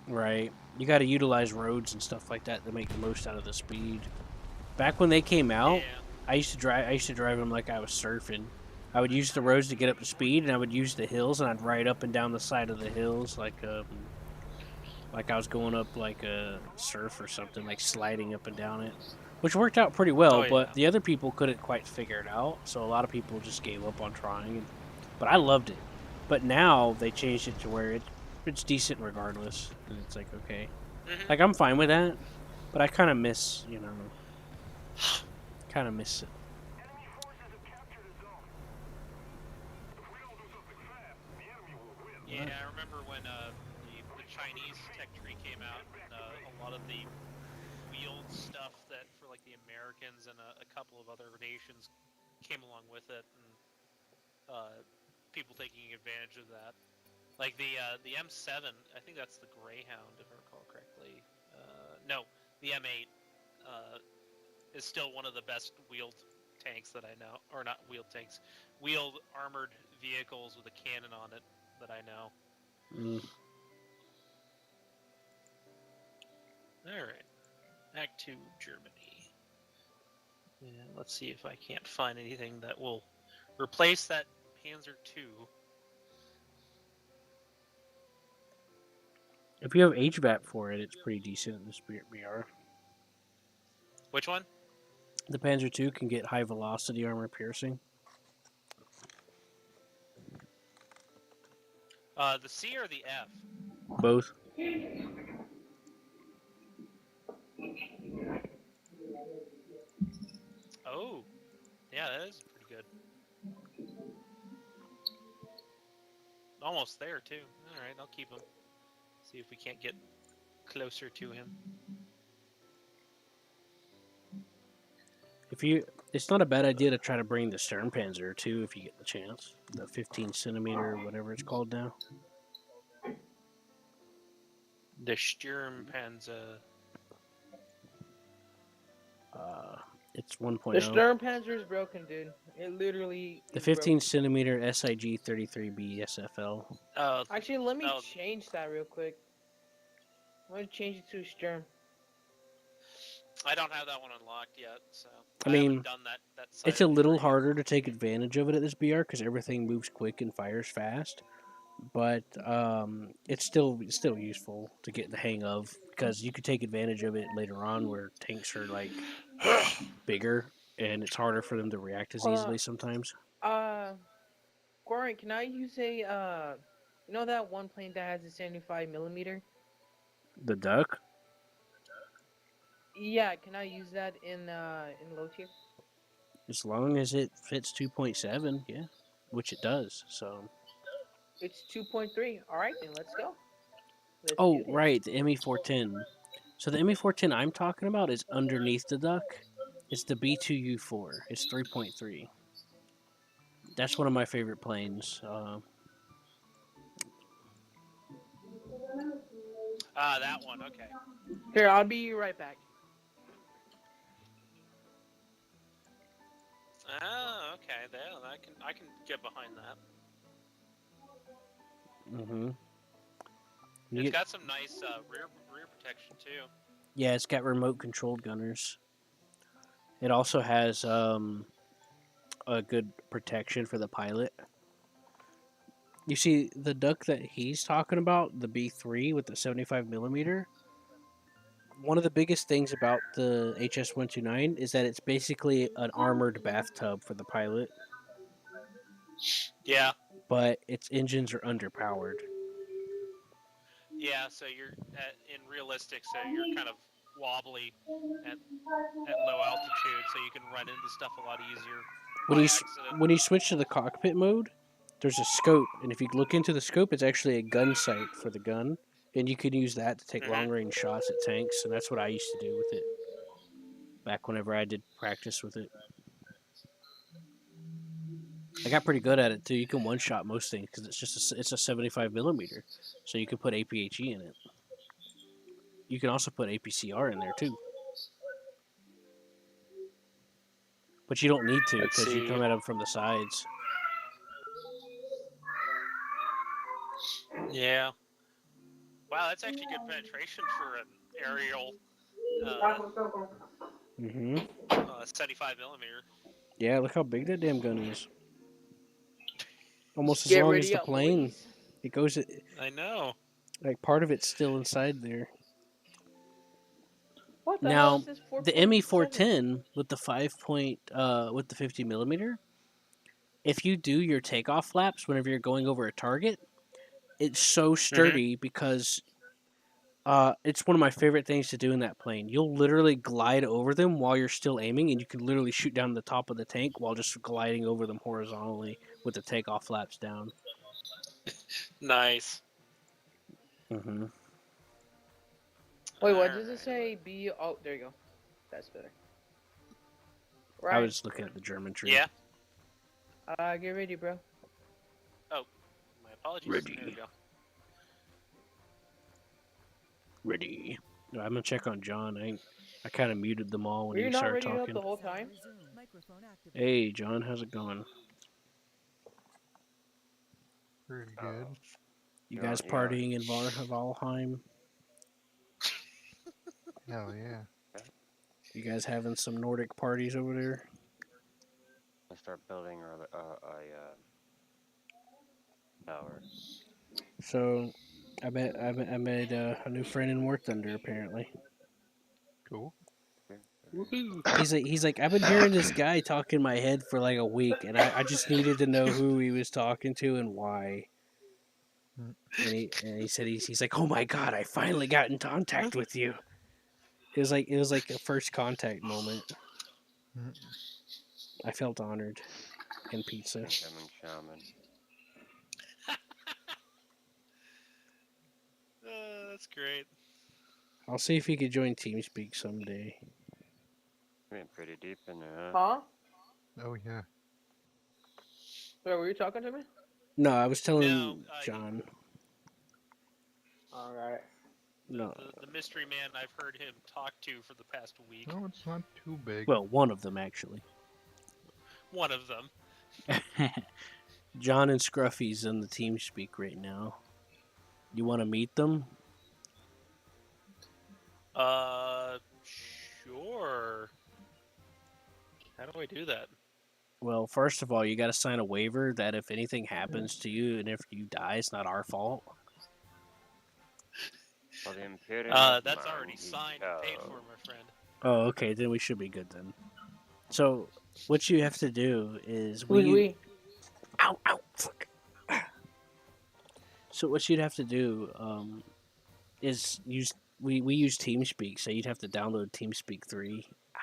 Right. You got to utilize roads and stuff like that to make the most out of the speed. Back when they came out, Yeah. I used to drive them like I was surfing. I would use the roads to get up to speed, and I would use the hills, and I'd ride up and down the side of the hills like I was going up like a surf or something, like sliding up and down it, which worked out pretty well. Oh, yeah. But the other people couldn't quite figure it out, so a lot of people just gave up on trying. But I loved it. But now they changed it to where it's decent regardless, and it's like okay, like I'm fine with that. But I kind of miss, kind of miss it. Enemy forces have captured a zone. If we don't do something fast, the enemy will win. Yeah, I remember when the Chinese tech tree came out, and a lot of the wheeled stuff that for like the Americans and a couple of other nations came along with it, and people taking advantage of that. Like the M7, I think that's the Greyhound, if I recall correctly. No, the M8 is still one of the best wheeled tanks that I know, or not wheeled tanks, wheeled armored vehicles with a cannon on it that I know. Mm. All right, back to Germany. And let's see if I can't find anything that will replace that Panzer II. If you have HVAP for it, it's pretty decent in this BR. Which one? The Panzer II can get high velocity armor piercing. The C or the F? Both. Oh, yeah, that is pretty good. Almost there too. All right, I'll keep him. See if we can't get closer to him. It's not a bad idea to try to bring the Sternpanzer too if you get the chance. The 15 centimeter, whatever it's called now. The Sturmpanzer. It's 1.0. The Sturmpanzer is broken, dude. It literally. The is 15 broken. centimeter SIG 33B SFL. Actually, let me Oh. change that real quick. I'm gonna change it to Sturm. I don't have that one unlocked yet, so I mean, haven't done that side It's a of the little tree. harder to take advantage of it at this BR because everything moves quick and fires fast. But it's still useful to get the hang of because you could take advantage of it later on where tanks are like bigger and it's harder for them to react as easily sometimes. Goran, can I use a you know that one plane that has a 75 millimeter? The Duck, Yeah, can I use that in low tier? as long as it fits 2.7, yeah, which it does. So. It's 2.3. All right, then let's go. Let's Oh, do this. right, the ME410. So the ME410 I'm talking about is underneath the Duck. It's the B2U4. It's 3.3. That's one of my favorite planes. Ah, that one. Okay. Here, I'll be right back. Oh, okay. Then I can get behind that. Mm-hmm. It's got some nice rear protection too. Yeah, it's got remote controlled gunners. It also has a good protection for the pilot. You see, the duck that he's talking about, the B3 with the 75mm, one of the biggest things about the HS-129 is that it's basically an armored bathtub for the pilot, Yeah. but its engines are underpowered. Yeah. So you're in realistic, so you're kind of wobbly at low altitude, so you can run into stuff a lot easier When by you accident. when you switch to the cockpit mode, there's a scope, and if you look into the scope, it's actually a gun sight for the gun, and you can use that to take long range shots at tanks, and that's what I used to do with it back whenever I did practice with it. I got pretty good at it too. You can one shot most things because it's a 75mm, so you can put APHE in it. You can also put APCR in there too, but you don't need to Let's because you see. come at them from the sides. Yeah. Wow, that's actually good penetration for an aerial Mm-hmm. 75mm. Yeah, look how big that damn gun is. Almost as Get long as ready the up, plane. boys. It goes I know. like part of it's still inside there. What the hell Now, is this the 4.7? ME410 with the 50mm, if you do your takeoff flaps whenever you're going over a target, it's so sturdy because it's one of my favorite things to do in that plane. You'll literally glide over them while you're still aiming, and you can literally shoot down the top of the tank while just gliding over them horizontally with the takeoff flaps down. Nice. Mm-hmm. Wait, what does it Alright. say? B. Oh, there you go. That's better. I Right. was looking at the German tree. Yeah. Get ready, bro. Oh, my apologies. Ready. There we go. Ready. No, I'm gonna check on John. I kind of muted them all when Were you he not started ready up talking. the whole time? Microphone activated. Hey, John, how's it going? Pretty good. You Yeah, guys yeah. partying in Valheim? Hell yeah. You guys having some Nordic parties over there? I start building a tower. So, I made a new friend in War Thunder apparently. Cool. Woohoo. He's like I've been hearing this guy talk in my head for like a week, and I just needed to know who he was talking to and why. Mm. And he said he's like, oh my god, I finally got in contact with you. It was like a first contact moment. Mm. I felt honored. And pizza. Incoming shaman. That's great. I'll see if he could join TeamSpeak someday. Been pretty deep in there. Huh? Oh yeah. Wait, were you talking to me? No, I was telling No, John. Alright. No. The mystery man I've heard him talk to for the past week. No, it's not too big. Well, one of them actually. One of them. John and Scruffy's in the TeamSpeak right now. You want to meet them? Sure. How do I do that? Well, first of all, you got to sign a waiver that if anything happens to you and if you die, it's not our fault. For the Imperial That's man, already you signed and paid go. for, my friend. Oh, okay, then we should be good then. So, what you have to do is Who's we? Ow, ow, fuck. So what you'd have to do is we use TeamSpeak, so you'd have to download TeamSpeak 3. Ow.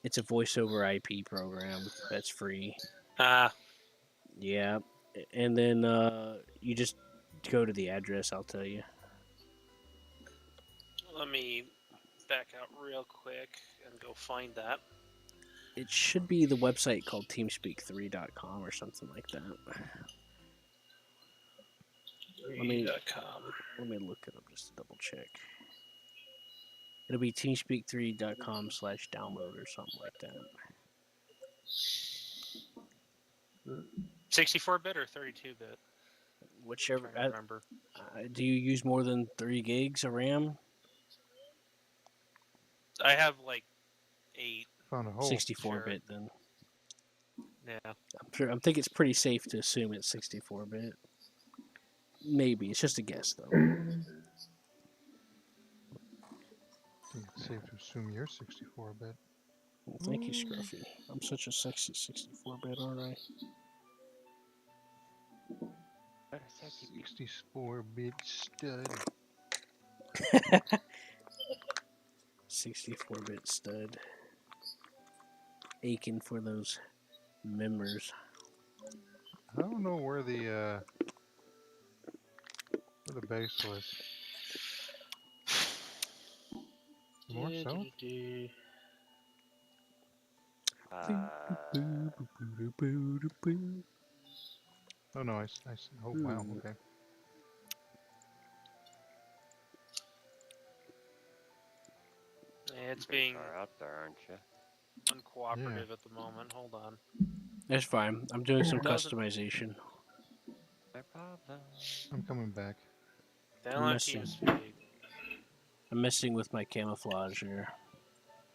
It's a voice over IP program that's free. Yeah. And then you just go to the address, I'll tell you. Let me back out real quick and go find that. It should be the website called teamspeak3.com or something like that. TeamSpeak3.com. Let me look it up just to double check. It'll be teamspeak3.com/download or something like that. 64-bit or 32-bit? Whichever. Trying to remember. Do you use more than 3 gigs of RAM? I have like 8. Found a hole. 64-bit then. Yeah. I think it's pretty safe to assume it's 64-bit. Maybe it's just a guess though. I think it's safe to assume you're 64-bit. Well, thank you, Scruffy. I'm such a sexy 64-bit, aren't I? 64-bit stud. 64-bit stud. Aching for those members. I don't know where the base was. More so? Oh no, oh wow, okay. It's being out there, aren't you? uncooperative at the moment. Hold on. That's fine. I'm doing some Doesn't- customization. No problem. I'm coming back. Download missing. TeamSpeak. I'm messing with my camouflage here.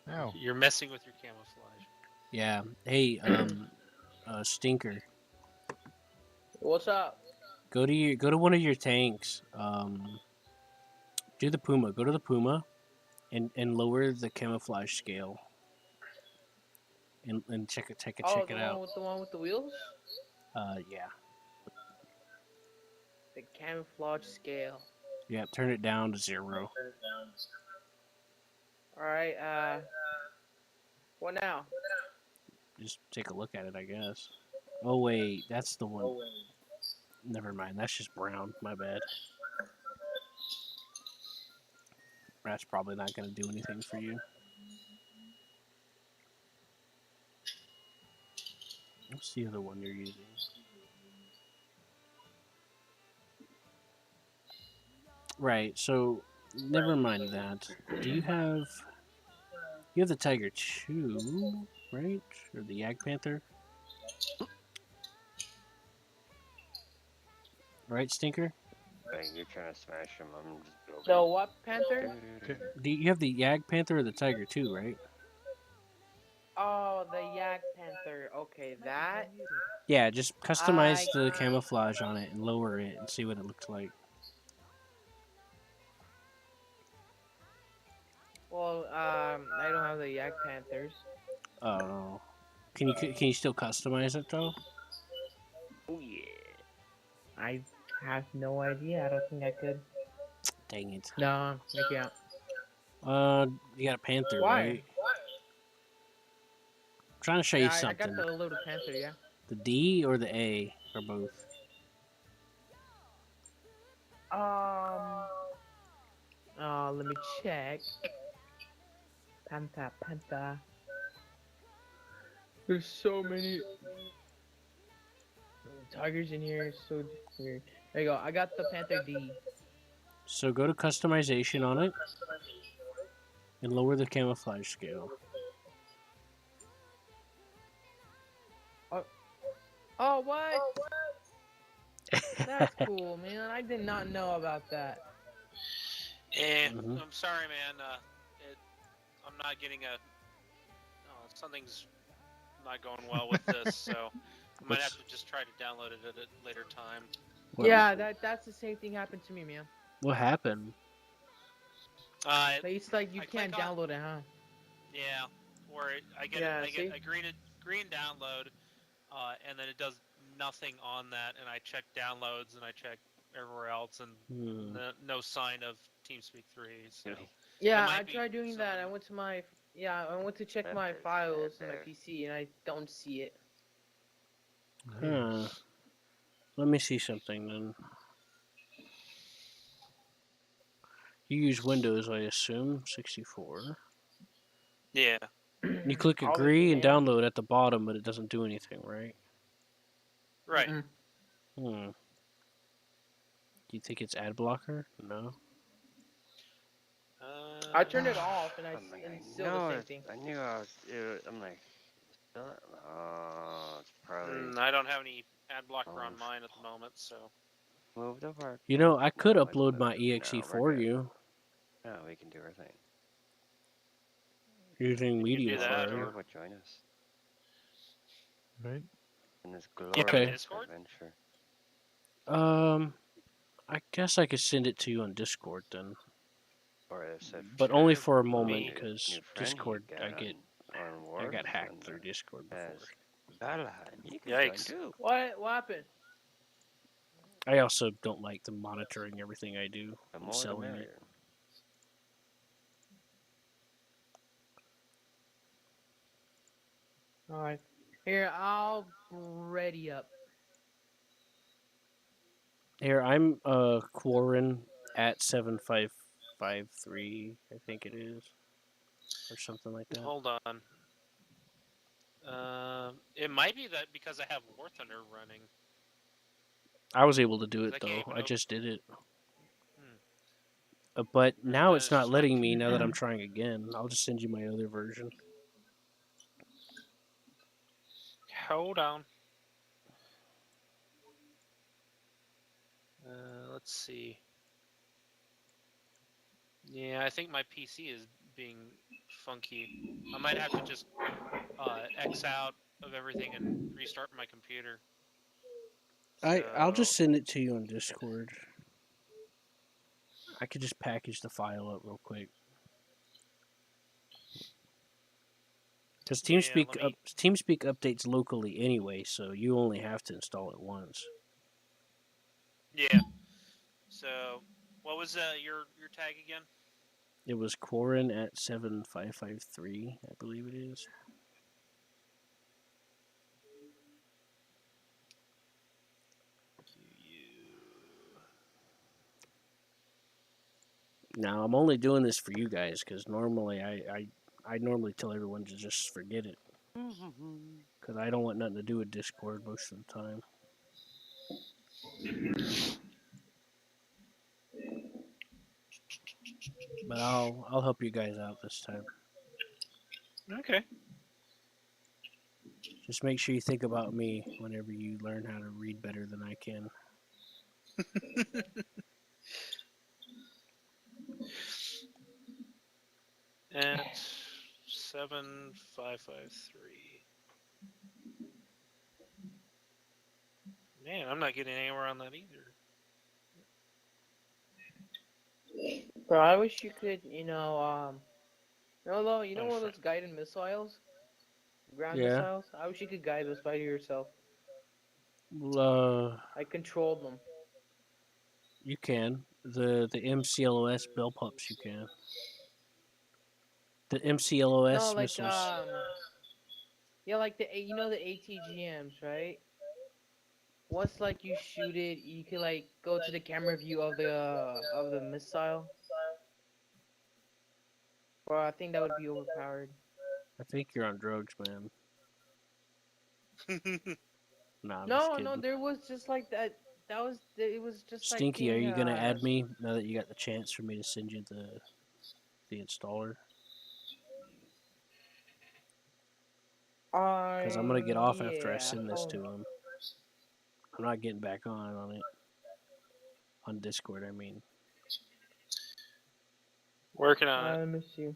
Ow. You're messing with your camouflage. Yeah. Hey, Stinker. What's up? Go to one of your tanks. Do the Puma. Go to the Puma, and lower the camouflage scale. And check it The out. one with the wheels? Yeah. The camouflage scale. Yeah. Turn it down to 0. Alright, what now? Just take a look at it, I guess. Oh wait, that's the one. Never mind. That's just brown. My bad. That's probably not going to do anything for you. What's the other one you're using? Right, so never mind that. Do you have... You have the Tiger 2, right? Or the Yag Panther? Right, Stinker? Bang, you're trying to smash him. I'm just building. The what, Panther? Okay. Do you have the Yag Panther or the Tiger 2, right? Oh, the Yak Panther. Okay, that. Yeah, just customize the camouflage on it and lower it and see what it looks like. Well, I don't have the Yak Panthers. Oh. Can you still customize it though? Oh yeah. I have no idea. I don't think I could. Dang it. No, I can't. You got a Panther, Why? right? I'm trying to show you I something. got the little Panther, yeah. The D or the A or both? Let me check. Panther. There's so many tigers in here. It's so weird. There you go. I got the Panther D. So go to customization on it and lower the camouflage scale. Oh, what? That's cool, man. I did not know about that. Mhm. I'm sorry, man. I'm not getting something's not going well with this, so I might have to just try to download it at a later time. Yeah, that's the same thing happened to me, man. What happened? It's like you I can't click on- download it, huh? Yeah, where I get a green download, and then it does nothing on that, and I check downloads and I check everywhere else, and no sign of TeamSpeak 3. So Yeah, might I be tried doing that. I something- went to check my Memphis, files right on my there. PC, and I don't see it. Huh. Let me see something then. You use Windows, I assume, 64. Yeah. You click Obviously, agree and man. download at the bottom, but it doesn't do anything, right? Right. Mm-mm. Hmm. Do you think it's ad blocker? No. I turned it off, and I'm like, and I it's still the know same it. thing. I knew I was. I'm like, oh, it's probably I don't have any ad blocker on almost mine at the moment, so. moved over. You know, I could No, it's upload my moved. exe No, we're for good. you No, we can do our thing. using You can do media that, player. or Would join us Right? in this do you have a Okay. glorious Discord? adventure. I guess I could send it to you on Discord then, Or if but only Sure, for a beat moment me. because new friend he Discord got on I Wharf got hacked and through Discord before. as Valheim, he can join Yikes. too. What happened? I also don't like them monitoring everything I do The and more the selling it. merrier. All right, here I'll ready up. Here, I'm Quarren at 7553, I think it is, or something like that. Hold on. It might be that because I have War Thunder running. I was able to do 'Cause it I can't though. even I just did it. Hmm. But Or now then it's it's not just my letting me. Now that I'm trying again, I'll just send you my other version. Hold on. Let's see. Yeah, I think my PC is being funky. I might have to just X out of everything and restart my computer. I'll just So send it to you on Discord. I could just package the file up real quick. Because yeah, let me. TeamSpeak updates locally anyway, so you only have to install it once. Yeah. So, what was your tag again? It was Quarren at 7553, I believe it is. Now I'm only doing this for you guys because normally I normally tell everyone to just forget it because I don't want nothing to do with Discord most of the time. But I'll help you guys out this time. Okay. Just make sure you think about me whenever you learn how to read better than I can. At 7553. Man, I'm not getting anywhere on that either. Bro, I wish you could, no, you know My one of friend. those guided missiles, ground Yeah. missiles. I wish you could guide those by yourself. I controlled them. You can. The MCLOS bell pups you can. The No, MCLOS like missiles. yeah, like the ATGMs, right? Once like you shoot it, you can like go to the camera view of the missile. Bro, I think that would be overpowered. I think you're on drugs, man. Nah, I'm just No, no, kidding. there was just like that. That was it was just like Stinky, are being you gonna add me now that you got the chance for me to send you the installer? Because I'm gonna get off after I yeah. send this Oh, to him. I'm not getting back on it. On Discord, I mean. Working on it. let me see.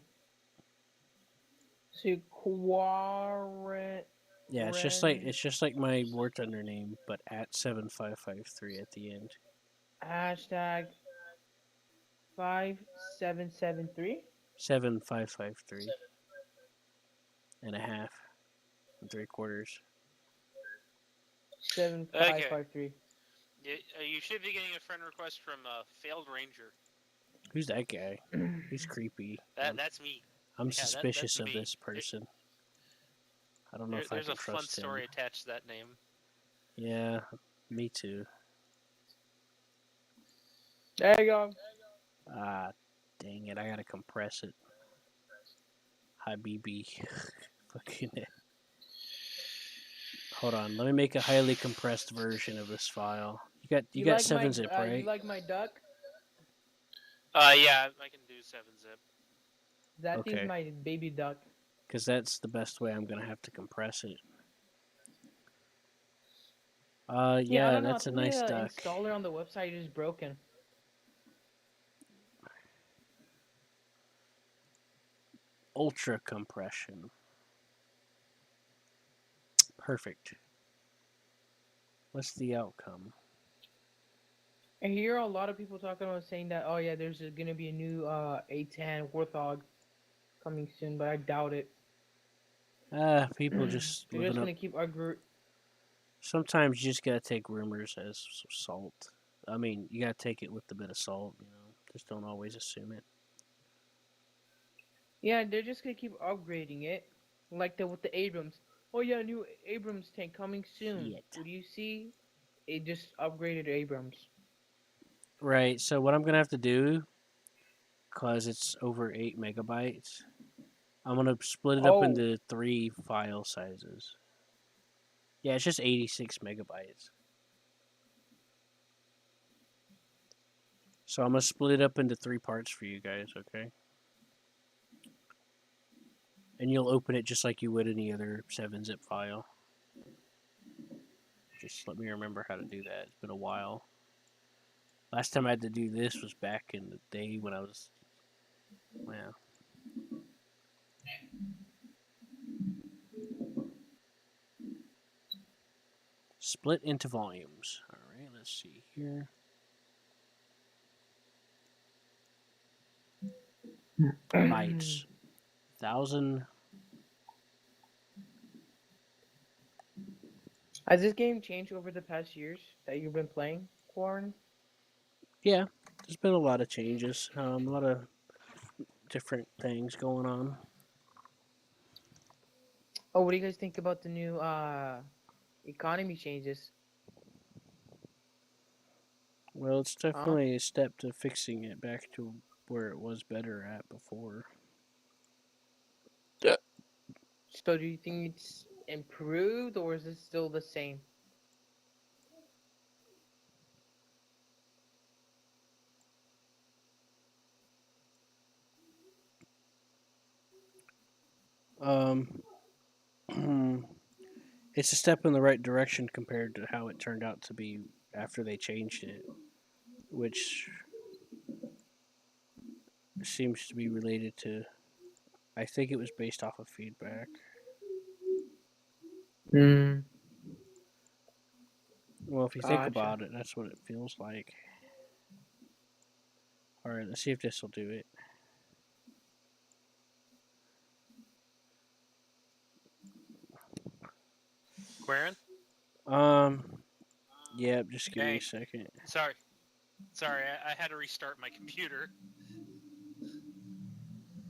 See, Quarent. Yeah, it's just like my War Thunder name, but at 7553 at the end. Hashtag 5773. 7553 and a half and 3/4. 7553. You should be getting a friend request from Failed Ranger. Who's that guy? He's creepy. That's me. I'm Yeah, suspicious that's of me. this person. I don't know if I There's can a fun trust story him. attached to that name. Yeah, me too. There you go. Ah, dang it! I gotta compress it. Hi, BB. Fucking. Hold on. Let me make a highly compressed version of this file. You got 7-zip, right? you like my duck? Yeah, I can do 7-zip. That thing's Okay, my baby duck. because that's the best way I'm gonna have to compress it. Yeah, I Yeah, don't know. I that's a think the nice duck. installer on the website is broken. Ultra compression. Perfect. What's the outcome? I hear a lot of people talking about saying that, oh yeah, there's gonna be a new A10 Warthog coming soon, but I doubt it. People just They're living just up. gonna keep arguing. Sometimes you just gotta take rumors as salt. I mean, you gotta take it with a bit of salt. Just don't always assume it. Yeah, they're just gonna keep upgrading it, like the with the Abrams. Oh yeah, new Abrams tank coming soon. Shit. What do you see? It just upgraded Abrams. Right. So what I'm gonna have to do, cause it's over 8 MB, I'm gonna split it up Oh, into 3 file sizes. Yeah, it's just 86 MB. So I'm gonna split it up into 3 parts for you guys, okay? And you'll open it just like you would any other 7-zip file. Just let me remember how to do that. It's been a while. Last time I had to do this was back in the day when I was, well, split into volumes. All right, let's see here. Bytes, 1,000. has this game changed over the past years that you've been playing, Quarren? Yeah, there's been a lot of changes. A lot of different things going on. Oh, what do you guys think about the new economy changes? Well, it's Huh? definitely a step to fixing it back to where it was better at before. So do you think it's improved or is it still the same? Um, it's a step in the right direction compared to how it turned out to be after they changed it, which seems to be related to. I think it was based off of feedback. Hmm. Well, if you think Gotcha. about it, that's what it feels like. All right, let's see if this will do it. Quarren? Yeah, just give me a Hey, second. sorry, I had to restart my computer.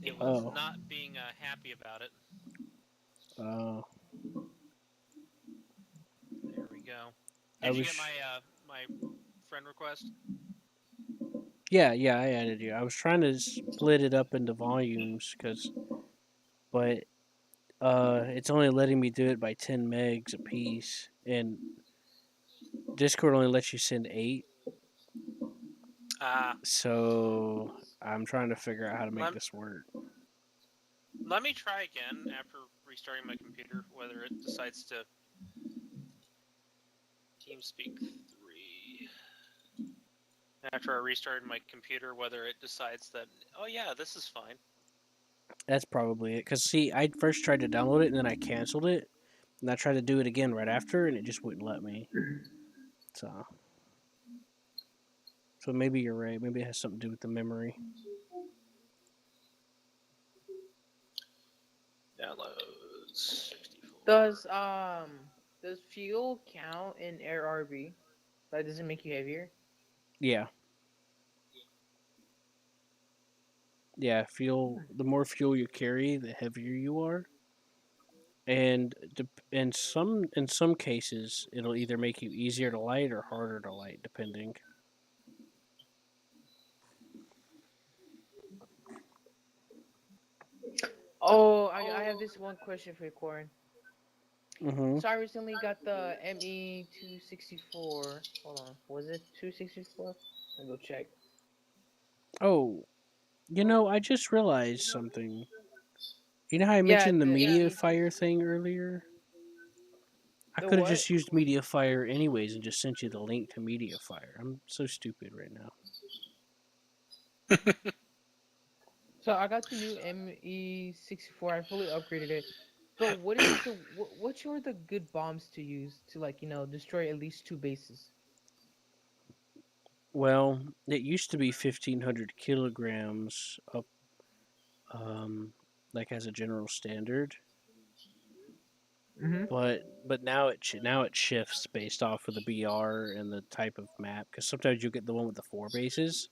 It was Oh, not being happy about it. uh, There we go. I Did you was. get my friend request? Yeah, I added you. I was trying to split it up into volumes, but it's only letting me do it by 10 megs a piece, and Discord only lets you send 8. Uh, So I'm trying to figure out how to make let, this work. let me try again after restarting my computer, whether it decides to TeamSpeak 3. After I restarted my computer, whether it decides that, oh yeah, this is fine. That's probably it. Cause see, I first tried to download it and then I canceled it, and I tried to do it again right after, and it just wouldn't let me. So maybe you're right. Maybe it has something to do with the memory. Downloads 64. Does fuel count in air RB? That doesn't make you heavier. Yeah, yeah. Fuel. The more fuel you carry, the heavier you are. And in some cases, it'll either make you easier to light or harder to light, depending. Oh, I have this one question for you, Corin. Mm-hmm. So I recently got the ME 264. Hold on, was it 264? Let me go check. Oh, I just realized something. You know how I Yeah, mentioned the the media ME fire thing earlier? I the could have what? just used Mediafire anyways and just sent you the link to Mediafire. I'm so stupid right now. So I got the new ME 64. I fully upgraded it. But what is the what are the good bombs to use to destroy at least two bases? Well, it used to be 1,500 kilograms up, like as a general standard, Mm-hmm. but now it shifts based off of the BR and the type of map. Because sometimes you get the one with the four bases.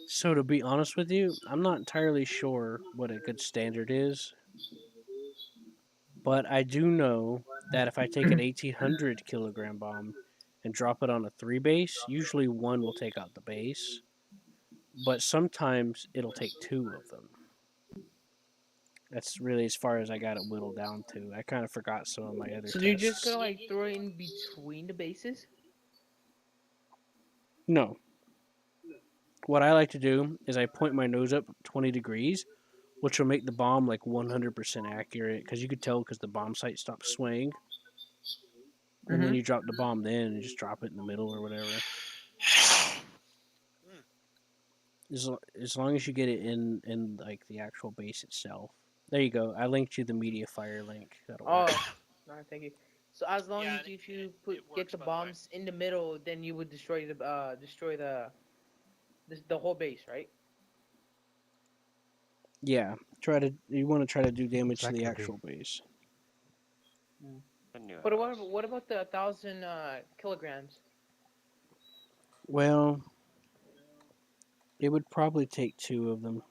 So to be honest with you, I'm not entirely sure what a good standard is, but I do know that if I take an 1,800 kilogram bomb and drop it on a three base, usually one will take out the base, but sometimes it'll take two of them. That's really as far as I got it whittled down to. I kind of forgot some of my other So you're just tests. gonna throw it in between the bases? No. What I like to do is I point my nose up 20 degrees, which will make the bomb like 100% accurate because you could tell because the bomb sight stops swaying. And then Mm-hmm. you drop the bomb then and just drop it in the middle or whatever. As long as you get it in like the actual base itself. There you go. I linked you the media fire link. That'll work. Oh, alright, thank you. So as long Yeah, as and if it, you it get works, the by the way. bombs in the middle, then you would destroy the whole base, right? Yeah. You want to try to do damage to the Exactly. actual base. The new But house. what about the 1,000 kilograms? Well, it would probably take two of them.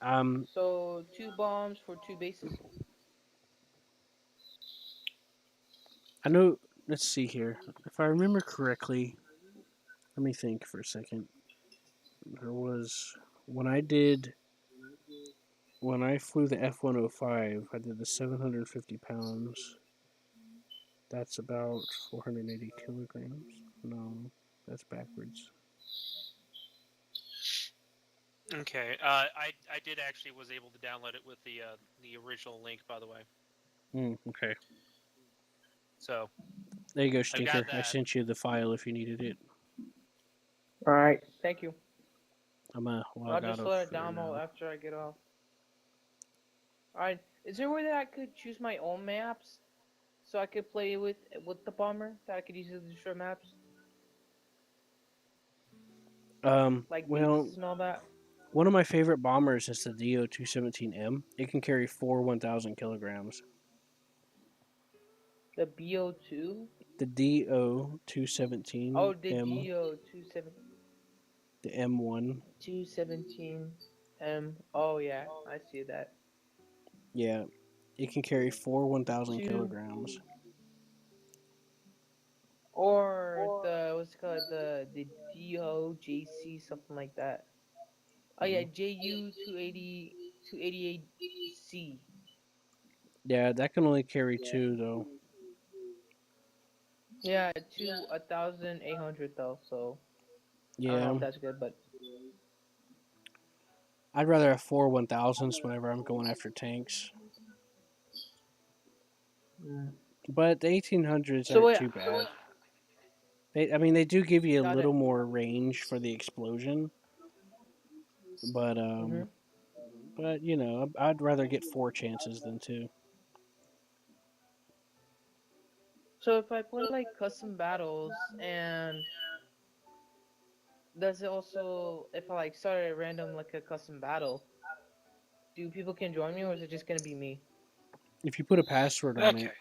Um, So two bombs for two bases. I know. Let's see here. If I remember correctly, let me think for a second. There was when I did when I flew the F-105. I did the 750 pounds. That's about 480 kilograms. No, that's backwards. Okay. I did actually was able to download it with the original link, by the way. Okay. So There you go, I've got Stinker. I that. sent you the file if you needed it. All right, thank you. I'm gonna I'll log out just of let it there download now. after I get off. All right, is there a way that I could choose my own maps so I could play with the bomber that I could use to destroy maps like Well, bases and all that? one of my favorite bombers is the DO-217M. It can carry four 1,000 kilograms. The BO2. The Oh, the DO-217M, DO 27 the M1. 217 M. Oh yeah, I see that. Yeah, it can carry four 1,000 Two kilograms. or the what's it called the DOJC something like that. Oh yeah, Mhm. JU 288C. Yeah, that can only carry two though. Yeah, to 1,800 though. So I don't know Yeah, if that's good, but I'd rather have four 1,000s whenever I'm going after tanks. mm. But the 1800s So aren't wait. too bad. They do give you a Got it. little more range for the explosion, but Hmm. I'd rather get four chances than two. So if I play like custom battles, and does it also if I like start at random like a custom battle, do people can join me or is it just gonna be me? If you put a password on Okay. it,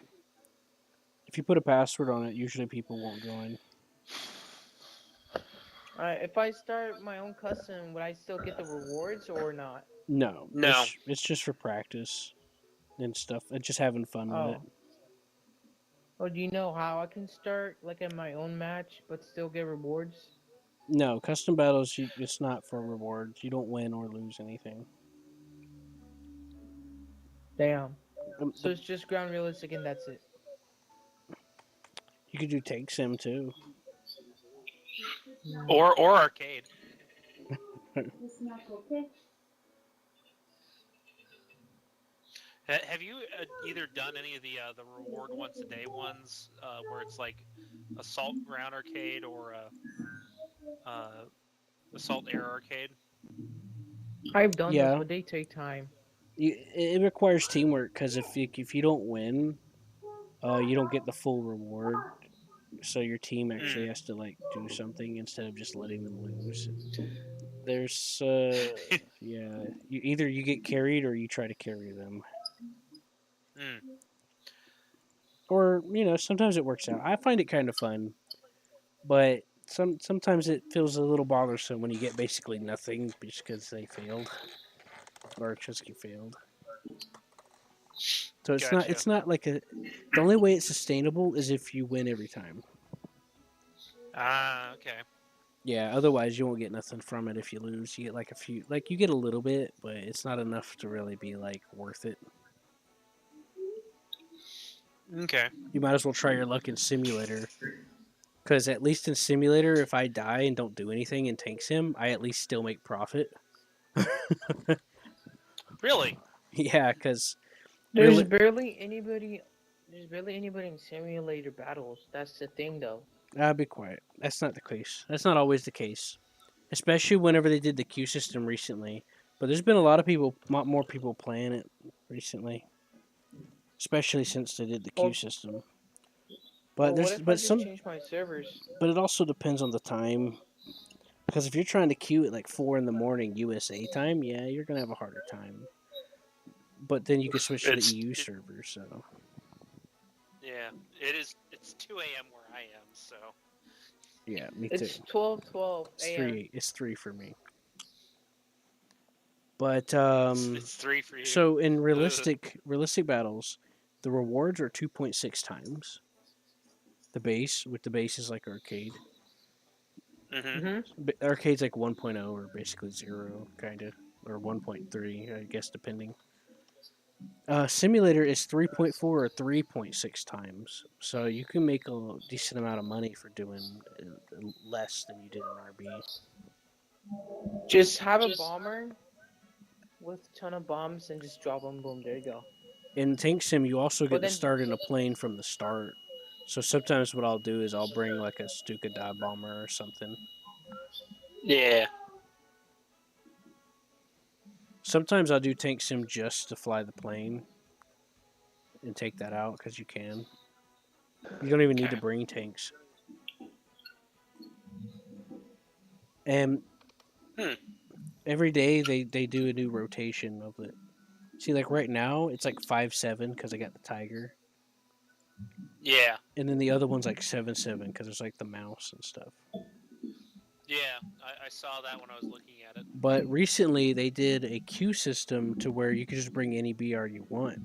if you put a password on it, usually people won't join. Alright, if I start my own custom, would I still get the rewards or not? No, No. it's just for practice and stuff, and just having fun with it. Oh. Or do you know how I can start like in my own match but still get rewards? No, custom battles, it's not for rewards. You don't win or lose anything. Damn. So it's just ground realistic and that's it. You could do tank sim too. Or arcade. Have you either done any of the reward once a day ones where it's like assault ground arcade or assault air arcade? I've done those, Yeah, but they take time. it requires teamwork because if you don't win, you don't get the full reward. So your team actually Mm. has to like do something instead of just letting them lose. There's yeah, you get carried or you try to carry them. Mm. Or sometimes it works out. I find it kind of fun, but sometimes it feels a little bothersome when you get basically nothing just because they failed or just you failed. So Gotcha. it's not like a. The only way it's sustainable is if you win every time. Ah, okay. Yeah, otherwise you won't get nothing from it if you lose. You get like a few, like you get a little bit, but it's not enough to really be like worth it. Okay. You might as well try your luck in simulator. Because at least in simulator, if I die and don't do anything and tanks him, I at least still make profit. Really? Yeah, because There's really, barely anybody. There's barely anybody in simulator battles. That's the thing, though. I'll be quiet. That's not the case. That's not always the case. Especially whenever they did the queue system recently. But there's been a lot of people, more people playing it recently. Especially since they did the queue Well, system. But well, what there's, if I but just some, change my servers? but it also depends on the time. Because if you're trying to queue at like 4 in the morning USA time, yeah, you're gonna have a harder time. But then you can switch to the EU server, so Yeah, it is. It's 2 a.m. where I am, so. yeah, me too. It's 12:12 It's a.m. 3. It's 3 for me. But It's 3 for you. so in realistic battles, the rewards are 2.6 times the base. With the base is like arcade. Mm-hmm. Arcade's like 1.0 or basically 0, kind of, or 1.3, I guess, depending. Simulator is 3.4 or 3.6 times, so you can make a decent amount of money for doing less than you did in RB. Just have a bomber with a ton of bombs and just drop them. Boom, there you go. In Tank Sim, you also But get to then, start in a plane from the start. So sometimes what I'll do is I'll bring like a Stuka dive bomber or something. Yeah. Sometimes I'll do Tank Sim just to fly the plane and take that out because you can. You don't even need to bring tanks. And every day they do a new rotation of it. See, like right now it's like 5-7 because I got the tiger. Yeah. And then the other one's like 7-7 because it's like the mouse and stuff. Yeah, I saw that when I was looking at it. But recently they did a queue system to where you could just bring any BR you want.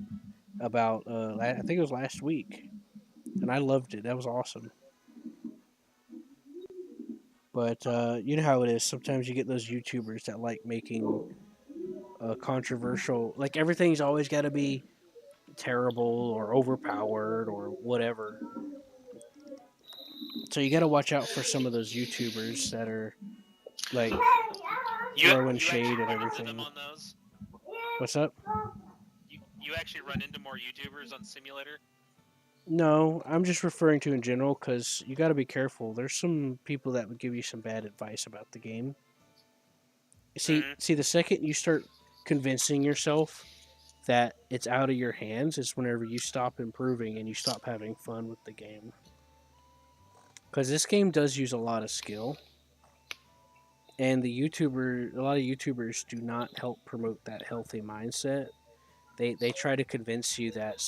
About I think it was last week, and I loved it. That was awesome. But you know how it is. Sometimes you get those YouTubers that like making controversial. Like everything's always got to be terrible or overpowered or whatever. So you got to watch out for some of those YouTubers that are like throwing shade at everything. Them on those? What's up? You actually run into more YouTubers on Simulator? No, I'm just referring to in general because you got to be careful. There's some people that would give you some bad advice about the game. See, the second you start convincing yourself that it's out of your hands is whenever you stop improving and you stop having fun with the game. Because this game does use a lot of skill, and a lot of YouTubers do not help promote that healthy mindset. They try to convince you that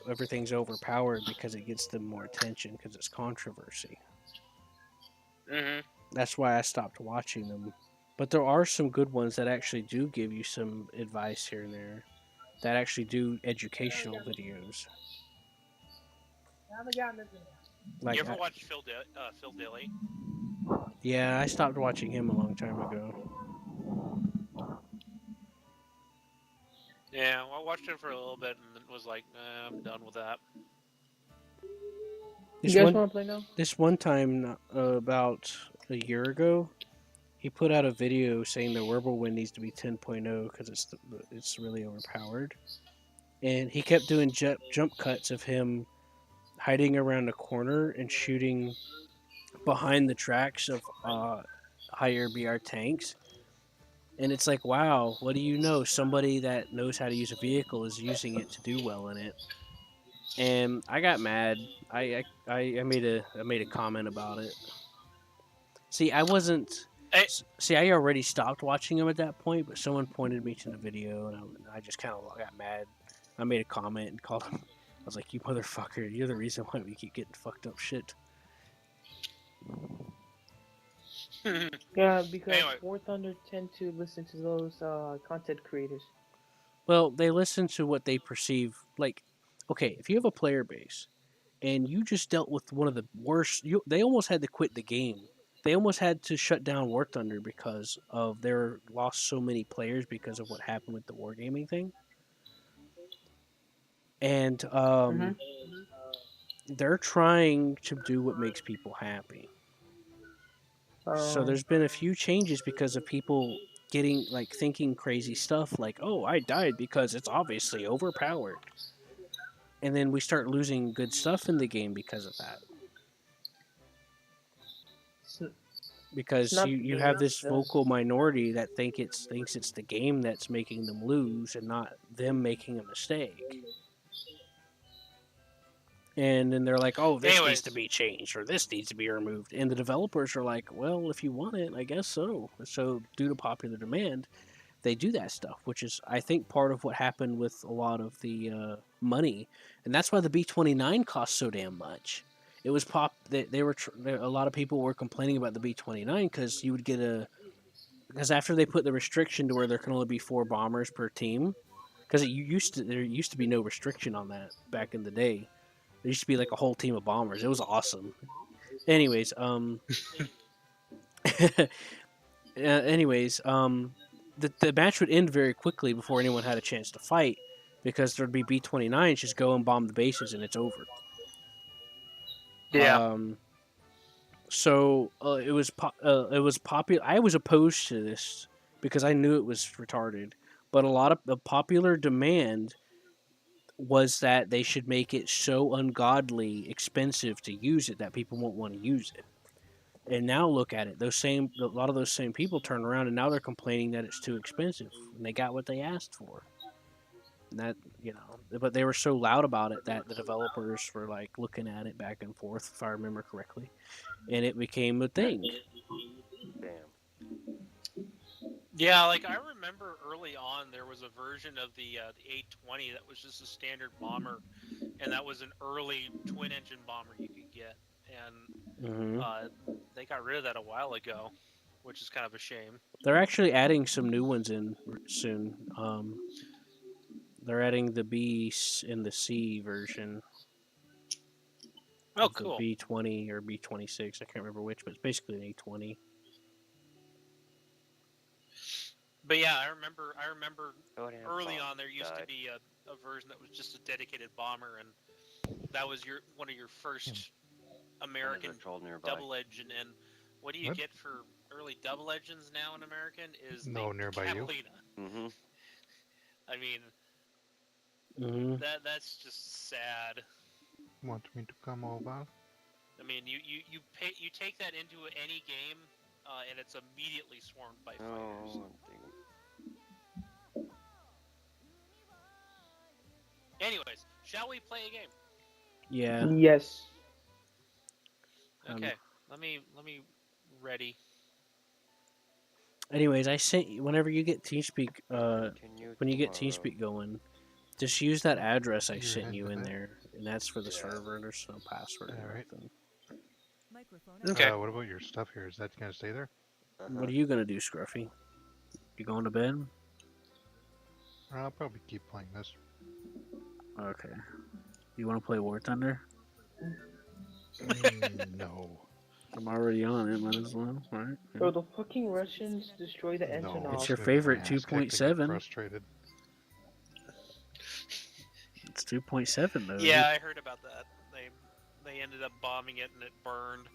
everything's overpowered because it gets them more attention because it's controversy. That's why I stopped watching them. But there are some good ones that actually do give you some advice here and there, that actually do educational videos. Like, you ever watch Phil Dilly? Yeah, I stopped watching him a long time ago. Yeah, well, I watched it for a little bit and then was like, I'm done with that. You This guys one want to play now? this one time about a year ago, he put out a video saying the Whirlwind needs to be 10.0 because it's really overpowered, and he kept doing jump cuts of him hiding around a corner and shooting behind the tracks of higher BR tanks. And it's like, wow, what do you know? Somebody that knows how to use a vehicle is using it to do well in it. And I got mad. I made a comment about it. See, I wasn't. Hey, See, I already stopped watching him at that point, but someone pointed me to the video, and I just kind of got mad. I made a comment and called him. I was like, "You motherfucker! You're the reason why we keep getting fucked up shit." Yeah, because anyway, War Thunder tend to listen to those content creators. Well, they listen to what they perceive. Like, okay, if you have a player base and you just dealt with one of the worst, they almost had to quit the game. They almost had to shut down War Thunder because of their lost so many players because of what happened with the wargaming thing. And Mm-hmm. they're trying to do what makes people happy. So there's been a few changes because of people getting like thinking crazy stuff like, "Oh, I died because it's obviously overpowered." And then we start losing good stuff in the game because of that. It's Because not the you game, have it's this the vocal minority that thinks it's the game that's making them lose and not them making a mistake. And then they're like, "Oh, this needs anyways, to be changed or this needs to be removed." And the developers are like, "Well, if you want it, I guess so." So, due to popular demand, they do that stuff, which is, I think, part of what happened with a lot of the money, and that's why the B-29 cost so damn much. It was they were a lot of people were complaining about the B-29 because you would get because after they put the restriction to where there can only be 4 bombers per team, because there used to be no restriction on that back in the day. There used to be like a whole team of bombers. It was awesome. Anyways, the match would end very quickly before anyone had a chance to fight because there'd be B-29s just go and bomb the bases and it's over. yeah. So it was popular. I was opposed to this because I knew it was retarded, but a lot of the popular demand was that they should make it so ungodly expensive to use it that people won't want to use it. And now look at it; a lot of those same people turn around and now they're complaining that it's too expensive, and they got what they asked for. And that but they were so loud about it that the developers were like looking at it back and forth, if I remember correctly, and it became a thing. Damn. Yeah, like I remember early on there was a version of the 820 that was just a standard bomber, and that was an early twin engine bomber you could get, and Hmm. they got rid of that a while ago, which is kind of a shame. They're actually adding some new ones in soon. They're adding the B and the C version Oh, of the cool. B-20 or B-26. I can't remember which, but it's basically an A-20. But yeah, I remember Go ahead, early bomb on there used to died. be a version that was just a dedicated bomber, and that was one of your first And American there's a troll nearby. double engine. And what do you What? get for early double engines now in American is No, the nearby you. Catalina. Mm-hmm. I mean, Hmm. that's just sad. Want me to come over? I mean, you take that into any game, and it's immediately swarmed by fighters. Oh, Anyways, shall we play a game? Yeah. yes. Um, Okay, let me ready. Anyways, I sent you whenever you get TeamSpeak. continue When you get tomorrow. TeamSpeak going, just use that address I You're sent heading you to in bed? there, and that's for the Yeah. server. There's no password or Alright. nothing. Microphone Okay. What about your stuff here? Is that gonna stay there? What are you gonna do, Scruffy? You going to bed? I'll probably keep playing this. Okay. You want to play War Thunder? No. I'm already on it. Might as well, right? Bro, the fucking Russians destroyed the No. Antonov. It's your gonna get favorite my ass kicked and get 2.7. Frustrated. 3.7 though. Yeah, I heard about that. They ended up bombing it and it burned.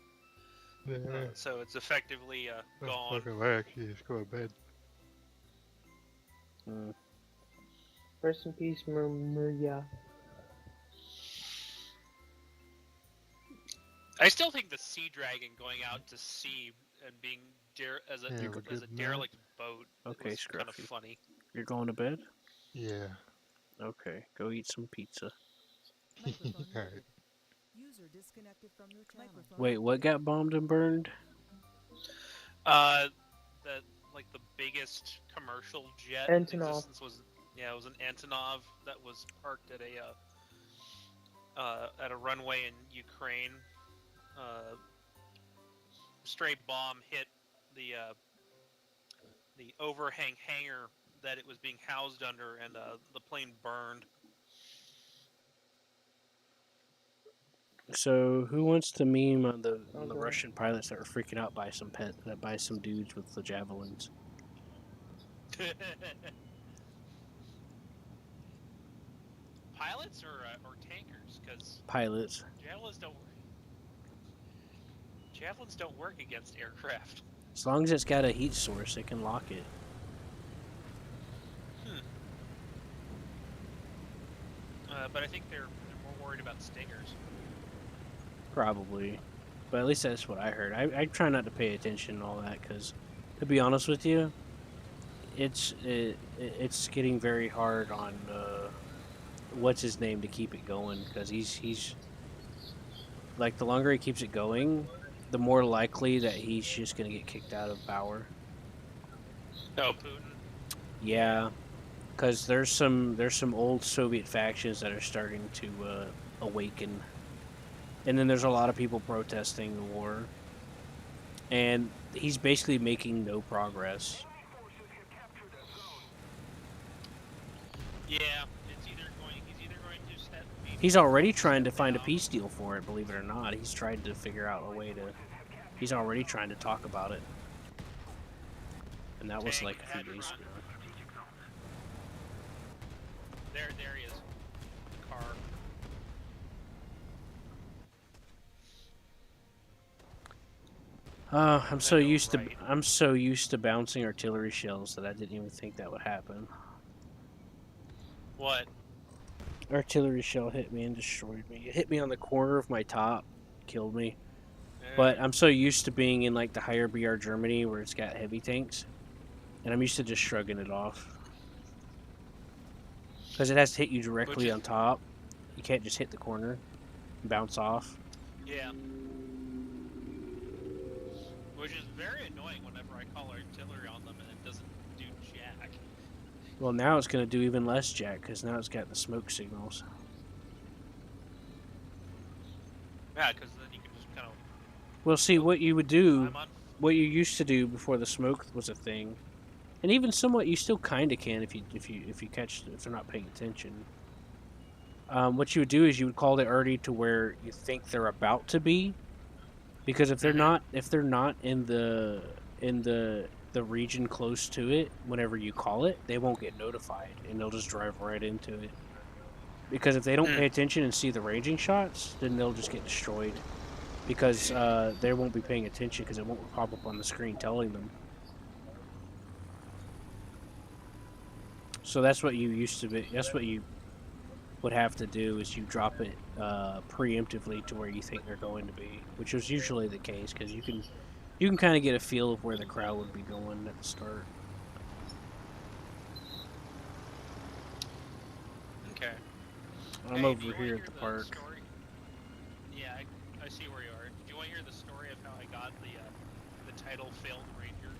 Yeah. So it's effectively Oh, gone. fucking way, actually, just go to bed. Mm. Rest in peace, Murmuya. I still think the Sea Dragon going out to sea and being as a Yeah, we're as a good now. derelict boat Okay, was kind of Scruffy. funny. You're going to bed? Yeah. Okay, go eat some pizza. Microphone Alright. muted. User disconnected from your channel. Microphone Wait, what activated. got bombed and burned? The the biggest commercial jet Antonov. in existence was it was an Antonov that was parked at a runway in Ukraine. Stray bomb hit the overhang hangar that it was being housed under, and the plane burned. So, who wants to meme on the Okay. Russian pilots that were freaking out by some dudes with the javelins? Pilots or tankers? Because Pilots. javelins don't work against aircraft. As long as it's got a heat source, it can lock it. But I think they're more worried about stingers. Probably. But at least that's what I heard. I try not to pay attention to all that because, to be honest with you, it's getting very hard on what's his name to keep it going because he's like the longer he keeps it going, the more likely that he's just gonna get kicked out of power. Oh, Putin. Yeah, because there's some old Soviet factions that are starting to awaken, and then there's a lot of people protesting the war, and he's basically making no progress. Yeah, he's either going to set. He's already trying to find a peace deal for it, believe it or not. He's trying to figure out a way to. He's already trying to talk about it, and that was like a few days ago. There he is. The car. I'm so used to bouncing artillery shells that I didn't even think that would happen. What? Artillery shell hit me and destroyed me. It hit me on the corner of my top, killed me. But I'm so used to being in like the higher BR Germany where it's got heavy tanks, and I'm used to just shrugging it off. Because it has to hit you directly on top. You can't just hit the corner and bounce off. Yeah. Which is very annoying whenever I call artillery on them and it doesn't do jack. Well, now it's going to do even less jack because now it's got the smoke signals. Yeah, because then you can just kind of. Well, see, what you would do, what you used to do before the smoke was a thing, and even somewhat you still kind of can if they're not paying attention. What you would do is you would call it already to where you think they're about to be, because if they're not in the region close to it, whenever you call it, they won't get notified and they'll just drive right into it. Because if they don't pay attention and see the ranging shots, then they'll just get destroyed. Because they won't be paying attention because it won't pop up on the screen telling them. So that's what you used to be. That's what you would have to do is you drop it preemptively to where you think they're going to be, which was usually the case because you can kind of get a feel of where the crowd would be going at the start. Okay. I'm over here at the park. Story? Yeah, I see where you are. Do you want to hear the story of how I got the title Failed Ranger?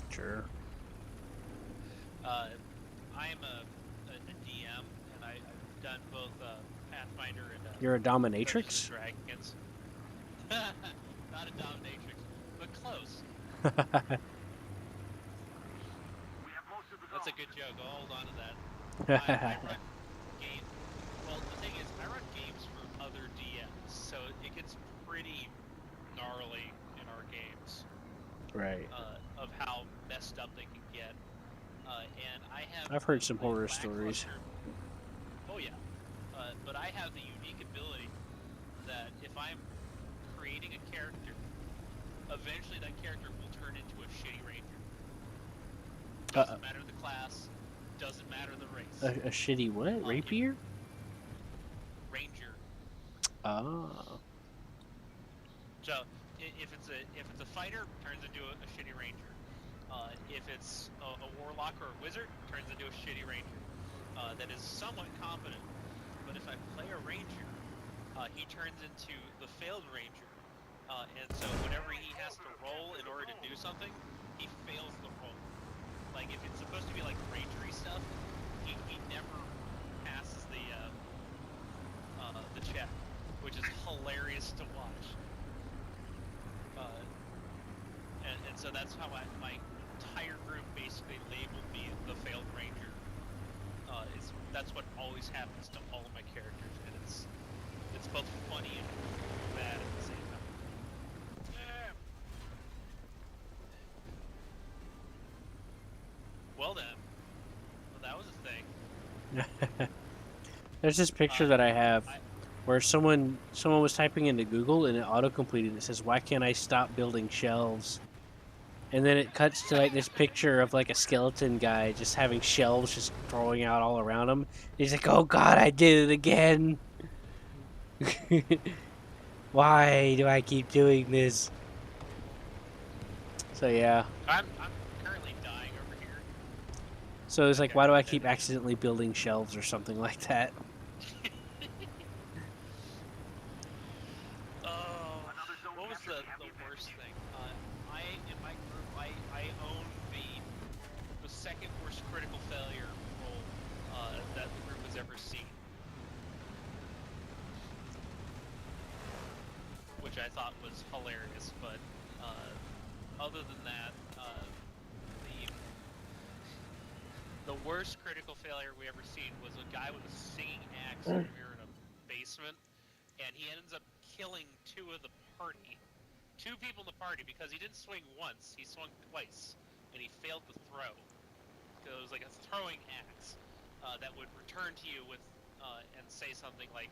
Sure. I am a DM, and I've done both Pathfinder and. You're a dominatrix? Dragons. Not a dominatrix, but close. That's a good joke. I'll hold on to that. I run games. Well, the thing is, I run games for other DMs, so it gets pretty gnarly in our games. Right. Of how messed up they can get. And I have. I've heard some horror stories. I have the unique ability that if I'm creating a character, eventually that character will turn into a shitty ranger. Doesn't matter the class, doesn't matter the race. A shitty what? Rapier? Ranger. Oh. So if it's a fighter, turns into a shitty ranger. If it's a warlock or a wizard, turns into a shitty ranger. That is somewhat competent. But if I play a ranger, he turns into the failed ranger. And so whenever he has to roll in order to do something, he fails the roll. Like if it's supposed to be like rangery stuff, he never passes the check, which is hilarious to watch. And so that's how my entire group basically labeled me the failed ranger. That's what always happens to all of my characters, and it's both funny and bad at the same time. Well then, that was a thing. There's this picture that I have where someone was typing into Google and it auto-completed. It says, "Why can't I stop building shelves?" And then it cuts to like this picture of like a skeleton guy just having shelves just throwing out all around him. He's like, "Oh God, I did it again! Why do I keep doing this?" So yeah. I'm currently dying over here. So it's like, why do I keep accidentally building shelves or something like that? What was the worst thing? In my group, I own the second worst critical failure roll that the group has ever seen, which I thought was hilarious. But other than that, the worst critical failure we ever seen was a guy with a singing axe when we were in a basement, and he ends up killing two people in the party because he didn't swing once, he swung twice, and he failed to throw. Because it was like a throwing axe that would return to you with and say something like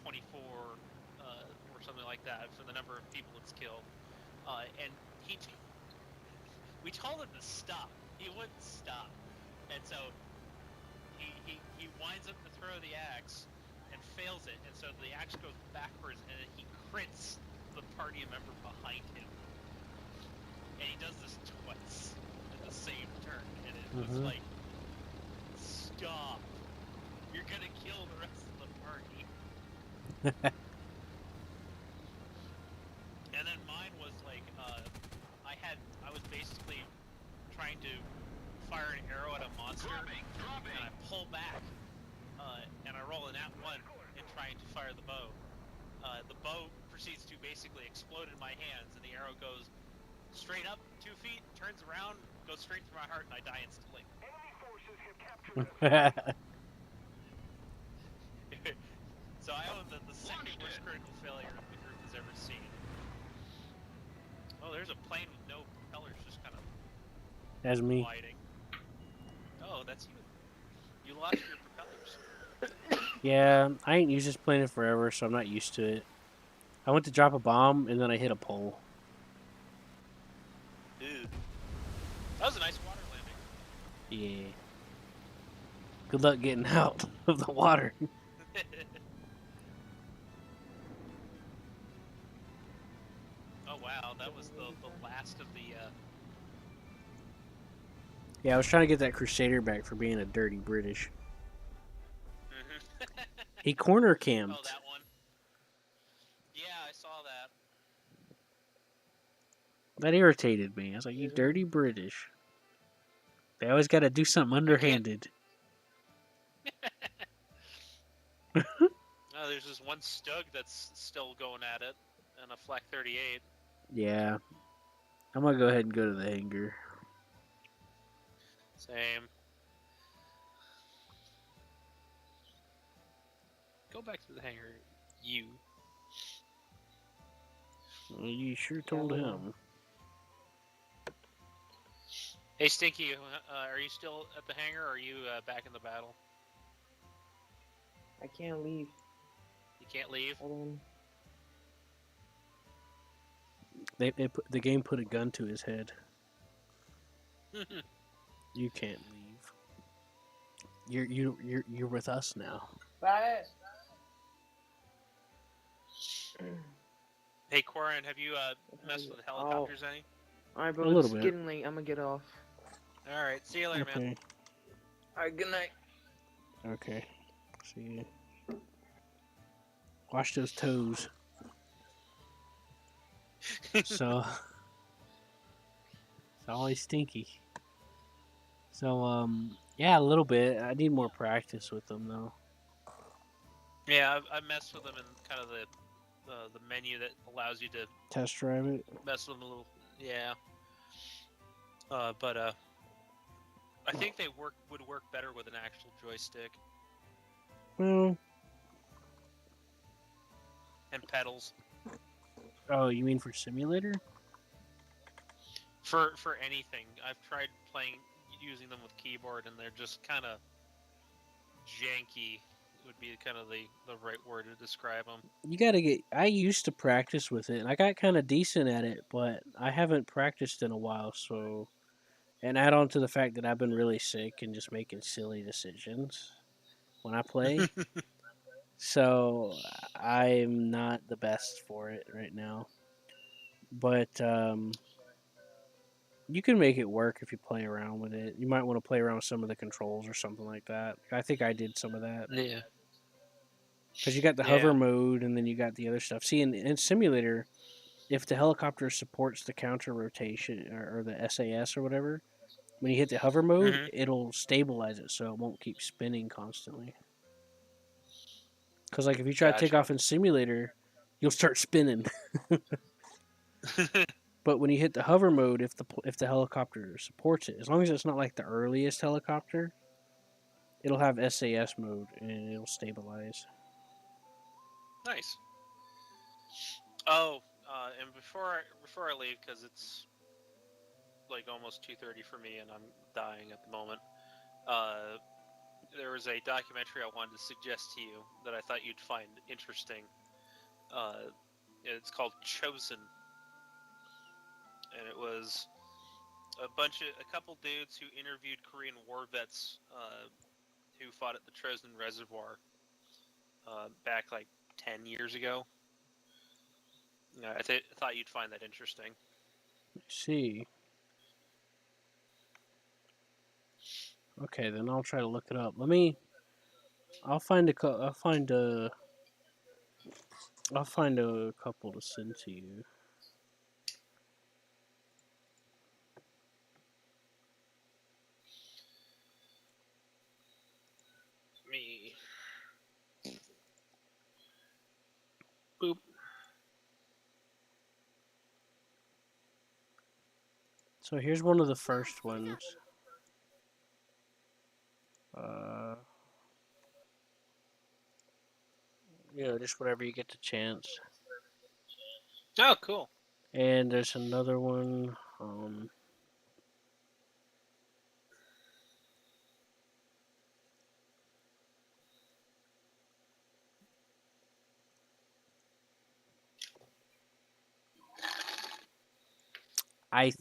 24 or something like that for the number of people it's killed. And we told him to stop. He wouldn't stop. And so he winds up to throw the axe and fails it, and so the axe goes backwards and he crits the party member behind him. And he does this twice at the same turn, and it was like, stop. You're gonna kill the rest of the party. And then mine was like, I was basically trying to fire an arrow at a monster, and I pull back, and I roll an @1 in trying to fire the bow. The bow proceeds to basically explode in my hands, and the arrow goes straight up 2 feet, turns around, goes straight through my heart, and I die instantly. Enemy forces have captured So I own the second worst critical failure the group has ever seen. Oh, there's a plane with no propellers just kind of That's me. gliding. Oh, that's you. You lost your propellers. Yeah, I ain't used this plane in forever, so I'm not used to it. I went to drop a bomb and then I hit a pole. Ew. That was a nice water landing. Yeah. Good luck getting out of the water. Oh wow, that was the last of the Yeah, I was trying to get that Crusader back for being a dirty British. He corner camped. Oh, that one. Yeah, I saw that. That irritated me. I was like, you dirty British. They always got to do something underhanded. Oh, there's this one Stug that's still going at it, and a Flak 38. Yeah. I'm going to go ahead and go to the hangar. Same. Go back to the hangar, you. Well, you sure told him. Hey, Stinky, are you still at the hangar, or are you back in the battle? I can't leave. You can't leave. Hold on. The game put a gun to his head. You can't leave. You're with us now. Bye. Hey, Corin, have you messed with helicopters any? Alright, A bro. little It's bit. getting late. I'm gonna get off. All right, see you later, man. Okay. Alright, good night. Okay. See you. Wash those toes. So it's always stinky. So yeah, a little bit. I need more practice with them though. Yeah, I messed with them in kind of the menu that allows you to Test drive it. mess with them a little. Yeah. But I think they would work better with an actual joystick Well, and pedals oh, you mean for simulator? for anything. I've tried using them with keyboard, and they're just kind of janky. Would be kind of the right word to describe them. You gotta get. I used to practice with it, and I got kind of decent at it, but I haven't practiced in a while. So, and add on to the fact that I've been really sick and just making silly decisions when I play. So I'm not the best for it right now. But you can make it work if you play around with it. You might want to play around with some of the controls or something like that. I think I did some of that. Yeah. Because you got the hover mode and then you got the other stuff. See, in Simulator, if the helicopter supports the counter rotation or the SAS or whatever, when you hit the hover mode, Mhm. it'll stabilize it so it won't keep spinning constantly. Because like if you try to take Gotcha. off in Simulator, you'll start spinning. But when you hit the hover mode, if the helicopter supports it, as long as it's not like the earliest helicopter, it'll have SAS mode and it'll stabilize. Nice. Oh, and before I leave, because it's like almost 2:30 for me, and I'm dying at the moment. There was a documentary I wanted to suggest to you that I thought you'd find interesting. It's called Chosen, and it was a couple dudes who interviewed Korean war vets who fought at the Trojan Reservoir back like 10 years ago. I thought you'd find that interesting. Let's see. Okay, then I'll try to look it up. I'll find a couple to send to you. Me. Boop. So here's one of the first ones. Just whatever you get the chance. Oh, cool. And there's another one. I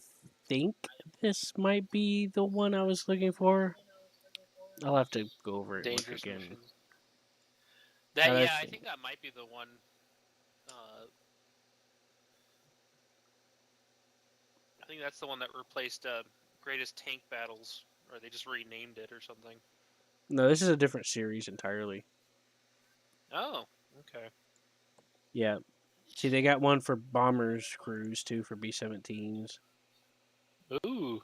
think this might be the one I was looking for. I'll have to go over it Dangerous again. missions. I think that might be the one. I think that's the one that replaced Greatest Tank Battles, or they just renamed it or something. No, this is a different series entirely. Oh, okay. Yeah. See, they got one for bombers crews too for B-17s. Ooh.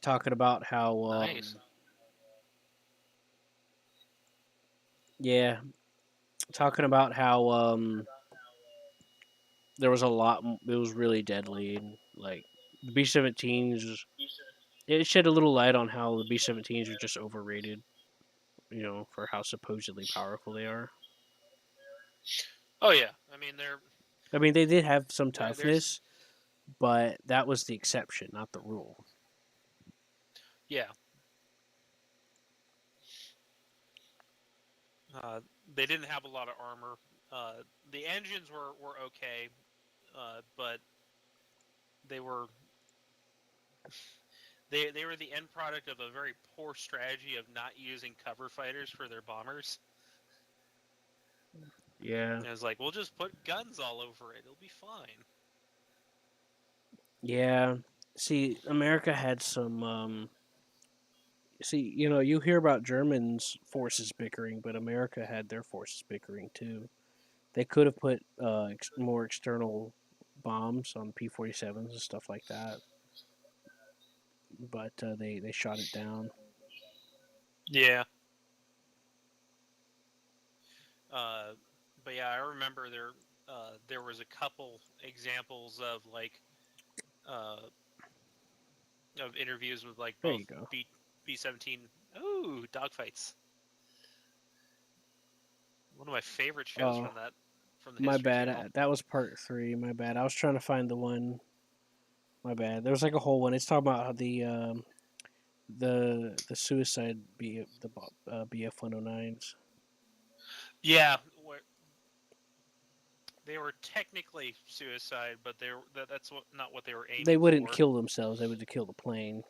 Talking about how Nice. Yeah, talking about how there was a lot. It was really deadly, and like the B-17s. It shed a little light on how the B-17s are just overrated. For how supposedly powerful they are. Oh yeah, I mean they did have some there's toughness, but that was the exception, not the rule. yeah. they didn't have a lot of armor. The engines were okay, but they were they were the end product of a very poor strategy of not using cover fighters for their bombers. Yeah. And it was like, we'll just put guns all over it; it'll be fine. Yeah. See, America had some. See, you hear about Germans' forces bickering, but America had their forces bickering too. They could have put more external bombs on P-47s and stuff like that, but they shot it down. Yeah. Uh, but yeah, I remember there was a couple examples of like uh, of interviews with like There both you go. B-17. Ooh, dogfights. One of my favorite shows Oh, from the my History bad. Channel. That was part 3. My bad. I was trying to find the one. My bad. There was like a whole one. It's talking about how the suicide BF-109s. Yeah, they were technically suicide, but that's not what they were They aiming wouldn't for. kill themselves. They would kill the plane.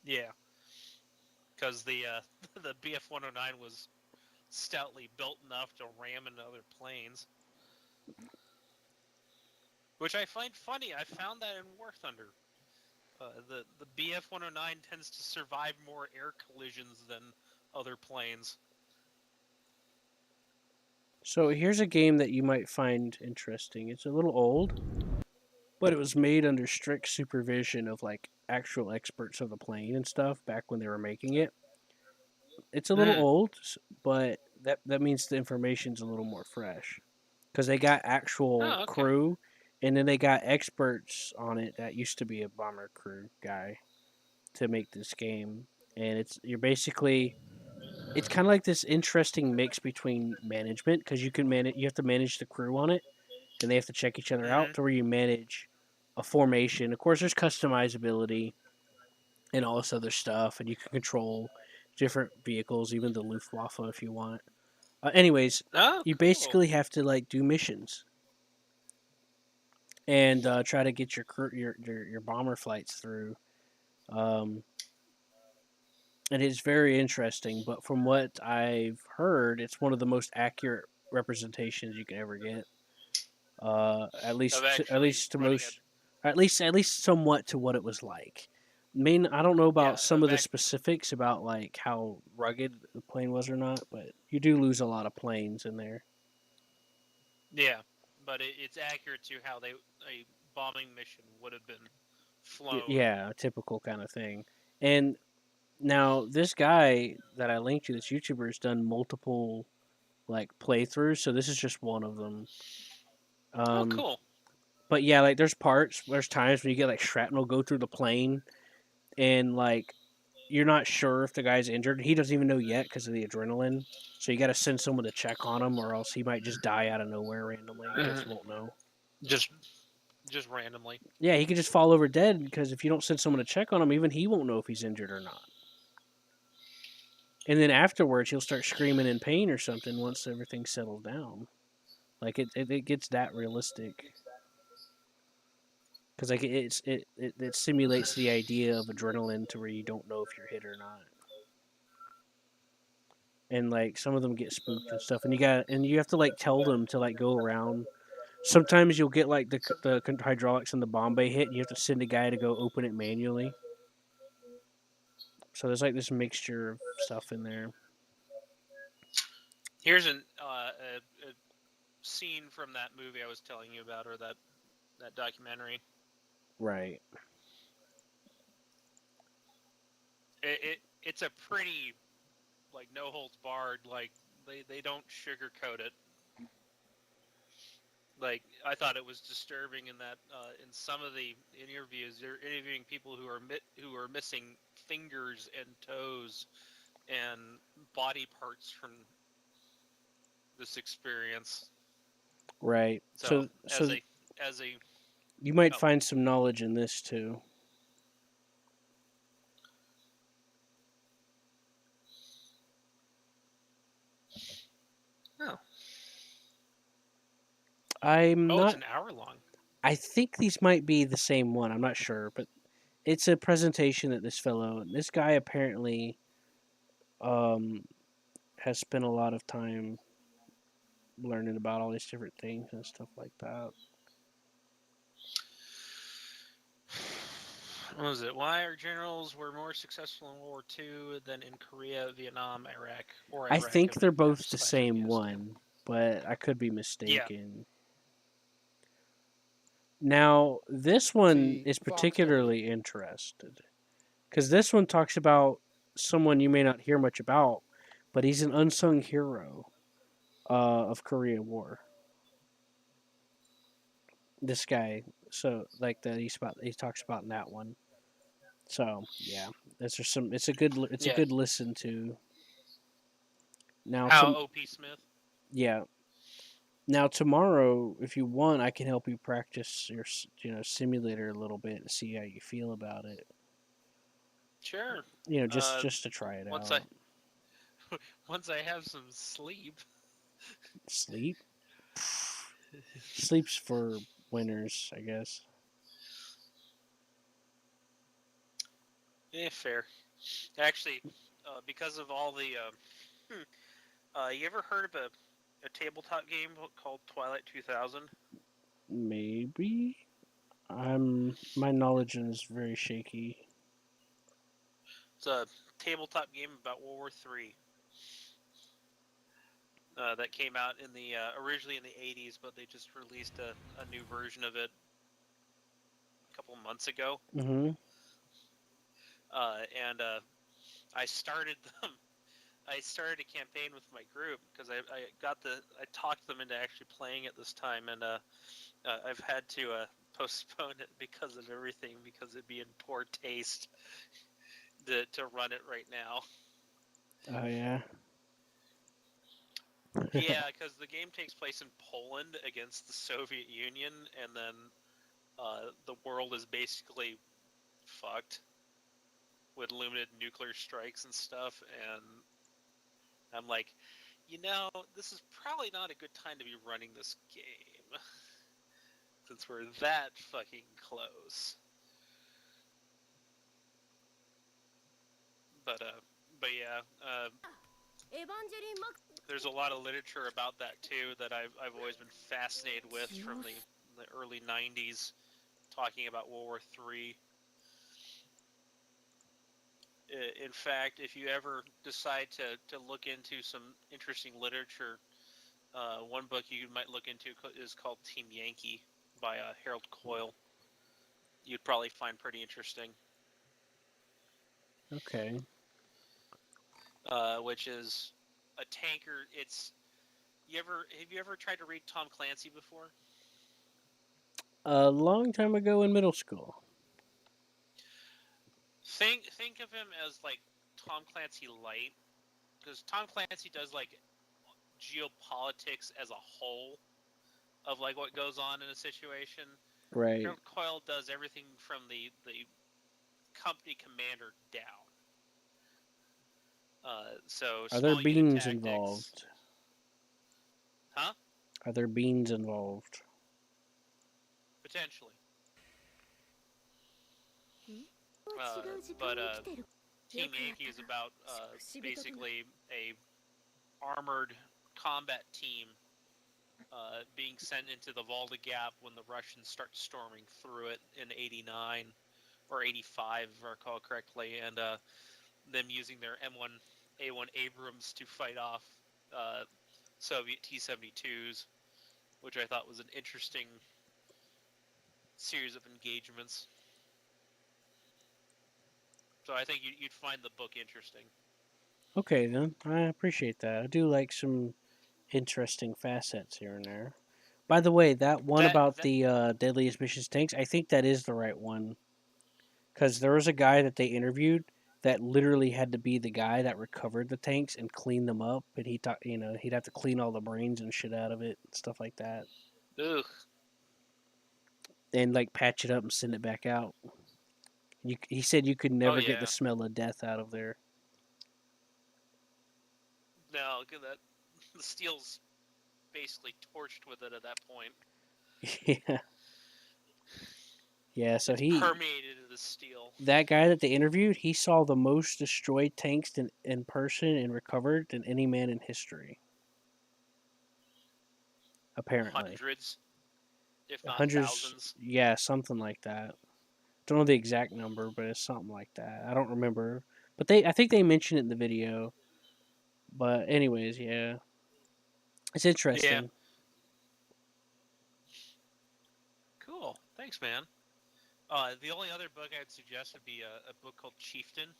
Yeah, because the the BF-109 was stoutly built enough to ram into other planes, which I find funny. I found that in War Thunder. The BF-109 tends to survive more air collisions than other planes. So here's a game that you might find interesting. It's a little old, but it was made under strict supervision of like actual experts of the plane and stuff back when they were making it. It's a little Mm. old, but that means the information's a little more fresh because they got actual Oh, okay. crew, and then they got experts on it that used to be a bomber crew guy to make this game, and you're basically it's kind of like this interesting mix between management because you have to manage the crew on it, and they have to check each other out Mm-hmm. to where you manage a formation. Of course, there's customizability and all this other stuff, and you can control different vehicles, even the Luftwaffe if you want. Anyways, Oh, you cool. basically have to like do missions and try to get your bomber flights through. Um, and it's very interesting. But from what I've heard, it's one of the most accurate representations you can ever get. At Of least at actually least to running a most, at least somewhat to what it was like. I mean, I don't know yeah about some of of the specifics about like how rugged the plane was or not, but you do lose a lot of planes in there. yeah, but it's accurate to how a bombing mission would have been flown. Yeah, a typical kind of thing. And now this guy that I linked you, this YouTuber, has done multiple like playthroughs, so this is just one of them. Oh, Um, cool. but yeah, like there's times when you get like shrapnel go through the plane, and like you're not sure if the guy's injured. He doesn't even know yet because of the adrenaline. So you got to send someone to check on him, or else he might just die out of nowhere randomly because Mhm. you won't know. Just just randomly. Yeah, he could just fall over dead because if you don't send someone to check on him, even he won't know if he's injured or not. And then afterwards, he'll start screaming in pain or something once everything settles down. Like it gets that realistic because like it simulates the idea of adrenaline to where you don't know if you're hit or not. And like some of them get spooked and stuff, and you have to like tell them to like go around. Sometimes you'll get like the hydraulics and the bomb bay hit, and you have to send a guy to go open it manually. So there's like this mixture of stuff in there. Here's a scene from that movie I was telling you about, or that documentary. Right. It's a pretty like no holds barred. Like they don't sugarcoat it. Like I thought it was disturbing in that in some of the interviews they're interviewing people who are missing fingers and toes and body parts from this experience. Right. So So as a you might oh find some knowledge in this too. I'm Oh, it's not. an hour long. I think these might be the same one. I'm not sure, but it's a presentation that this guy apparently um has spent a lot of time learning about all these different things and stuff like that. What was it? Why our generals were more successful in World War II than in Korea, Vietnam, Iraq, or I Iraq think they're both the slash same Afghanistan? one, but I could be Yeah. mistaken. Now, this one See, is Fox W. particularly interested because this one talks about someone you may not hear much about, but he's an unsung hero of Korea War. This guy, so like that he talks about in that one. So yeah, there's some. It's a Yeah. good listen to. Now How to OP Smith? yeah. Now tomorrow, if you want, I can help you practice your simulator a little bit and see how you feel about it. Sure. Just Uh, just to try it once I out. once I have some sleep. Sleep. Sleeps for winners, I guess. Fair. Actually, because of all the, you ever heard of a tabletop game called Twilight 2000? Maybe. My knowledge is very shaky. It's a tabletop game about World War III. That came out in the originally in the 80s, but they just released a new version of it a couple months ago. Mm-hmm. And I started them. I started a campaign with my group because I talked them into actually playing it this time, and I've had to postpone it because of everything, because it'd be in poor taste to run it right now. Oh yeah. Yeah, because the game takes place in Poland against the Soviet Union, and then the world is basically fucked with limited nuclear strikes and stuff, and I'm like, this is probably not a good time to be running this game since we're that fucking close. But yeah, there's a lot of literature about that too that I've always been fascinated with from the early '90s, talking about World War III. In fact, if you ever decide to look into some interesting literature, one book you might look into is called Team Yankee by Harold Coyle. You'd probably find pretty interesting. Okay. Which is a tanker. Have you ever tried to read Tom Clancy before? A long time ago in middle school. Think of him as like Tom Clancy light, because Tom Clancy does like geopolitics as a whole of like what goes on in a situation. Right. Harold Coyle does everything from the company commander down. So Are there small unit beans tactics, involved? huh? Are there beans involved? Potentially. But Team Yankee is about basically a armored combat team being sent into the Volga Gap when the Russians start storming through it in '89 or '85, if I recall correctly, and them using their M1A1 Abrams to fight off Soviet T-72s, which I thought was an interesting series of engagements. So I think you'd find the book interesting. Okay then. I appreciate that. I do like some interesting facets here and there. By the way, that one That about that the deadliest missions tanks, I think that is the right one. Because there was a guy that they interviewed that literally had to be the guy that recovered the tanks and cleaned them up, and he thought, he'd have to clean all the brains and shit out of it and stuff like that, ugh. and like patch it up and send it back out. He said you could Oh never get the yeah. smell of death out of there. No, that the steel's basically torched with it at that point. Yeah. Yeah, so It's he permeated the steel. that guy that they interviewed, he saw the most destroyed tanks in person and recovered than any man in history. Apparently. Hundreds, if not Hundreds, thousands. yeah, something like that. Don't know the exact number, but it's something like that. I don't remember. But I think they mentioned it in the video. But anyways, yeah. It's Yeah. interesting. Cool. Thanks, man. The only other book I'd suggest would be a book called Chieftain,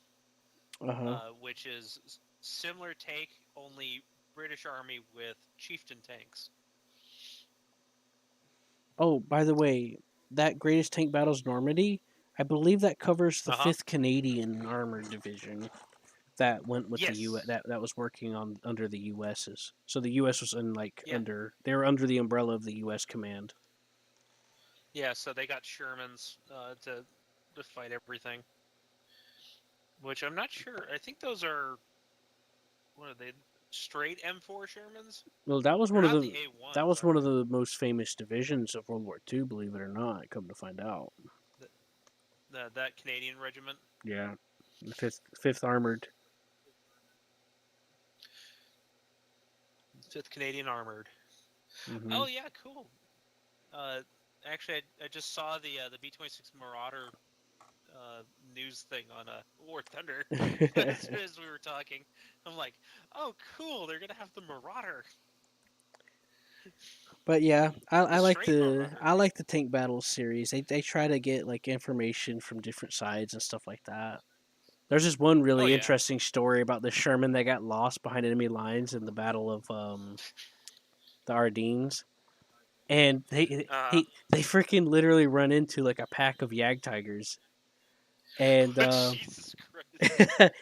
Uh-huh. which is similar take, only British Army with chieftain tanks. Oh, by the way, that Greatest Tank Battles Normandy, I believe that covers the 5th Canadian Armored Division that went with the US, Yes. that was working on under the US's. So the US was in Yeah. they were under the umbrella of the US command. Yeah, so they got Shermans to fight everything. Which I'm not sure. I think those are, what are they? Straight M4 Shermans? Well, that was They're one of not the A1s, that was are one of they? the most famous divisions of World War II, believe it or not, come to find out. That Canadian regiment. Yeah. The 5th Armored. 5th Canadian Armored. Mm-hmm. Oh yeah, cool. Actually, I just saw the B-26 Marauder news thing on War Thunder as we were talking. I'm like, oh cool, they're gonna have the Marauder. But yeah, The straight Marauder. I like the Tank Battles series. They try to get like information from different sides and stuff like that. There's this one Oh really yeah. interesting story about the Sherman that got lost behind enemy lines in the Battle of the Ardennes, and they freaking literally run into like a pack of Tigers, and Jesus Christ.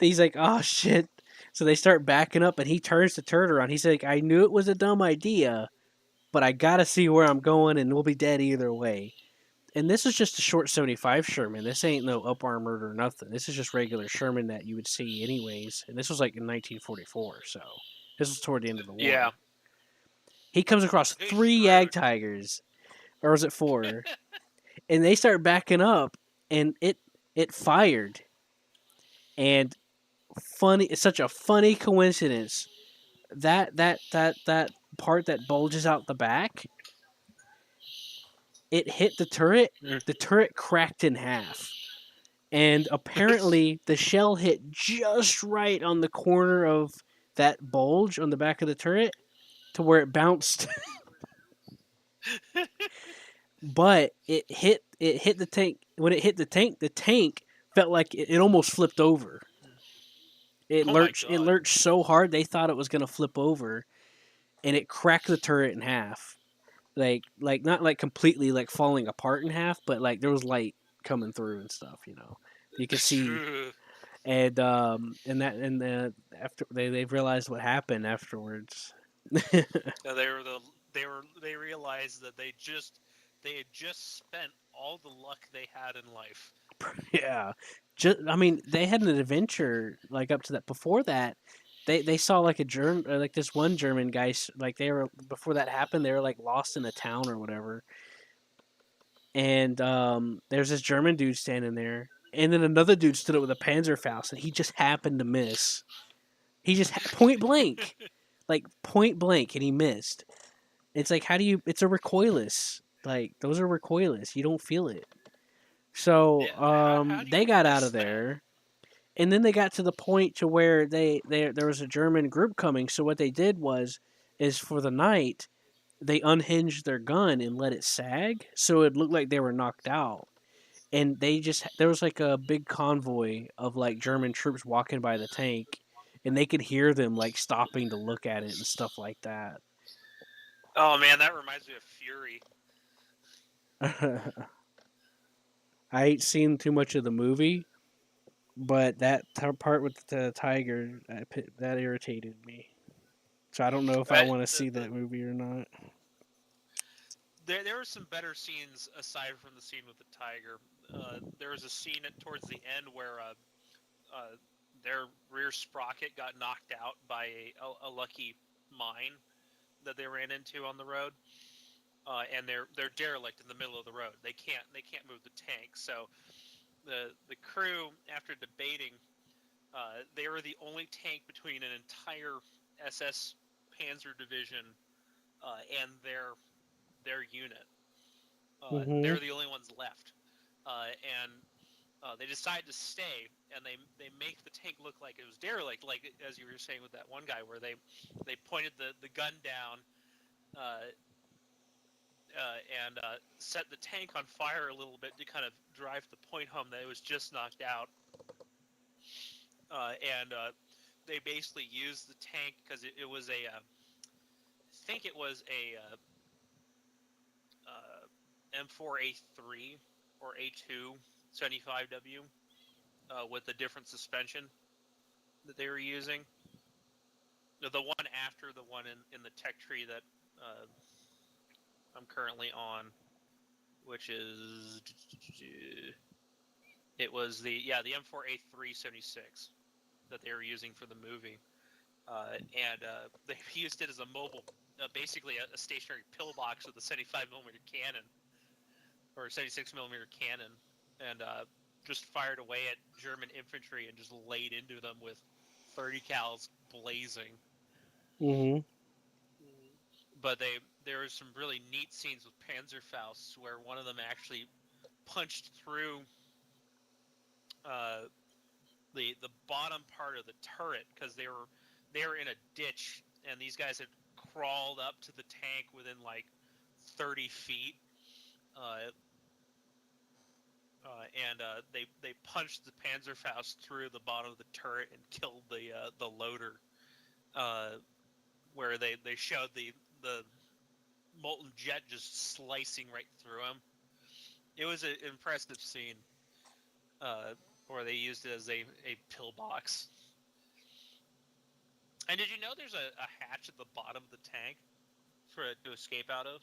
he's like, oh shit. So they start backing up, and he turns the turret around. He's like, I knew it was a dumb idea, but I gotta see where I'm going, and we'll be dead either way. And this is just a short 75 Sherman. This ain't no up armored or nothing. This is just regular Sherman that you would see anyways. And this was like in 1944, so this was toward the end of the war. Yeah. He comes across They 3 screwed. Tigers, or was it 4? And they start backing up, and it fired. And funny, it's such a funny coincidence that part that bulges out the back, it hit the turret. The turret cracked in half. And apparently the shell hit just right on the corner of that bulge on the back of the turret to where it bounced. But it hit the tank. When it hit the tank felt like it almost flipped over. It Oh my lurched God. so hard they thought it was going to flip over, and it cracked the turret in half. Like not like completely like falling apart in half, but like there was light coming through and stuff, You could see, and the after they've realized what happened afterwards. No, they realized that they had just spent all the luck they had in life. Yeah, I mean, they had an adventure like up to that. Before that, they saw like a German, like this one German guy, like they were before that happened. They were like lost in a town or whatever, and there's this German dude standing there, and then another dude stood up with a Panzerfaust, and he just happened to miss. He just point blank, like point blank, and he missed. It's like, how do you? It's a recoilless. Like those are recoilless. You don't feel it. So Yeah, how do they you got out miss of that? there, and then they got to the point to where there was a German group coming. So what they did is for the night they unhinged their gun and let it sag, so it looked like they were knocked out. And there was like a big convoy of like German troops walking by the tank, and they could hear them like stopping to look at it and stuff like that. Oh man, that reminds me of Fury. I ain't seen too much of the movie, but that part with the tiger that irritated me. So I don't know if I want to see that movie or not. There were some better scenes aside from the scene with the tiger. There was a scene towards the end where their rear sprocket got knocked out by a lucky mine that they ran into on the road, and they're derelict in the middle of the road. They can't move the tank. So the crew, after debating, they were the only tank between an entire SS Panzer division and their unit. Mm-hmm. They're the only ones left, and they decide to stay, and they make the tank look like it was derelict, like as you were saying with that one guy, where they pointed the gun down uh, and set the tank on fire a little bit to kind of drive the point home that it was just knocked out, and they basically used the tank because it was I think it was M4A3 or A2 75W with a different suspension that they were using. The one after the one in the tech tree that I'm currently on, which is it was the M4A376 that they were using for the movie, and they used it as a mobile, basically a stationary pillbox with a 75mm cannon or 76mm cannon, and just fired away at German infantry and just laid into them with 30 cals blazing. Mm-hmm. But there was some really neat scenes with Panzerfausts where one of them actually punched through uh, the bottom part of the turret because they were in a ditch and these guys had crawled up to the tank within like 30 feet. Uh, they punched the Panzerfaust through the bottom of the turret and killed the loader. Uh, where they showed the molten jet just slicing right through him. It was an impressive scene. Where they used it as a pillbox. And did you know there's a hatch at the bottom of the tank for it to escape out of?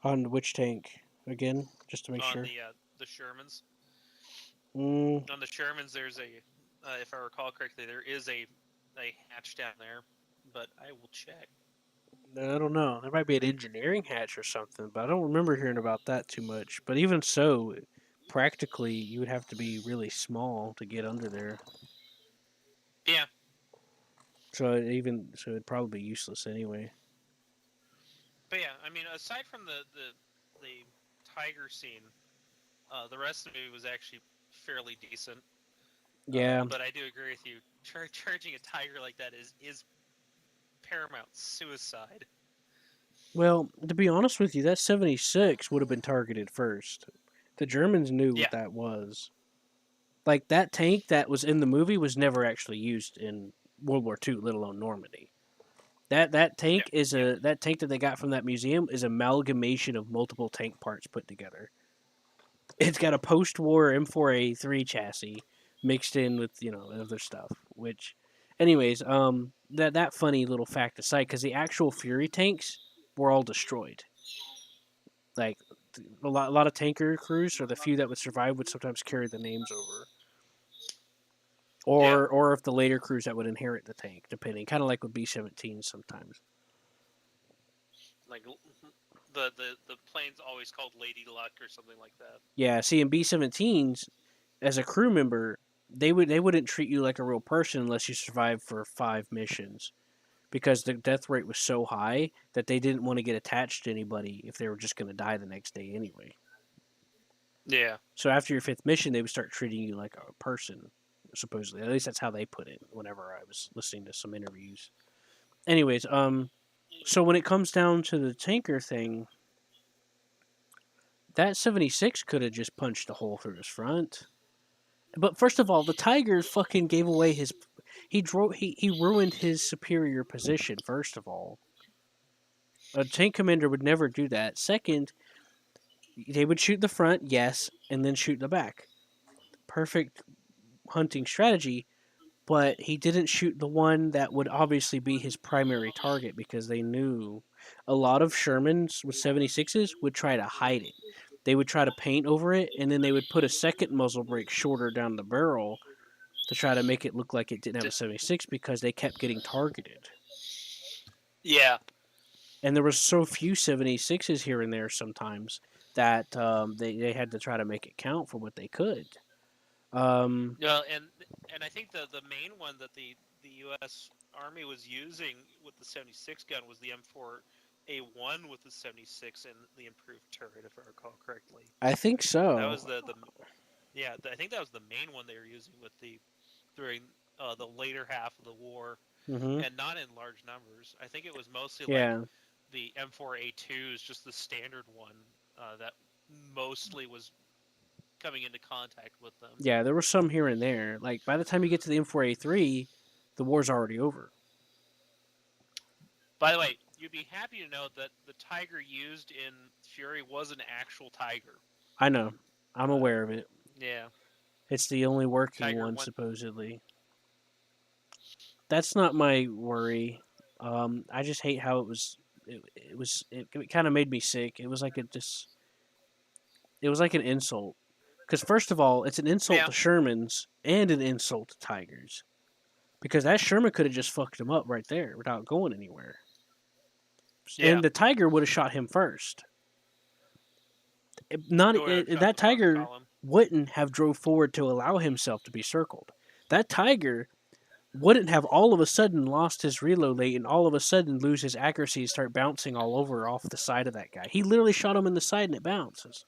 On which tank again? Just to make On sure. the Shermans. Mm, On the Shermans, there's if I recall correctly, there is a hatch down there, but I will check. I don't know. There might be an engineering hatch or something, but I don't remember hearing about that too much. But even so, practically, you would have to be really small to get under there. Yeah, So it'd probably be useless anyway. but yeah, I mean, aside from the tiger scene, the rest of the movie was actually fairly decent. Yeah. But I do agree with you. Charging a tiger like that is paramount suicide. Well, to be honest with you, that 76 would have been targeted first. The Germans knew Yeah. what that was. Like that tank that was in the movie was never actually used in World War II, let alone Normandy. That tank is Yeah. that tank that they got from that museum is amalgamation of multiple tank parts put together. It's got a post-war M4A3 chassis mixed in with other stuff. Which, anyways, that funny little fact aside, because the actual Fury tanks were all destroyed. Like a lot of tanker crews, or the few that would survive, would sometimes carry the names over, Yeah. or if the later crews that would inherit the tank, depending, kind of like with B-17 sometimes. Like the plane's always called Lady Luck or something like that. Yeah, see, in B-17s, as a crew member, they wouldn't treat you like a real person unless you survived for 5 missions, because the death rate was so high that they didn't want to get attached to anybody if they were just going to die the next day anyway. Yeah. So after your 5th mission, they would start treating you like a person, supposedly. At least that's how they put it whenever I was listening to some interviews. Anyways, so when it comes down to the tanker thing, that 76 could have just punched a hole through his front. But first of all, the Tigers fucking gave away his. He ruined his superior position. First of all, a tank commander would never do that. Second, they would shoot the front, yes, and then shoot the back. Perfect hunting strategy. But he didn't shoot the one that would obviously be his primary target, because they knew a lot of Shermans with 76s would try to hide it. They would try to paint over it, and then they would put a second muzzle brake shorter down the barrel to try to make it look like it didn't have a 76, because they kept getting targeted. Yeah. And there was so few 76s here and there sometimes that they had to try to make it count for what they could. Yeah, and I think the main one that the U.S. Army was using with the 76 gun was the M4A1 with the 76 and the improved turret, if I recall correctly. I think That was so. the yeah. I think that was the main one they were using with the during the later half of the war, Hmm. and not in large numbers. I think it was mostly like Yeah, the M4A2s, just the standard one that mostly was coming into contact with them. yeah, there were some here and there. Like by the time you get to the M4A3, the war's already over. By the way, you'd be happy to know that the tiger used in Fury was an actual tiger. I know. I'm Uh, aware of it. yeah, It's the only working Tiger one, one. supposedly. That's not my worry. I just hate how it was. It kind of made me sick. It was like it was like an insult. Because first of all, it's an insult Yeah, to Shermans and an insult to Tigers. Because that Sherman could have just fucked him up right there without going anywhere, yeah. and the Tiger would have shot him first. Not It would have shot that the front Tiger column. wouldn't have drove forward to allow himself to be circled. That Tiger wouldn't have all of a sudden lost his reload rate and all of a sudden lose his accuracy and start bouncing all over off the side of that guy. He literally shot him in the side and it bounces.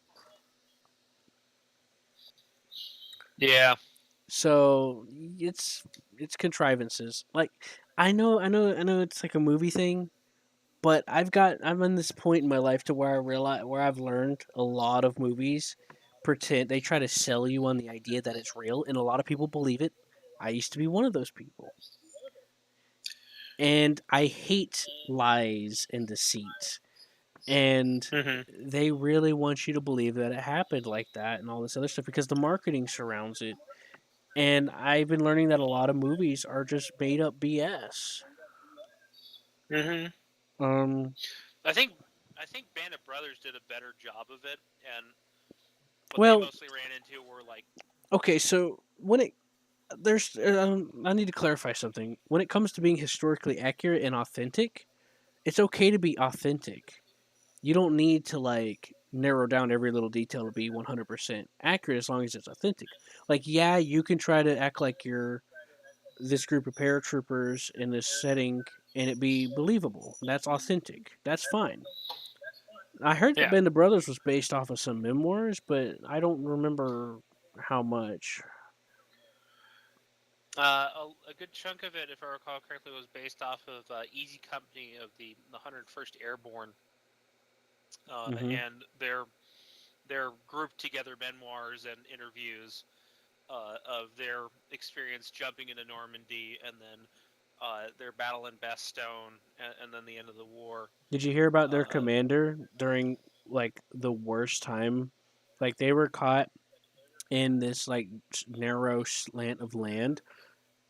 Yeah, So it's contrivances. Like I know it's like a movie thing, but I'm in this point in my life to where I realize where I've learned a lot of movies pretend they try to sell you on the idea that it's real and a lot of people believe it. I used to be one of those people. And I hate lies and deceit. And hmm they really want you to believe that it happened like that and all this other stuff because the marketing surrounds it. And I've been learning that a lot of movies are just made up BS. hmm Um, I think I think Band of Brothers did a better job of it, and what they well, mostly ran into were like, okay, so when it there's I need to clarify something. When it comes to being historically accurate and authentic, it's okay to be authentic. You don't need to like narrow down every little detail to be 100% accurate as long as it's authentic. Like yeah, you can try to act like you're this group of paratroopers in this setting and it be believable. That's authentic. That's fine. I heard that yeah. Band of Brothers was based off of some memoirs, but I don't remember how much. A good chunk of it, if I recall correctly, was based off of Easy Company of the 101st Airborne, Hmm. and their grouped together memoirs and interviews of their experience jumping into Normandy and then their battle in Bastogne and then the end of the war. Did you hear about their Uh, commander during like the worst time? Like they were caught in this like narrow slant of land,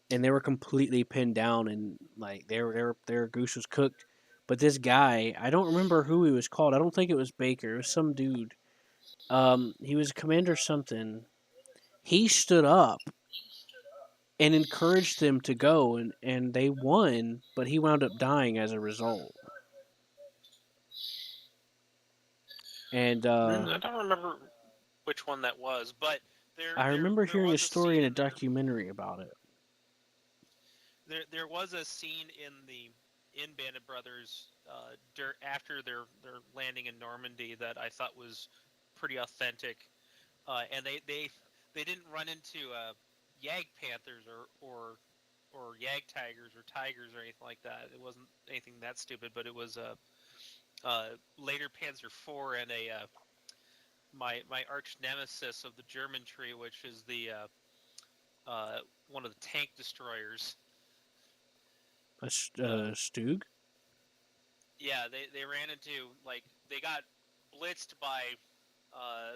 and they were completely pinned down, and like their goose was cooked. But this guy, I don't remember who he was called. I don't think it was Baker. It was some dude. He was commander something. He stood up and encouraged them to go, and they won. But he wound up dying as a result. And I don't remember which one that was, but I remember there hearing a was a story scene in a in there. documentary about it. There was a scene in Band of Brothers after their landing in Normandy that I thought was pretty authentic, and they didn't run into Yag Panthers or Yag Tigers or Tigers or anything like that. It wasn't anything that stupid, but it was later Panzer IV and a my arch nemesis of the German tree, which is the one of the tank destroyers. Uh, Stug. yeah, they ran into like they got blitzed by uh,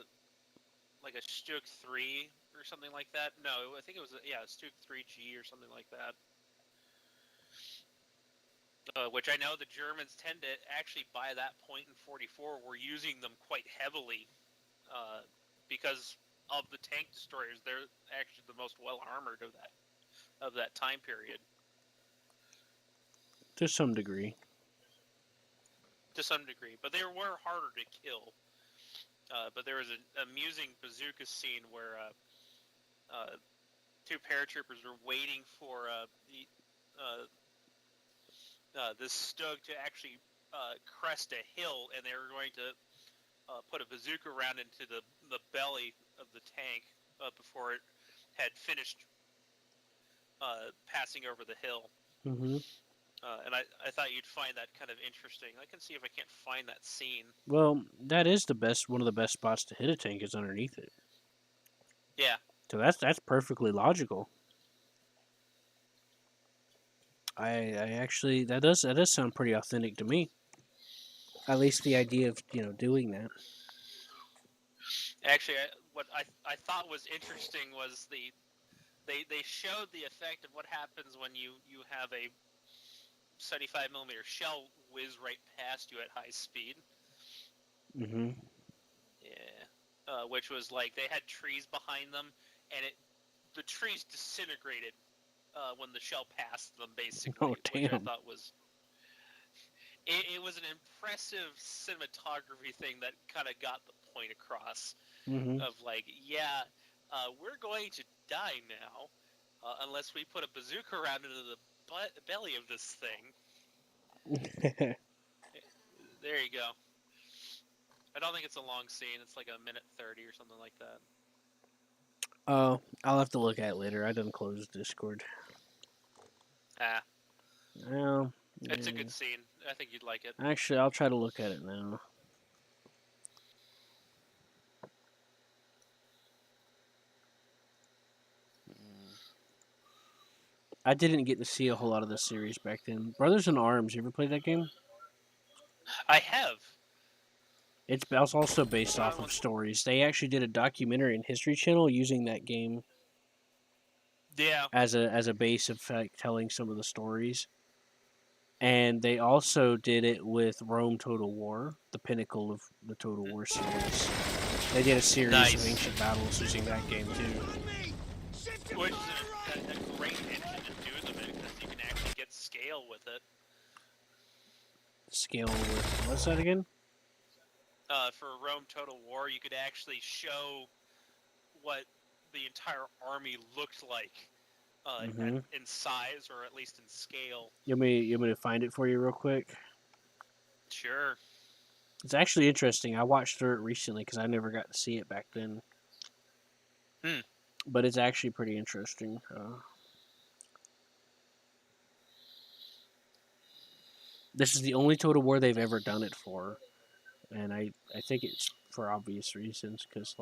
like a Stuk 3 or something like that. No, I think it was yeah, Stuk 3G or something like that. Which I know the Germans tend to actually by that point in 44 were using them quite heavily uh, because of the tank destroyers. They're actually the most well armored of that time period. To some degree. to some degree, but they were harder to kill. But there was an amusing bazooka scene where two paratroopers were waiting for this Stug to actually crest a hill, and they were going to put a bazooka round into the belly of the tank before it had finished passing over the hill. Mm-hmm. And I thought you'd find that kind of interesting. I can see if I can't find that scene. Well, that is one of the best spots to hit a tank is underneath it. Yeah. So that's perfectly logical. I actually that does sound pretty authentic to me. At least the idea of doing that. Actually, what I thought was interesting was they showed the effect of what happens when you have a 75mm shell whiz right past you at high speed. Mm-hmm. Yeah. Which was like they had trees behind them, and the trees disintegrated when the shell passed them, basically, Oh which I damn. thought was it was an impressive cinematography thing that kind of got the point across Mm-hmm. of like, yeah, we're going to die now unless we put a bazooka round into the belly of this thing. There you go. I don't think it's a long scene. It's like a minute 30 or something like that. Oh, I'll have to look at it later. I didn't close Discord. Ah, Well, it's a yeah. good scene. I think you'd like it. Actually, I'll try to look at it now. I didn't get to see a whole lot of the series back then. Brothers in Arms, you ever played that game? I have. It's also based off of stories. They actually did a documentary in History Channel using that game Yeah. as a base of like, telling some of the stories. And they also did it with Rome Total War, the pinnacle of the Total War series. They did a series of Nice. ancient battles using that game too. Which is a great engine to do them in because you can actually get scale with it. Scale with what's that again? For Rome Total War, you could actually show what the entire army looked like Mm-hmm. in size or at least in scale. You want me to find it for you real quick? Sure. It's actually interesting. I watched through it recently because I never got to see it back then. Hmm. But it's actually pretty interesting. This is the only Total War they've ever done it for, and I think it's for obvious reasons because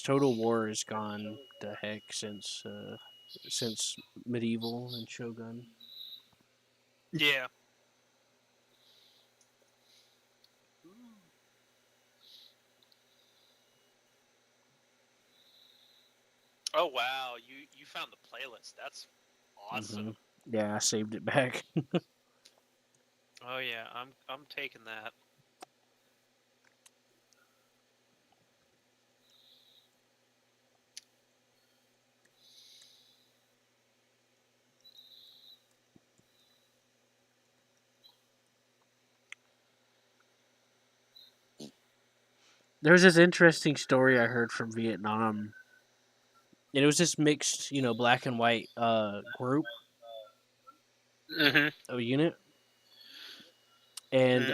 Total War has gone to heck since medieval and Shogun. Yeah. Oh wow, you found the playlist. That's awesome. Mm-hmm. Yeah, I saved it back. Oh yeah, I'm taking that. There's this interesting story I heard from Vietnam. And it was this mixed, black and white group, Mm-hmm. a unit, and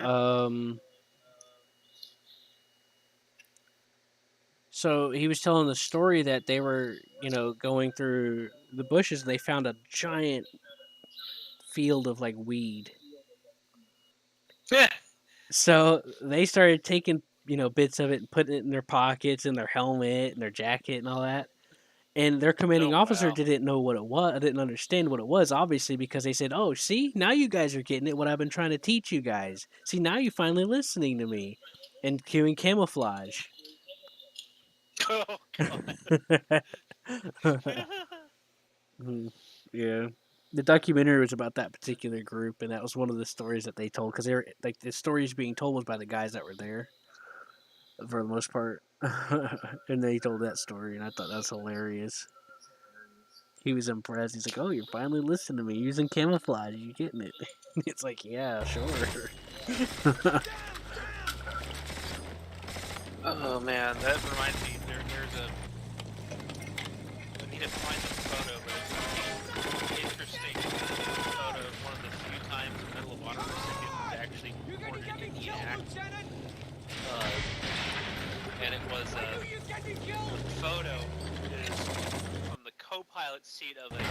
so he was telling the story that they were, going through the bushes and they found a giant field of like weed. Yeah. So they started taking, bits of it and putting it in their pockets and their helmet and their jacket and all that. And their commanding Oh officer wow. didn't know what it was. Didn't understand what it was, obviously, because they said, "Oh, see, now you guys are getting it. What I've been trying to teach you guys. See, now you're finally listening to me." And cueing camouflage. Oh god. Mhm. Yeah, the documentary was about that particular group, and that was one of the stories that they told because they were like the stories being told was by the guys that were there for the most part, and they told that story, and I thought that was hilarious. he was impressed. He's like, "Oh, you're finally listening to me using camouflage. You getting it?" It's like, "Yeah, sure." Oh man, that reminds me. There's a. I need to find the photo, but it's an interesting photo of one of the few times a Medal of Honor recipient was actually recorded in the act. And it was the photo is from the co-pilot seat of a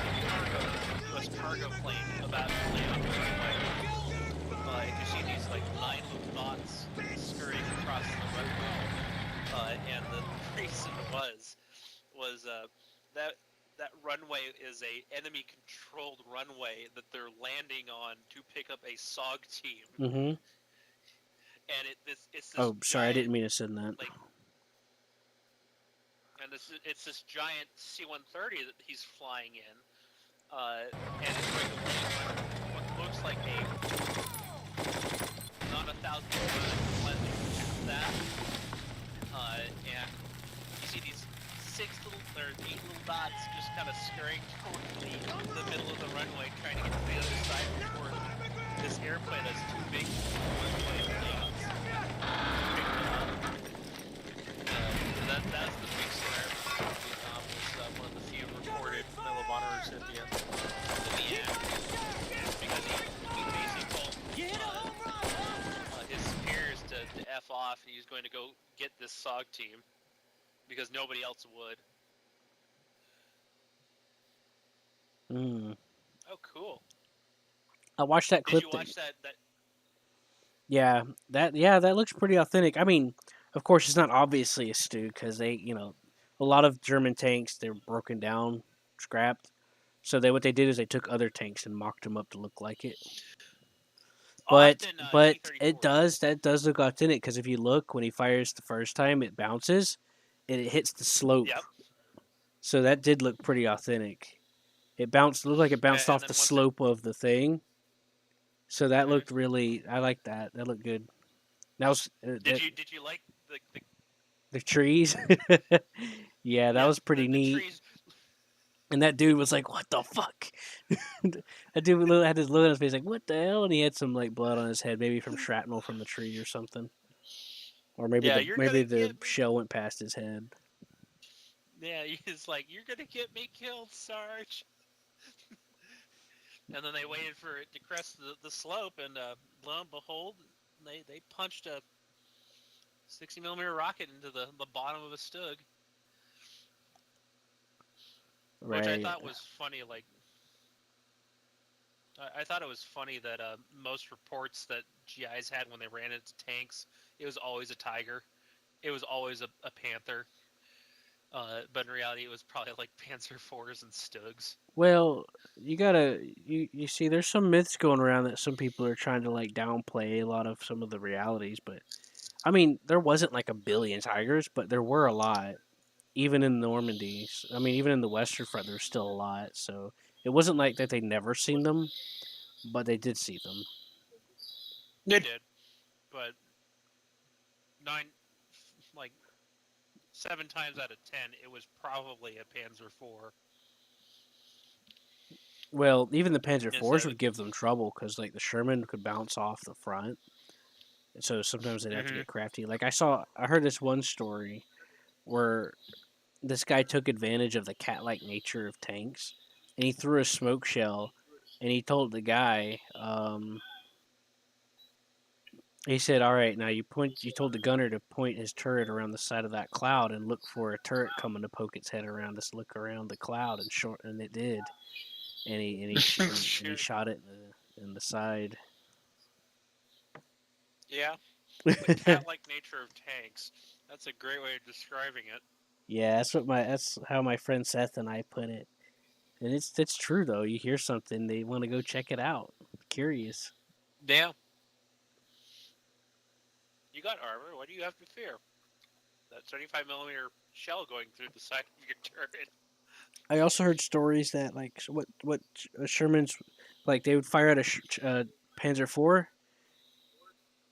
U.S. cargo plane about to land on the runway. And you see these like 9 little dots scurrying across the runway. And the reason was that runway is a enemy controlled runway that they're landing on to pick up a SOG team. Mm-hmm. And it's this Oh, sorry, I giant, didn't mean to send that. like, and it's this giant C-130 that he's flying in, and it's going to land what looks like a not 1,000 miles past that, and you see these 8 little dots just kind of scurrying toward the middle of the runway, trying to get to the other side before this airplane has too big runway lanes. That's the big story from Vietnam. Was one of the few recorded Medal of Honor recipients in the end, because he basically told his superiors to F off, and he was going to go get this SOG team because nobody else would. Mm. Oh, cool. I watched that Did clip. you watch that? Yeah, that looks pretty authentic. I mean, of course, it's not obviously a stew because they, a lot of German tanks they're broken down, scrapped. So what they did is they took other tanks and mocked them up to look like it. But Often it T-34s. that does look authentic because if you look when he fires the first time, it bounces and it hits the slope. Yep. So that did look pretty authentic. It looked like it bounced And off then the once slope of the thing. So that Mhm. looked really. I like that. That looked good. That was Did you like the trees. Yeah, that was pretty the neat. trees? And that dude was like, "What the fuck?" That dude had his look on his face like, "What the hell?" And he had some like blood on his head, maybe from shrapnel from the tree or something, or maybe Yeah, the you're maybe gonna the get me. shell went past his head. Yeah, he's like, you're gonna get me killed, Sarge. And then they waited for it to crest the slope, and lo and behold, they punched a 60 millimeter rocket into the bottom of a Stug, which I Right. thought was funny. Like, I thought it was funny that most reports that GIs had when they ran into tanks, it was always a Tiger, it was always a Panther. But in reality, it was probably like Panzer IVs and Stugs. Well, you see, there's some myths going around that some people are trying to like downplay a lot of some of the realities, but I mean, there wasn't like a billion tigers, but there were a lot. Even in Normandy, I mean, even in the Western Front, there's still a lot. So it wasn't like that they never seen them, but they did see them. They did, but nine, like 7 times out of 10, it was probably a Panzer IV. Well, even the Panzer Instead IVs of would give them trouble because like the Sherman could bounce off the front, so sometimes they'd have to Mhm. get crafty. Like I heard this one story where this guy took advantage of the cat-like nature of tanks, and he threw a smoke shell, and he told the guy, he said, "All right, now you point." You told the gunner to point his turret around the side of that cloud and look for a turret coming to poke its head around. Just look around the cloud, and it did. And he Sure. shot it in the side. Yeah, the cat-like nature of tanks. That's a great way of describing it. Yeah, that's how my friend Seth and I put it. And it's true though. You hear something, they want to go check it out. Curious. Yeah, you got armor. What do you have to fear? That 75 millimeter shell going through the side of your turret. I also heard stories that like what Sherman's like they would fire at a Panzer IV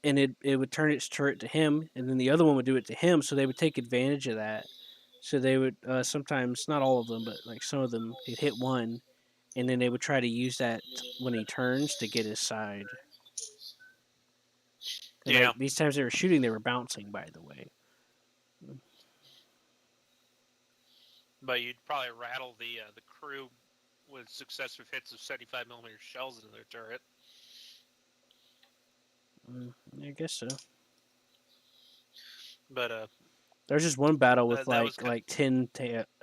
and it would turn its turret to him, and then the other one would do it to him. So they would take advantage of that. So they would sometimes, not all of them, but like some of them, they'd hit one, and then they would try to use that when he turns to get his side. And Yeah, like these times they were shooting, they were bouncing. By the way, but you'd probably rattle the crew with successive hits of 75mm shells into their turret. I guess so. But There's just one battle with that was like 10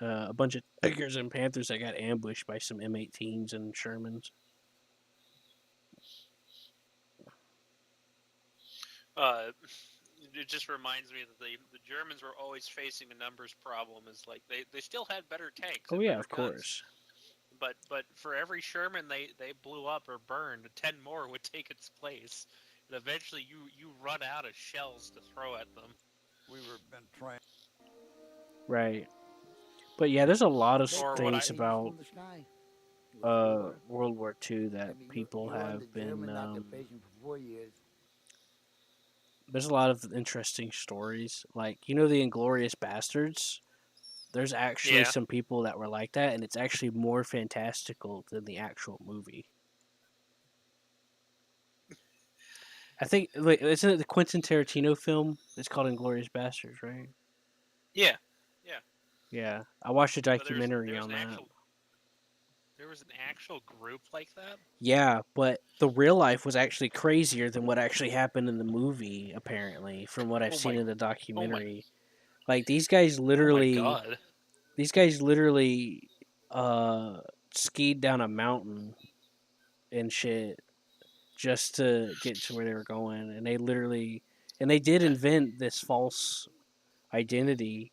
a bunch of Tigers and Panthers that got ambushed by some M18s and Shermans. it just reminds me that the Germans were always facing a numbers problem. Is like they still had better tanks Oh and yeah, better of guns, course. but for every Sherman they blew up or burned, 10 more would take its place, and eventually you run out of shells to throw at them. We were been trying. Right. But yeah, there's a lot of Or what things I about World War II that people have been. For 4 years. There's a lot of interesting stories. Like the Inglorious Bastards. There's actually Yeah. some people that were like that, and it's actually more fantastical than the actual movie. I think, like, isn't it the Quentin Tarantino film? It's called Inglorious Bastards, right? Yeah. Yeah, I watched a But there's documentary there's on an that. actual there was an actual group like that. Yeah, but the real life was actually crazier than what actually happened in the movie. Apparently, from what I've Oh seen my in the oh my documentary, like these guys oh my literally, god. uh, skied down a mountain and shit just to get to where they were going, and they did Yeah. invent this false identity.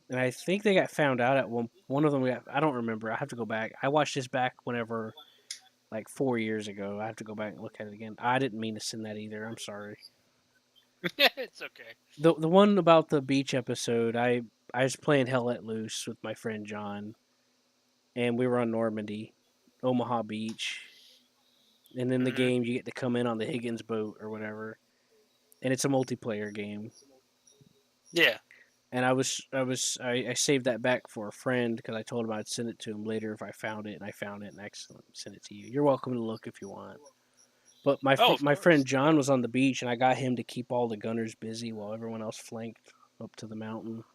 And I think they got found out at one of them. I don't remember. I have to go back. I watched this back whenever, like 4 years ago. I have to go back and look at it again. I didn't mean to send that either. I'm sorry. It's okay. The one about the beach episode, I was playing Hell Let Loose with my friend John, and we were on Normandy, Omaha Beach, and in the Mhm. game you get to come in on the Higgins boat or whatever, and it's a multiplayer game. Yeah. And I saved that back for a friend because I told him I'd send it to him later if I found it, and I found it, and I sent it to you. You're welcome to look if you want. But Oh, of my course. friend John was on the beach, and I got him to keep all the gunners busy while everyone else flanked up to the mountain.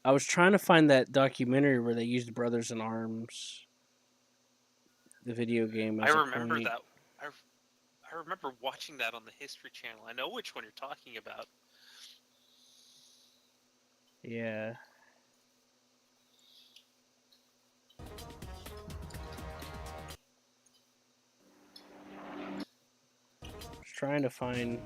I was trying to find that documentary where they used Brothers in Arms, the video game, I as a remember point. that. I remember watching that on the History Channel. I know which one you're talking about. Yeah. I was trying to find.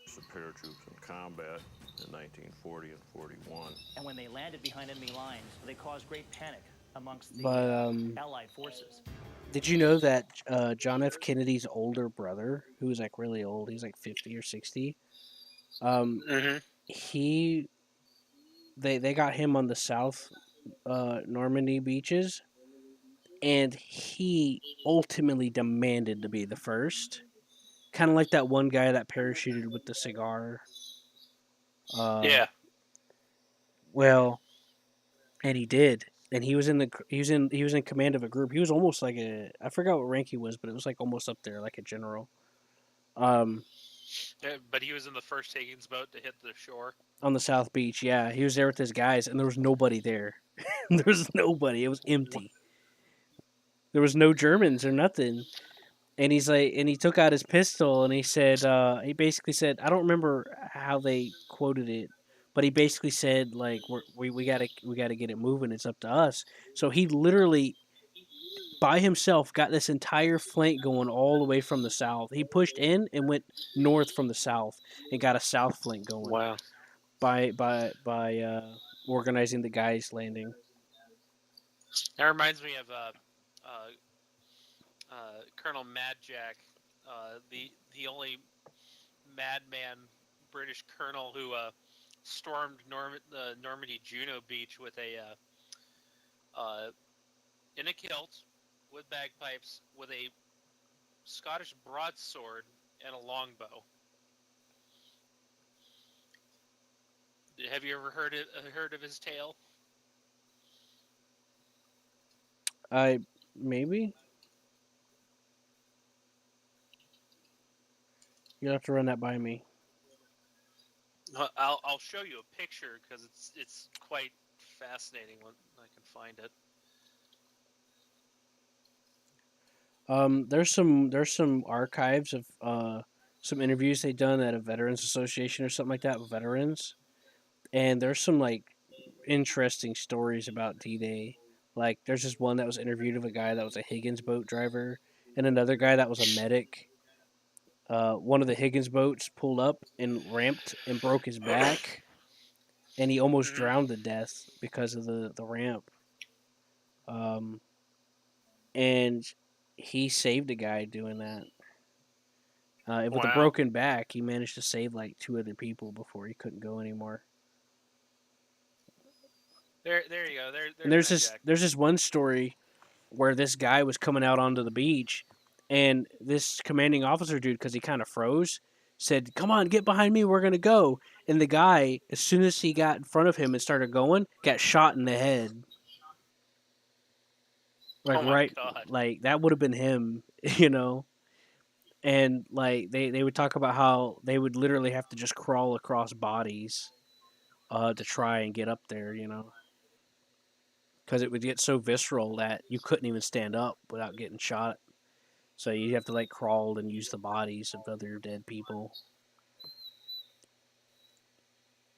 Some paratroops in combat in 1940 and 41. And when they landed behind enemy lines, they caused great panic amongst the But Allied forces. did you know that John F. Kennedy's older brother, who was like really old, he's like 50 or 60, Mm-hmm. he they got him on the South Normandy beaches, and he ultimately demanded to be the first. Kind of like that one guy that parachuted with the cigar. Yeah. Well, and he did, and he was in command of a group. He was almost like I forgot what rank he was, but it was like almost up there, like a general. Yeah, but he was in the first Higgins boat to hit the shore. On the South Beach, yeah, he was there with his guys, and there was nobody there. There was nobody. It was empty. There was no Germans or nothing. And he's like, and he took out his pistol, and he said, he basically said, I don't remember how they quoted it, but he basically said like, we gotta get it moving. It's up to us. So he literally by himself got this entire flank going all the way from the south. He pushed in and went north from the south and got a south flank going Wow. by organizing the guys landing. That reminds me of Colonel Mad Jack, the only madman British colonel who stormed Normandy Juno Beach with in a kilt with bagpipes with a Scottish broadsword and a longbow. Have you ever heard of his tale? I maybe you'll have to run that by me. I'll show you a picture because it's quite fascinating when I can find it. There's some archives of some interviews they done at a veterans association or something like that with veterans, and there's some like interesting stories about D-Day. Like there's this one that was interviewed of a guy that was a Higgins boat driver and another guy that was a medic. One of the Higgins boats pulled up and ramped and broke his back, and he almost Mhm. drowned to death because of the ramp. Um, and he saved a guy doing that. With a Wow. broken back, he managed to save like two other people before he couldn't go anymore. There you go. And There's there's Mad this Jack. there's this one story where this guy was coming out onto the beach, and this commanding officer dude, because he kind of froze, said, "Come on, get behind me. We're gonna go." And the guy, as soon as he got in front of him and started going, got shot in the head. Like Oh my right, god. like that would have been him, you know. And like they would talk about how they would literally have to just crawl across bodies, to try and get up there, because it would get so visceral that you couldn't even stand up without getting shot. So you have to like crawl and use the bodies of other dead people.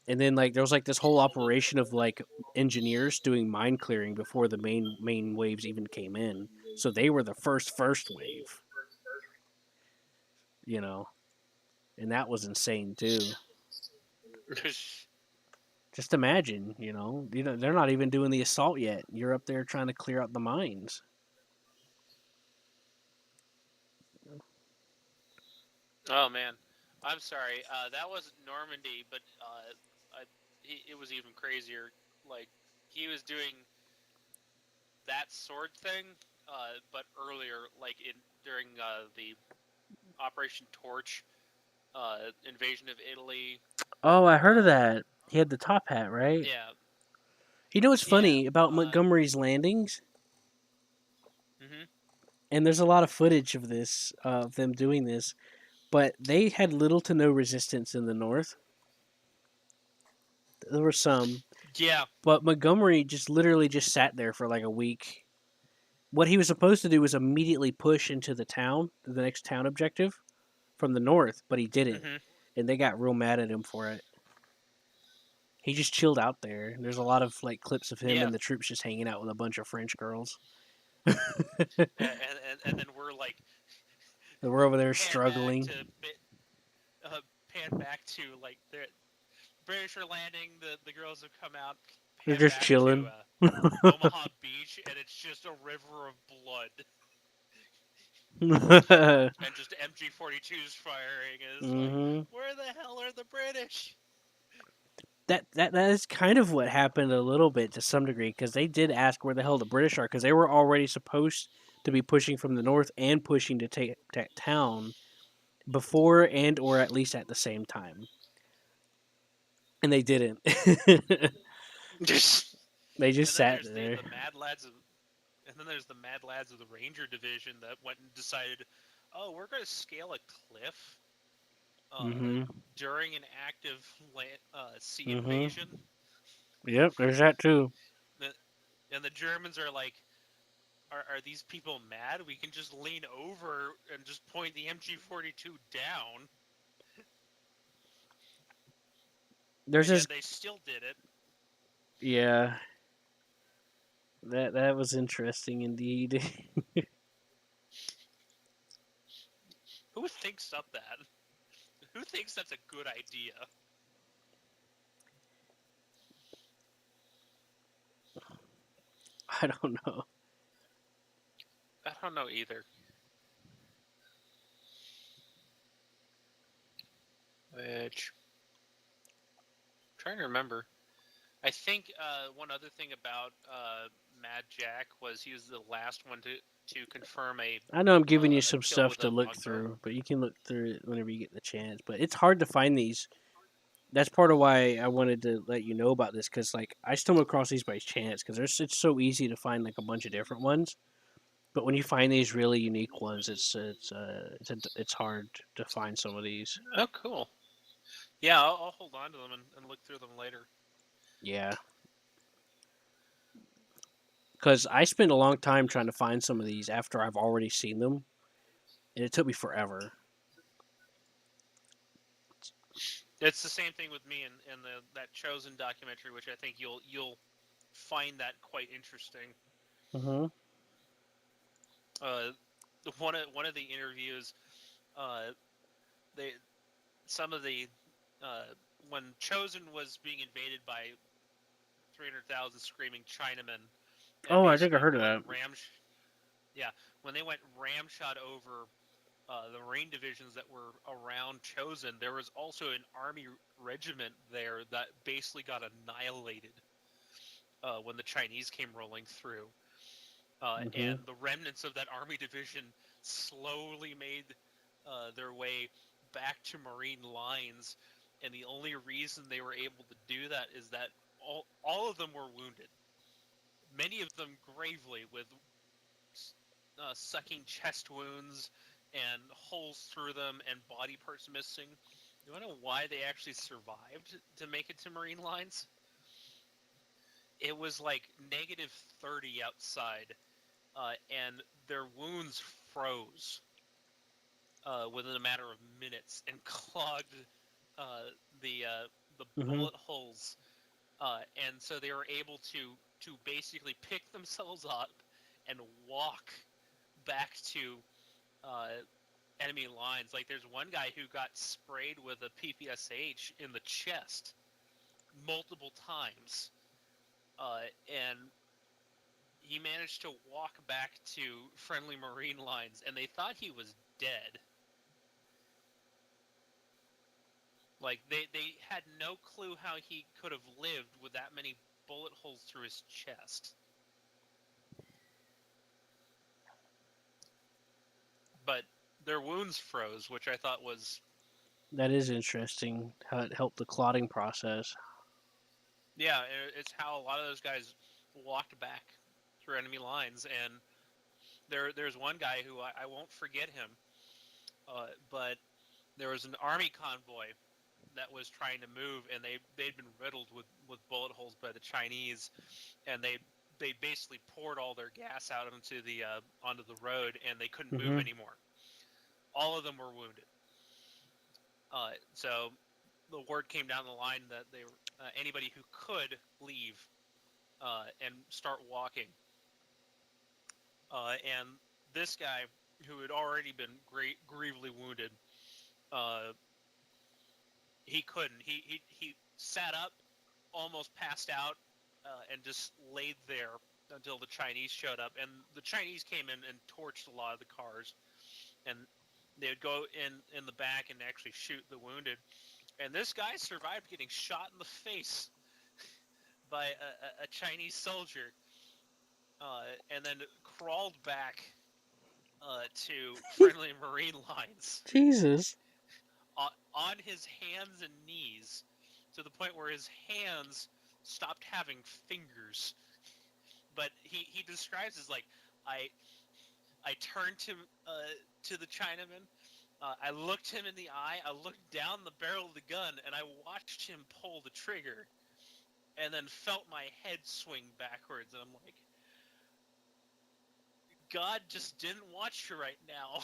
And then like there was like this whole operation of like engineers doing mine clearing before the main waves even came in. So they were the first wave, you know, and that was insane too. Just imagine, they're not even doing the assault yet. You're up there trying to clear out the mines. Oh man, I'm sorry. That wasn't Normandy, but it was even crazier. Like he was doing that sword thing, but earlier, like in during the Operation Torch invasion of Italy. Oh, I heard of Uh, that. He had the top hat, right? yeah, You know what's yeah. funny about Montgomery's landings? Mhm. And there's a lot of footage of this, of them doing this, but they had little to no resistance in the north. There were some, Yeah. but Montgomery just literally just sat there for like a week. What he was supposed to do was immediately push into the town, the next town objective from the north, but he didn't, Mhm. and they got real mad at him for it. He just chilled out there. There's a lot of like clips of him Yeah. and the troops just hanging out with a bunch of French girls. And then we're like We're over there pan back struggling. to pan back to like the British are landing. The girls have come out. They're Pan just back to chilling. Omaha Beach, and it's just a river of blood. And just MG-42s firing. And it's like, hmm where the hell are the British? that is kind of what happened a little bit to some degree, because they did ask where the hell the British are, because they were already supposed to be pushing from the north and pushing to take town before and or at least at the same time, and they didn't. Just They just and then sat there's there. the mad lads of and then there's the mad lads of the Ranger Division that went and decided, oh, we're going to scale a cliff uh, hmm during an active sea hmm invasion. Yep, there's that too. And the Germans are like, are these people mad? We can just lean over and just point the MG-42 down, There's and yet this. they still did it. Yeah, that was interesting indeed. Who thinks up that? Who thinks that's a good idea? I don't know. I don't know either. Which I'm trying to remember. I think one other thing about Mad Jack was he was the last one to confirm I know I'm giving you a some kill stuff with to a look Magma. through, but you can look through it whenever you get the chance. But it's hard to find these that's part of why I wanted to let you know about this because like I stumbled across these by chance because it's so easy to find like a bunch of different ones, but when you find these really unique ones, it's hard to find some of these. Oh, cool. Yeah, I'll hold on to them and look through them later. Yeah, because I spent a long time trying to find some of these after I've already seen them, and it took me forever. It's the same thing with me and that Chosen documentary, which I think you'll find that quite interesting. Mm-hmm. Uh, one of the interviews, uh, they some of the when Chosen was being invaded by 300,000 screaming Chinamen and Oh, I think I basically heard of going that. yeah, when they went ramshot over the Marine divisions that were around Chosen, there was also an army regiment there that basically got annihilated when the Chinese came rolling through. Mm-hmm. And the remnants of that army division slowly made their way back to Marine lines. And the only reason they were able to do that is that all of them were wounded. Many of them gravely, with sucking chest wounds and holes through them and body parts missing. You want to know why they actually survived to make it to Marine lines? It was like negative 30 outside, and their wounds froze within a matter of minutes and clogged uh, the Mm-hmm. bullet holes, and so they were able to basically pick themselves up and walk back to uh, enemy lines. Like there's one guy who got sprayed with a PPSH in the chest multiple times, and he managed to walk back to friendly Marine lines, and they thought he was dead. Like they had no clue how he could have lived with that many bullet holes through his chest. But their wounds froze, which I thought was That is interesting. How it helped the clotting process. yeah, it's how a lot of those guys walked back through enemy lines. And there's one guy who I won't forget him, but there was an army convoy that was trying to move, and they'd been riddled with bullet holes by the Chinese, and they basically poured all their gas out onto the road, and they couldn't move Mm-hmm. anymore. All of them were wounded. So the word came down the line that they were anybody who could leave and start walking. And this guy, who had already been grievously wounded, uh, he couldn't. He sat up, almost passed out, and just laid there until the Chinese showed up. And the Chinese came in and torched a lot of the cars, and they would go in the back and actually shoot the wounded. And this guy survived getting shot in the face by a Chinese soldier, and then crawled back to friendly Marine lines Jesus. on his hands and knees, to the point where his hands stopped having fingers. But he describes as like I I turned to the Chinaman. I looked him in the eye. I looked down the barrel of the gun, and I watched him pull the trigger, and then felt my head swing backwards. And I'm like, God just didn't watch you right now.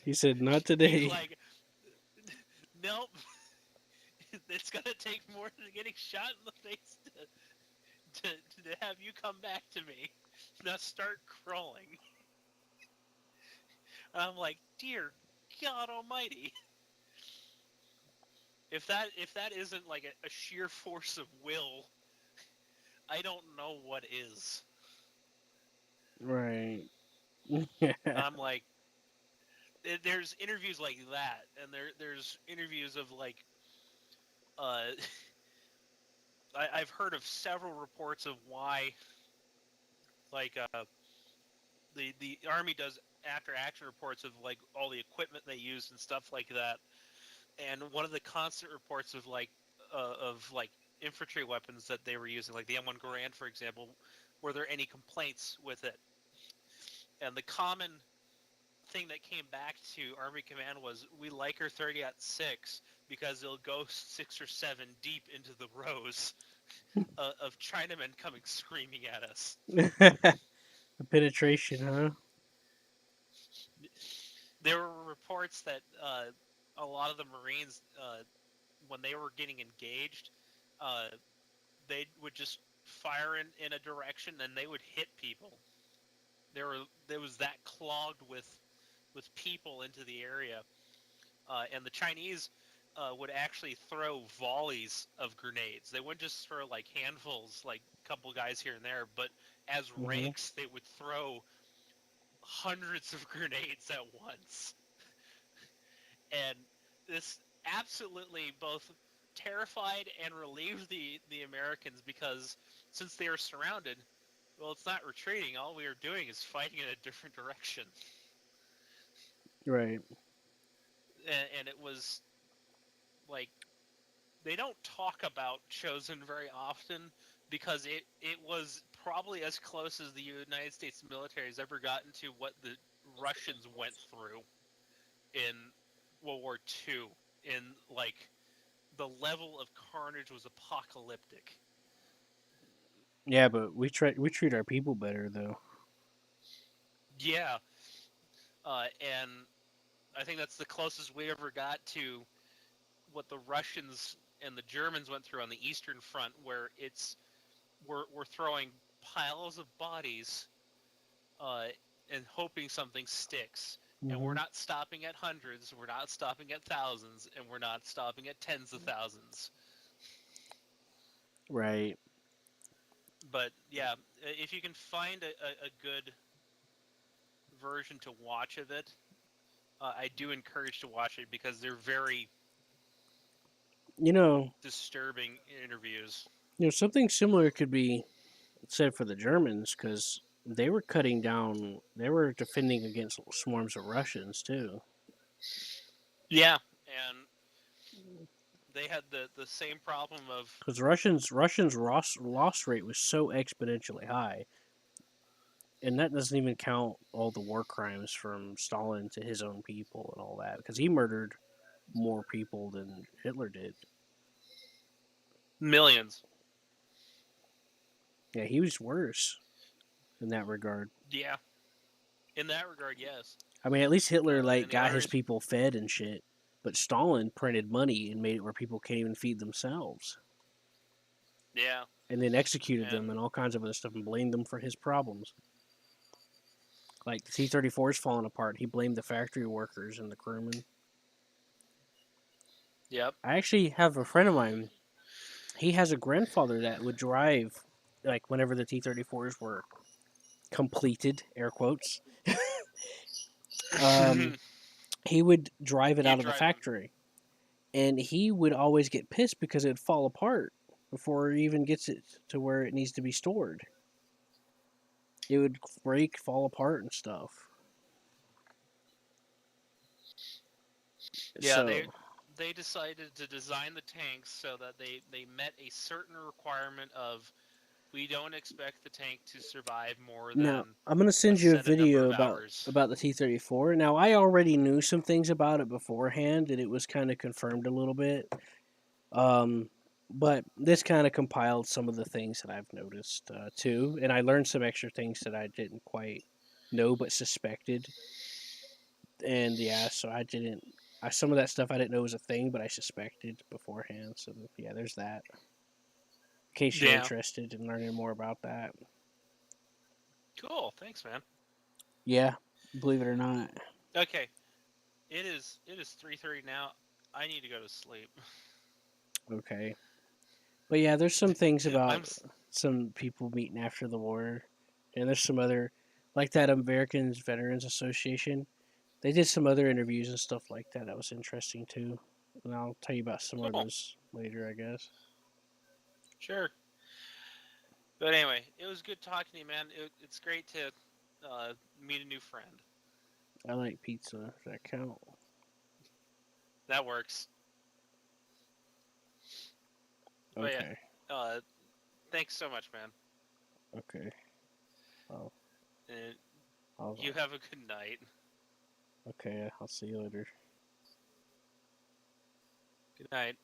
He said, "Not He's today." like, nope. It's gonna take more than getting shot in the face to have you come back to me. Now start crawling. I'm like, dear God Almighty. If that isn't like a sheer force of will, I don't know what is. Right. I'm like, there's interviews like that, and there's interviews of like, uh, I've heard of several reports of why, like, the army does after action reports of like all the equipment they use and stuff like that. and one of the constant reports of like infantry weapons that they were using, like the M1 Garand, for example, were there any complaints with it? And the common thing that came back to Army Command was, we like our 30-06 because it'll go 6 or 7 deep into the rows of Chinamen coming screaming at us. The penetration, huh? There were reports that a lot of the Marines, when they were getting engaged, uh, they would just fire in a direction and they would hit people. There was that clogged with people into the area, and the Chinese would actually throw volleys of grenades. They wouldn't just throw like handfuls, like a couple guys here and there, but as Mm-hmm. ranks they would throw hundreds of grenades at once. And this absolutely both terrified and relieved the Americans, because since they were surrounded, well, it's not retreating. All we are doing is fighting in a different direction. Right. And it was like, they don't talk about Chosen very often because it was probably as close as the United States military has ever gotten to what the Russians went through in World War II. In like, the level of carnage was apocalyptic. Yeah, but we treat our people better though. Yeah, and I think that's the closest we ever got to what the Russians and the Germans went through on the Eastern Front, where we're throwing piles of bodies uh, and hoping something sticks. And we're Mm-hmm. not stopping at hundreds, we're not stopping at thousands, and we're not stopping at tens of thousands. Right. But yeah, if you can find a good version to watch of it, I do encourage to watch it because they're very You know, disturbing interviews. something similar could be said for the Germans because they were cutting down. They were defending against swarms of Russians too. Yeah, and they had the same problem of, Because Russians loss rate was so exponentially high, and that doesn't even count all the war crimes from Stalin to his own people and all that. Because he murdered more people than Hitler did. millions. Yeah, he was worse in that regard. Yeah, in that regard, yes. I mean, at least Hitler like And the got his Irish, people fed and shit, but Stalin printed money and made it where people can't even feed themselves, yeah, and then executed and them and all kinds of other stuff and blamed them for his problems. Like the T-34 is falling apart. He blamed the factory workers and the crewmen. yep. I actually have a friend of mine. He has a grandfather that would drive, like whenever the T-34s were completed, air quotes. Um, he would drive it You out of the drive them. factory, and he would always get pissed because it'd fall apart before he even gets it to where it needs to be stored. It would break, fall apart, and stuff. Yeah, So they decided to design the tanks so that they met a certain requirement of, we don't expect the tank to survive more now than I'm gonna a send you a set number video of hours. about the T-34. Now I already knew some things about it beforehand, and it was kind of confirmed a little bit. Um, but this kind of compiled some of the things that I've noticed too, and I learned some extra things that I didn't quite know but suspected. And yeah, so I didn't. Some of that stuff I didn't know was a thing, but I suspected beforehand. So yeah, there's that. In case you're Yeah. interested in learning more about that. Cool. Thanks, man. Yeah, believe it or not. Okay. It is 3:30 now. I need to go to sleep. Okay. But yeah, there's some things I'm about some people meeting after the war, and there's some other, like that Americans Veterans Association. They did some other interviews and stuff like that. That was interesting too. And I'll tell you about some of cool. those later, I guess. Sure. But anyway, it was good talking to you, man. It's great to meet a new friend. I like pizza. Does that count? That works. But Okay. yeah, thanks so much, man. Okay. Well, And I'll, you have a good night. okay. I'll see you later. Good night.